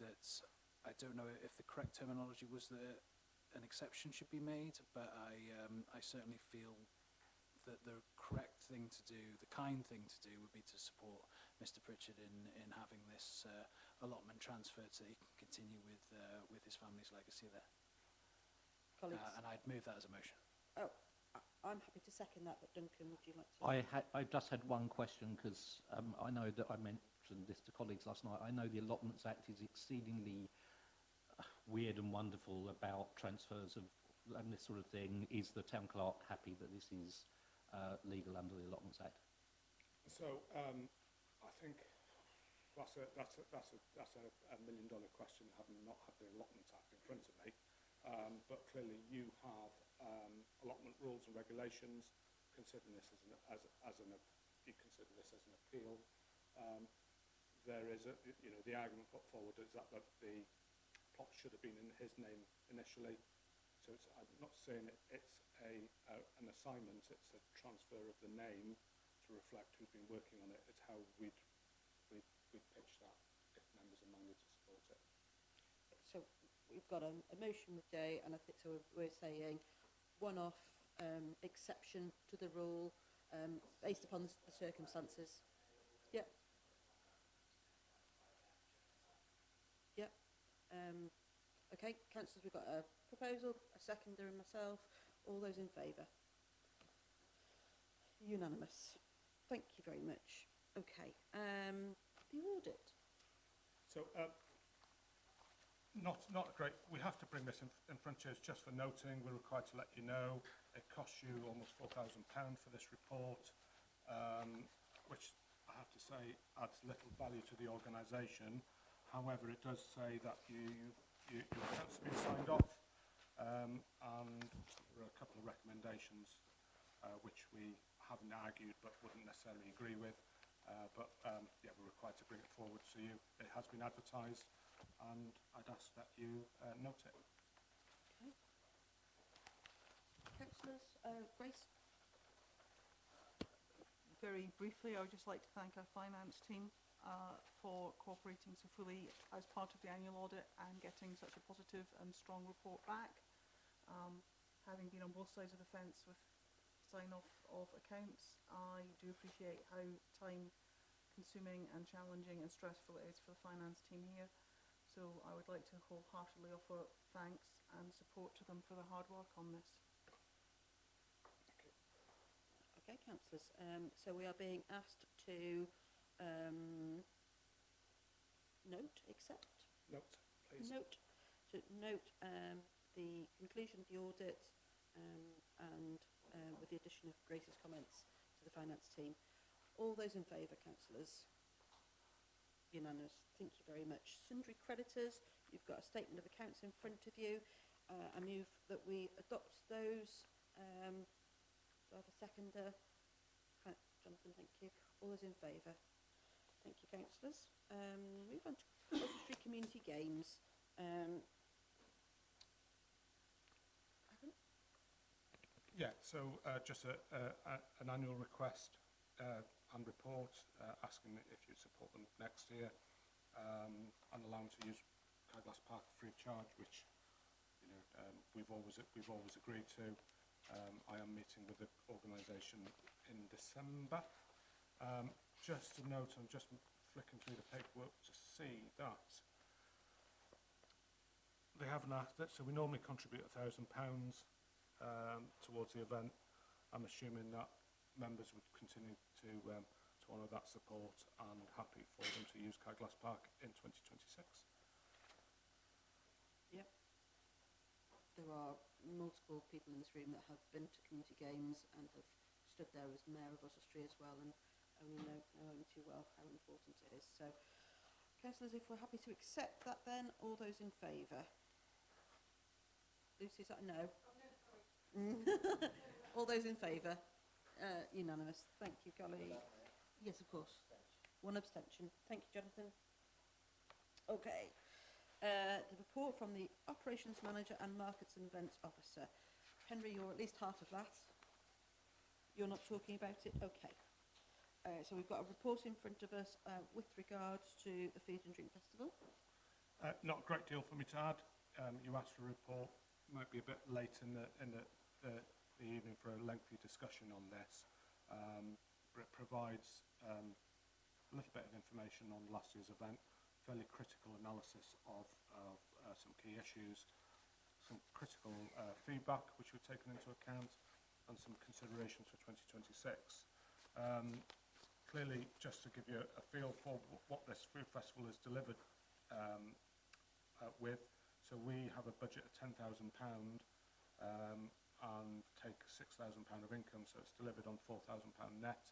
That I don't know if the correct terminology was that an exception should be made, but I certainly feel that the correct thing to do, the kind thing to do, would be to support Mr. Pritchard in having this allotment transferred so he can continue with his family's legacy there. Colleagues? And I'd move that as a motion. Oh, I'm happy to second that, but Duncan, would you like to? I just had one question, because I know that I mentioned this to colleagues last night. I know the Allotments Act is exceedingly weird and wonderful about transfers of and this sort of thing. Is the town clerk happy that this is legal under the Allotments Act? So I think that's a $1 million question, having not had the Allotments Act in front of me. But clearly, you have allotment rules and regulations. Considering this you consider this as an appeal. there is the argument put forward is that the plot should have been in his name initially. So I'm not saying it's an assignment, it's a transfer of the name to reflect who's been working on it. It's how we'd pitch that if members are minded to support it. So we've got a motion with Jay, and I think so we're saying one-off exception to the rule based upon the circumstances. Yep. Yep. Okay, councillors, we've got a proposal, a seconder and myself. All those in favour? Unanimous. Thank you very much. Okay, the audit. So, not great. We have to bring this in front of us just for noting. We're required to let you know it costs you almost £4,000 for this report, which I have to say adds little value to the organisation. However, it does say that your accounts have been signed off, and there are a couple of recommendations which we haven't argued but wouldn't necessarily agree with. Yeah, we're required to bring it forward to you. It has been advertised, and I'd ask that you note it. Okay. Councillors, Grace? Very briefly, I would just like to thank our finance team for cooperating so fully as part of the annual audit and getting such a positive and strong report back. Having been on both sides of the fence with sign-off of accounts, I do appreciate how time-consuming and challenging and stressful it is for the finance team here. So I would like to wholeheartedly offer thanks and support to them for their hard work on this. Okay, councillors. So we are being asked to accept? Note, please. Note. So note the conclusion of the audit and with the addition of Grace's comments to the finance team. All those in favour, councillors? Unanimous. Thank you very much. Sundry creditors, you've got a statement of accounts in front of you. I move that we adopt those. Do I have a seconder? Jonathan, thank you. All those in favour? Thank you, councillors. Move on to Oswestry Community Games. Aaron? Yeah, so just an annual request and report asking if you support them next year and allow them to use Caglass Park free of charge, which we've always agreed to. I am meeting with the organisation in December. Just to note, I'm just flicking through the paperwork to see that they haven't asked it, so we normally contribute £1,000 towards the event. I'm assuming that members would continue to honour that support and happy for them to use Caglass Park in 2026. Yep. There are multiple people in this room that have been to community games and have stood there as Mayor of Oswestry as well, and only know only too well how important it is. So, councillors, if we're happy to accept that then, all those in favour? Lucy, is that a no? All those in favour? Unanimous. Thank you, colleague. Yes, of course. One abstention. Thank you, Jonathan. Okay. The report from the Operations Manager and Markets and Events Officer. Henry, you're at least half of that. You're not talking about it? Okay. So we've got a report in front of us with regards to the Food and Drink Festival. Not a great deal for me to add. You asked for a report. Might be a bit late in the evening for a lengthy discussion on this. But it provides a little bit of information on last year's event, fairly critical analysis of some key issues, some critical feedback which were taken into account, and some considerations for 2026. Clearly, just to give you a feel for what this food festival is delivered with, so we have a budget of £10,000 and take £6,000 of income, so it's delivered on £4,000 net,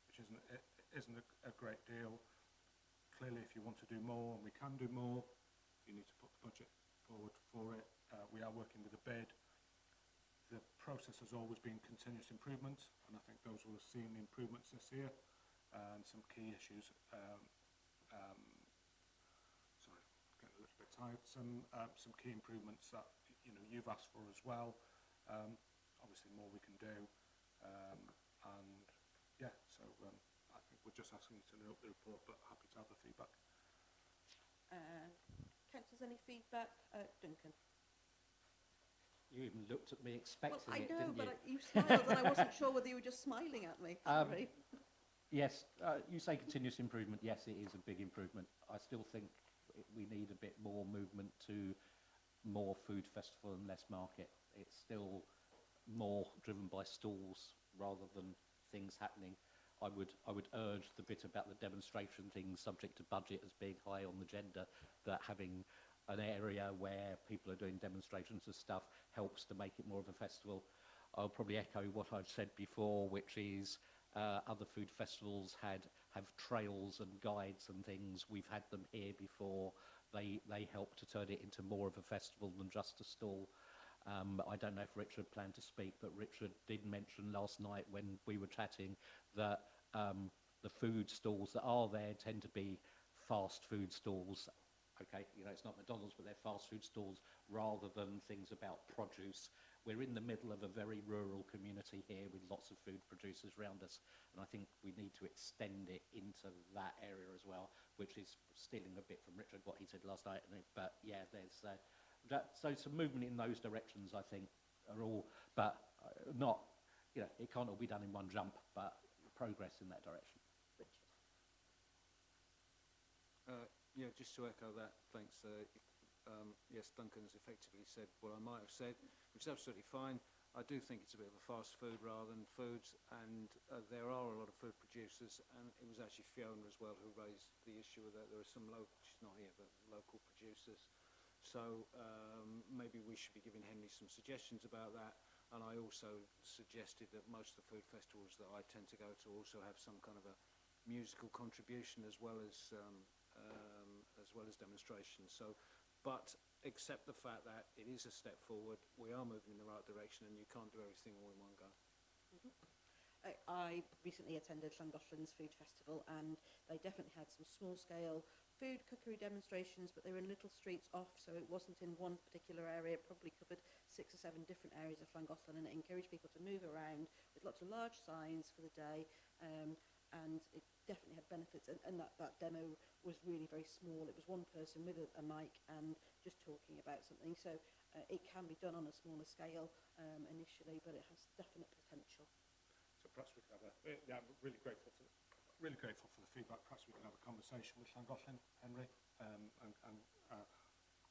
which isn't a great deal. Clearly, if you want to do more, and we can do more, you need to put the budget forward for it. We are working with a bid. The process has always been continuous improvement, and I think those will have seen the improvements this year, and some key issues sorry, getting a little bit tired. Some key improvements that you've asked for as well. Obviously, more we can do, and yeah. So I think we're just asking you to note the report, but happy to have the feedback. Councillors, any feedback? Duncan? You even looked at me expecting Well, I it, know, didn't but you? you smiled and I wasn't sure whether you were just smiling at me. Sorry. Yes, you say continuous improvement. Yes, it is a big improvement. I still think we need a bit more movement to more food festival and less market. It's still more driven by stalls rather than things happening. I would urge the bit about the demonstration things subject to budget as being high on the agenda, that having an area where people are doing demonstrations of stuff helps to make it more of a festival. I'll probably echo what I've said before, which is other food festivals have trails and guides and things. We've had them here before. They help to turn it into more of a festival than just a stall. I don't know if Richard planned to speak, but Richard did mention last night when we were chatting that the food stalls that are there tend to be fast food stalls. Okay, it's not McDonald's, but they're fast food stalls rather than things about produce. We're in the middle of a very rural community here with lots of food producers around us, and I think we need to extend it into that area as well, which is stealing a bit from Richard, what he said last night. But yeah, there's so some movement in those directions, I think, are all, but not, it can't all be done in one jump, but progress in that direction. Yeah, just to echo that, thanks. Yes, Duncan's effectively said what I might have said, which is absolutely fine. I do think it's a bit of a fast food rather than foods, and there are a lot of food producers, and it was actually Fiona as well who raised the issue that there are some local, she's not here, but local producers. So maybe we should be giving Henry some suggestions about that. And I also suggested that most of the food festivals that I tend to go to also have some kind of a musical contribution as well as demonstrations. So, but accept the fact that it is a step forward. We are moving in the right direction, and you can't do everything all in one go. I recently attended Llangollen's Food Festival, and they definitely had some small-scale food cookery demonstrations, but they were in little streets off, so it wasn't in one particular area. It probably covered 6 or 7 different areas of Llangollen, and it encouraged people to move around with lots of large signs for the day, and it definitely had benefits. And that demo was really very small. It was one person with a mic and just talking about something. So it can be done on a smaller scale initially, but it has definite potential. So perhaps we can have yeah, I'm really grateful for the feedback. Perhaps we can have a conversation with Llangollen, Henry, and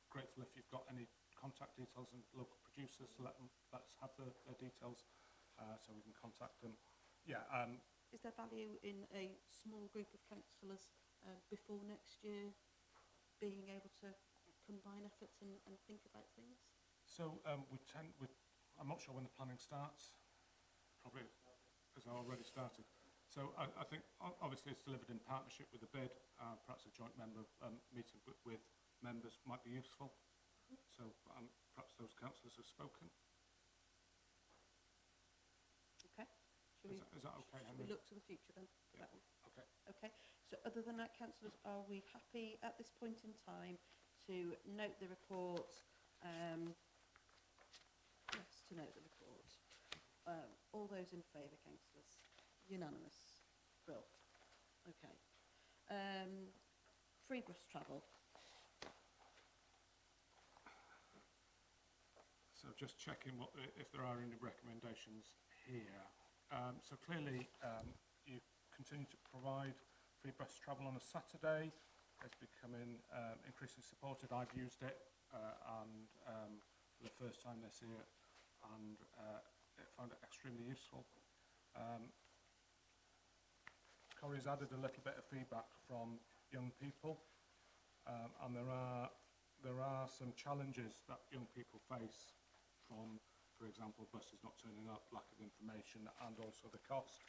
grateful if you've got any contact details and local producers to let us have their details so we can contact them. Yeah. Is there value in a small group of councillors before next year being able to combine efforts and think about things? So I'm not sure when the planning starts. Probably has already started. So I think obviously it's delivered in partnership with the bid. Perhaps a joint member meeting with members might be useful. So perhaps those councillors have spoken. Okay. Is that okay, Henry? Should we look to the future then? Yeah. Okay. Okay. So other than that, councillors, are we happy at this point in time to note the report? Yes, to note the report. All those in favour, councillors? Unanimous. Brill. Okay. Free bus travel. So just checking if there are any recommendations here. So clearly you continue to provide free bus travel on a Saturday. It's becoming increasingly supported. I've used it and for the first time this year, and found it extremely useful. Corey's added a little bit of feedback from young people, and there are some challenges that young people face from, for example, buses not turning up, lack of information, and also the cost.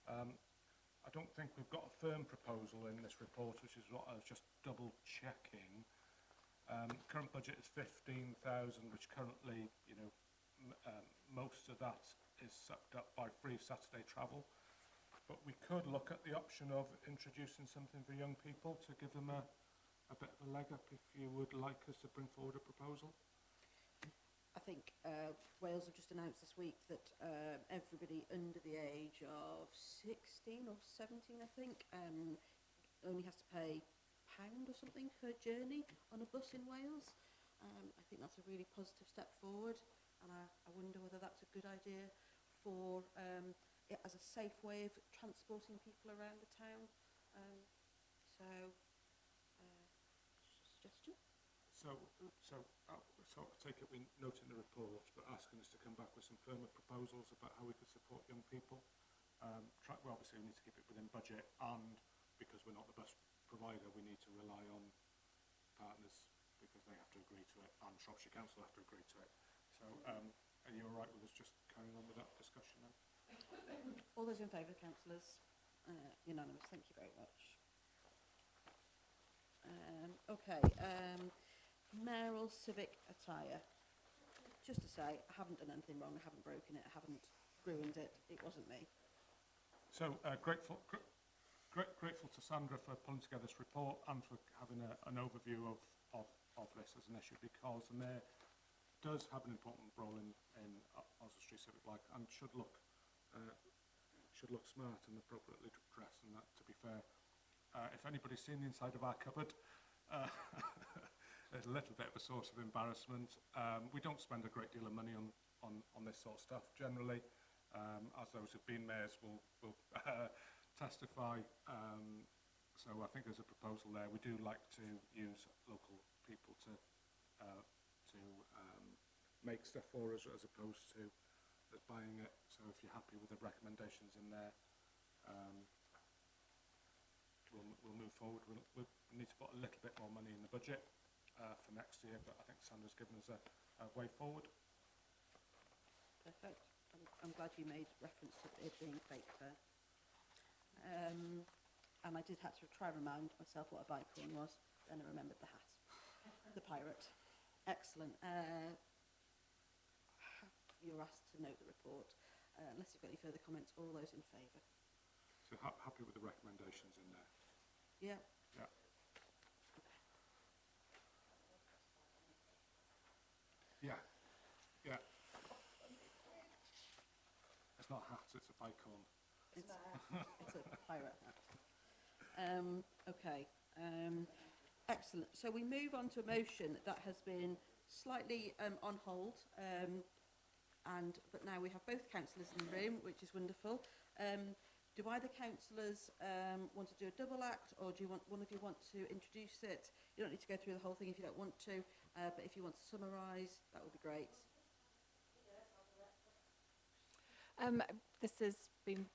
I don't think we've got a firm proposal in this report, which is what I was just double checking. Current budget is 15,000, which currently, most of that is sucked up by free Saturday travel. but we could look at the option of introducing something for young people to give them a bit of a leg up if you would like us to bring forward a proposal. I think Wales have just announced this week that everybody under the age of 16 or 17, I think, only has to pay £1 or something per journey on a bus in Wales. I think that's a really positive step forward, and I wonder whether that's a good idea for it as a safe way of transporting people around the town. So, suggestion? So I take it we note in the report, but asking us to come back with some firmer proposals about how we could support young people. Well, obviously we need to keep it within budget, and because we're not the bus provider, we need to rely on partners because they have to agree to it, and Shropshire Council have to agree to it. So are you all right with us just carrying on with that discussion then? All those in favour, councillors? Unanimous, thank you very much. Okay, mayoral civic attire. Just to say, I haven't done anything wrong, I haven't broken it, I haven't ruined it, it wasn't me. So grateful to Sandra for pulling together this report and for having an overview of this as an issue, because the Mayor does have an important role in Oswestry Civic Life and should look smart and appropriately dressed, and that, to be fair. If anybody's seen the inside of our cupboard, there's a little bit of a source of embarrassment. We don't spend a great deal of money on this sort of stuff generally, as those who've been mayors will testify. So I think there's a proposal there. We do like to use local people to make stuff for us as opposed to us buying it. So if you're happy with the recommendations in there, we'll move forward. We'll need to put a little bit more money in the budget for next year, but I think Sandra's given us a way forward. Perfect. I'm glad you made reference to it being fake fair. And I did have to try and remind myself what a bicorn was, then I remembered the hat. The pirate. Excellent. You're asked to note the report. Unless you've got any further comments, all those in favour? So happy with the recommendations in there? Yeah. Yeah. Yeah. Yeah. It's not hats, it's a bicorn. It's a pirate hat. Okay. Excellent. So we move on to a motion that has been slightly on hold, but now we have both councillors in the room, which is wonderful. Do either councillors want to do a double act, or do one of you want to introduce it? You don't need to go through the whole thing if you don't want to, but if you want to summarise, that would be great. This has been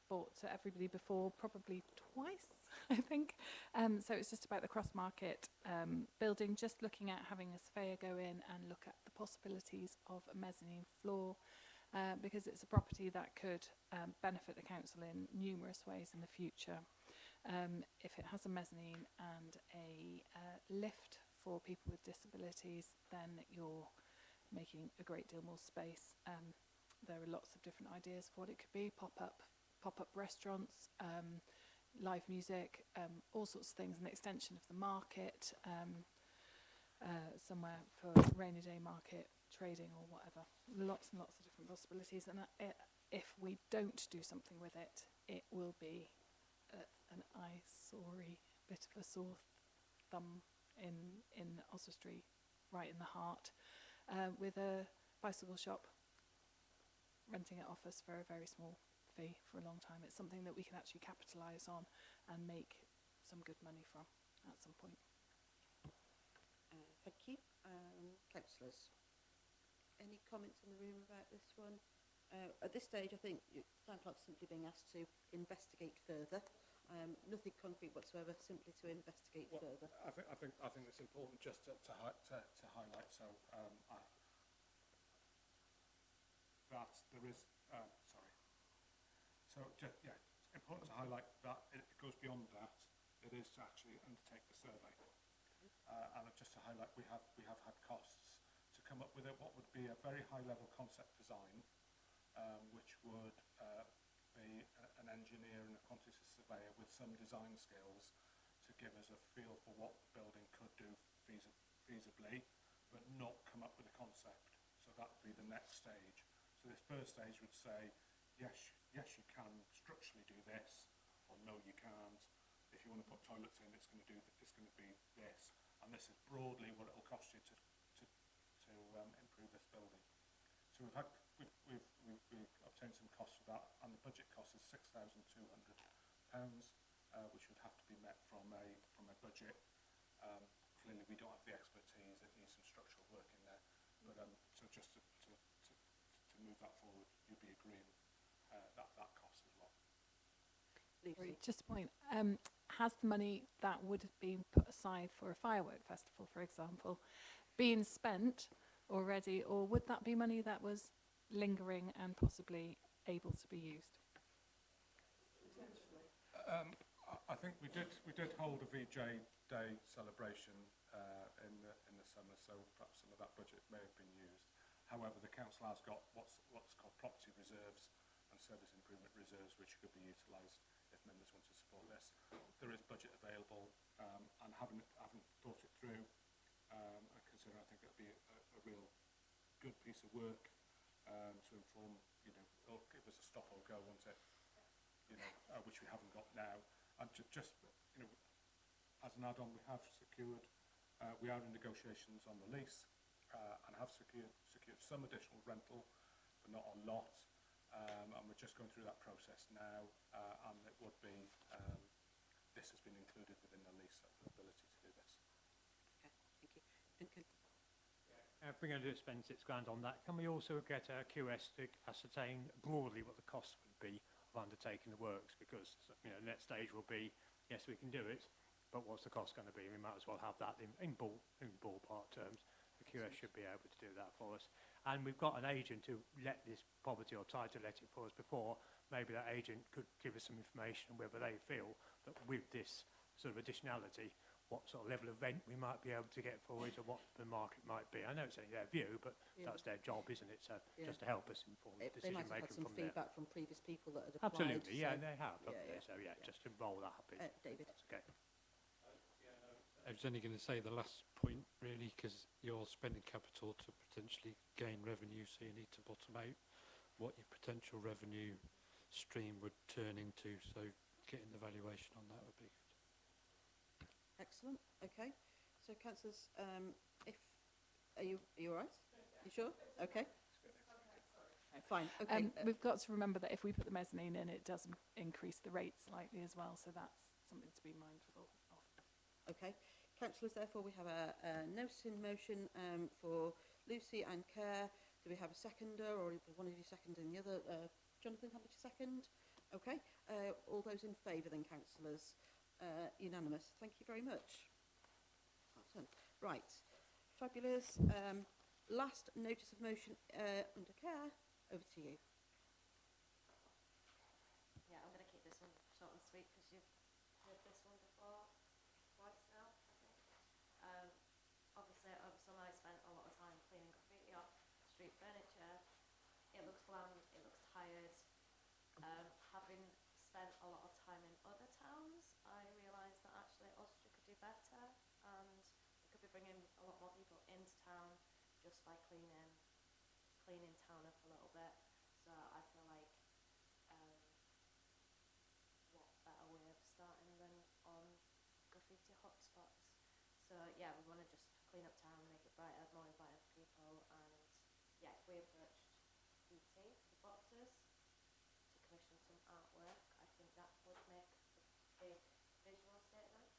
brought to everybody before, probably twice, I think. So it's just about the Cross Market building, just looking at having a surveyor go in and look at the possibilities of a mezzanine floor, because it's a property that could benefit the council in numerous ways in the future. If it has a mezzanine and a lift for people with disabilities, then you're making a great deal more space. There are lots of different ideas for what it could be: pop-up restaurants, live music, all sorts of things, an extension of the market, somewhere for rainy day market trading or whatever. Lots and lots of different possibilities, and if we don't do something with it, it will be an eyesore-y bit of a sore thumb in Oswestry, right in the heart, with a bicycle shop renting it off us for a very small fee for a long time. It's something that we can actually capitalise on and make some good money from at some point. Thank you. Councillors, any comments in the room about this one? At this stage, I think Town Clerk's simply being asked to investigate further. Nothing concrete whatsoever, simply to investigate further. I think it's important just to highlight. So that there is it's important to highlight that it goes beyond that. It is to actually undertake the survey, and just to highlight, we have had costs to come up with what would be a very high level concept design, which would be an engineer and a quantity surveyor with some design skills to give us a feel for what the building could do feasibly, but not come up with a concept. So that would be the next stage. So this first stage would say, yes, you can structurally do this, or no, you can't. If you want to put toilets in, it's going to be this, and this is broadly what it will cost you to improve this building. So we've obtained some costs for that, and the budget cost is £6,200, which would have to be met from a budget. Clearly, we don't have the expertise; it needs some structural work in there. But so just to move that forward, you'd be agreeing that cost as well. Sorry, just a point. Has the money that would have been put aside for a firework festival, for example, been spent already, or would that be money that was lingering and possibly able to be used? I think we did hold a VJ Day celebration in the summer, so perhaps some of that budget may have been used. However, the council has got what's called property reserves and service improvement reserves, which could be utilised if members want to support this. There is budget available, and having thought it through, I consider I think it would be a real good piece of work to inform, it'll give us a stop or go, won't it? Which we haven't got now. And just as an add-on, we have secured, we are in negotiations on the lease, and have secured some additional rental, but not a lot. And we're just going through that process now, and it would be, this has been included within the lease, the ability to do this. Okay, thank you. Duncan? If we're going to spend £6,000 on that, can we also get a QS to ascertain broadly what the cost would be of undertaking the works? Because the next stage will be, yes, we can do it, but what's the cost going to be? We might as well have that in ballpark terms. The QS should be able to do that for us. And we've got an agent who let this property or tried to let it for us before. Maybe that agent could give us some information whether they feel that with this sort of additionality, what sort of level of rent we might be able to get for it, or what the market might be. I know it's only their view, but that's their job, isn't it? So just to help us inform decision They might have had making some from there. feedback from previous people that had applied. Absolutely, yeah, they have. So just to roll that up in. David. That's okay. I was only going to say the last point, really, because you're spending capital to potentially gain revenue, so you need to bottom out what your potential revenue stream would turn into. So getting the valuation on that would be good. Excellent. Okay. So, councillors, are you all right? You sure? Okay. Fine. Okay. We've got to remember that if we put the mezzanine in, it does increase the rate slightly as well, so that's something to be mindful of. Okay. Councillors, therefore, we have a notice in motion for Lucy and Care. Do we have a seconder, or one of you seconding the other? Jonathan, happy to second? Okay. All those in favour then, councillors? Unanimous. Thank you very much. Awesome. Right. Fabulous. Last notice of motion under Care. Over to you. Yeah, I'm going to keep this one short and sweet because you've heard this one before twice now, I think. Obviously, over summer I spent a lot of time cleaning graffiti off street furniture. It looks bland, it looks tired. Having spent a lot of time in other towns, I realised that actually Austria could do better, and we could be bringing a lot more people into town just by cleaning town up a little bit. So I feel like what better way of starting than on graffiti hotspots. So yeah, we want to just clean up town, make it brighter, more inviting for people, and yeah, if we approached BT for the boxes to commission some artwork, I think that would make a big visual statement.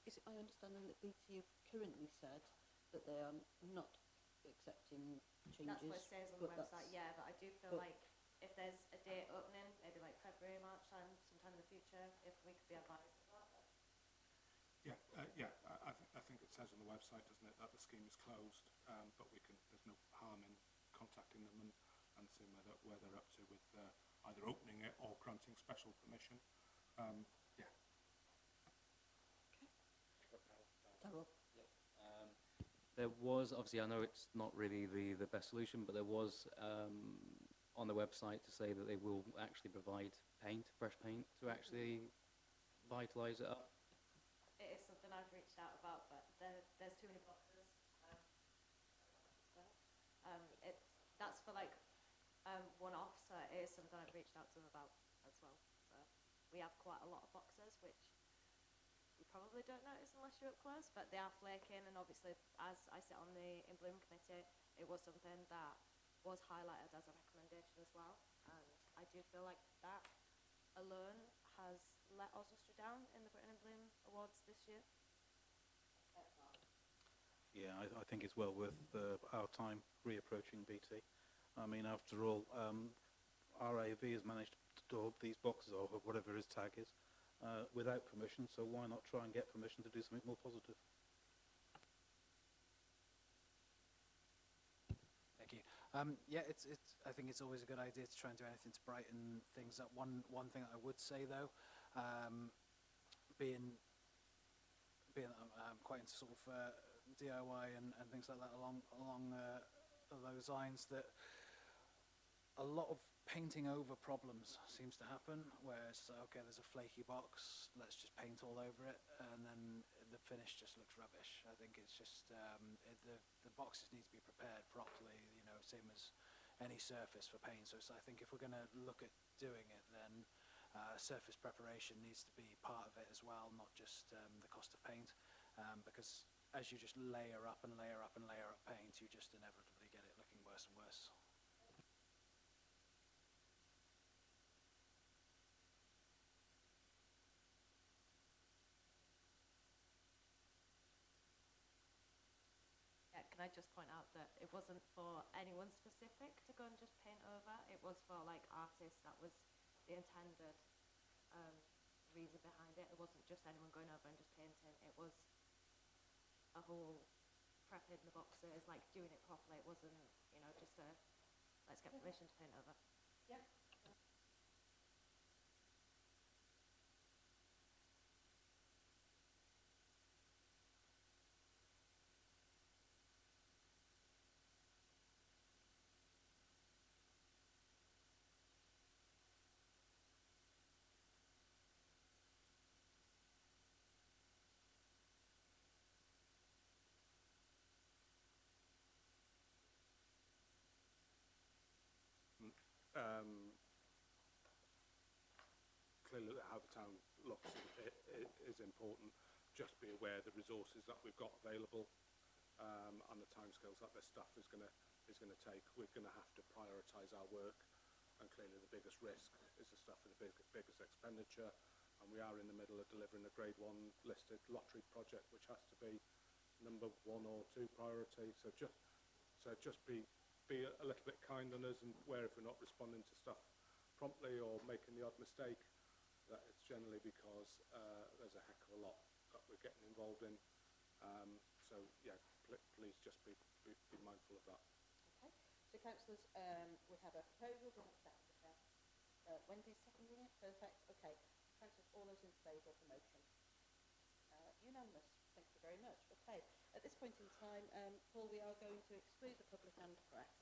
Is it my understanding that BT have currently said that they are not accepting changes? That's what it says on the website, yeah, but I do feel like if there's a date opening, maybe like February, March time, sometime in the future, if we could be advised of that. I think it says on the website, doesn't it, that the scheme is closed, but there's no harm in contacting them and seeing where they're up to with either opening it or granting special permission. Darryl. There was, obviously, I know it's not really the best solution, but there was on the website to say that they will actually provide paint, fresh paint, to actually vitalise it up? It is something I've reached out about, but there's too many boxes. That's for like one-off, so it is something I've reached out to them about as well. So we have quite a lot of boxes, which you probably don't notice unless you're up close, but they are flaking, and obviously as I sit on the In Bloom committee, it was something that was highlighted as a recommendation as well, and I do feel like that alone has let Oswestry down in the Britain in Bloom Awards this year. Yeah, I think it's well worth our time reapproaching BT. I mean, after all, RAV has managed to do these boxes, or whatever his tag is, without permission, so why not try and get permission to do something more positive? Thank you. Yeah, I think it's always a good idea to try and do anything to brighten things up. One thing that I would say though, being that I'm quite into sort of DIY and things like that along those lines, that a lot of painting over problems seems to happen, where it's like, okay, there's a flaky box, let's just paint all over it, and then the finish just looks rubbish. I think it's just the boxes need to be prepared properly, you know, same as any surface for paint. So I think if we're going to look at doing it, then surface preparation needs to be part of it as well, not just the cost of paint, because as you just layer up and layer up and layer up paint, you just inevitably get it looking worse and worse. Yeah, can I just point out that it wasn't for anyone specific to go and just paint over, it was for like artists, that was the intended reason behind it. It wasn't just anyone going over and just painting, it was a whole prepping the boxes, like doing it properly. It wasn't, you know, just a let's get permission to paint over. Yeah. Clearly how the town looks is important. Just be aware of the resources that we've got available, and the timescales that this stuff is going to take. We're going to have to prioritise our work, and clearly the biggest risk is the stuff with the biggest expenditure, and we are in the middle of delivering a Grade 1 listed lottery project, which has to be number 1 or 2 priority. So just be a little bit kind on us, and where if we're not responding to stuff promptly or making the odd mistake, that it's generally because there's a heck of a lot that we're getting involved in. So yeah, please just be mindful of that. Okay. So councillors, we have a proposal. Do you want to second the chair? Wendy's seconding it. Perfect. Okay. Councillors, all those in favour of the motion? Unanimous. Thank you very much. Okay. At this point in time, Paul, we are going to exclude the public and press.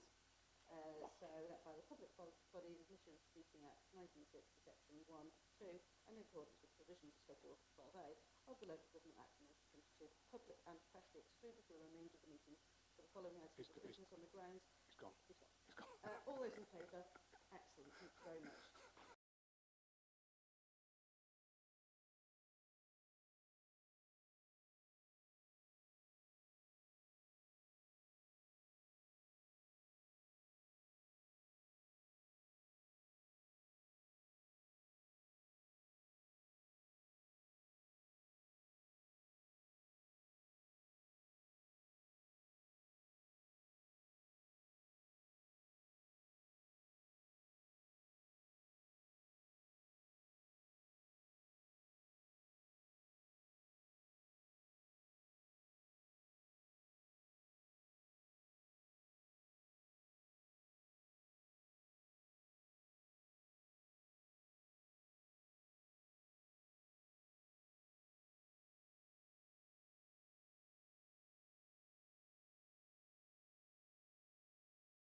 So that by the Public Bodies Admission Speaking Act 1960, Section 1, 2, and in accordance with provisions of Schedule 12A of the Local Government Act 1922, public and press be excluded for the remainder of the meeting for the following items of business on the grounds. He's gone. He's gone. All those in favour? Excellent. Thank you very much.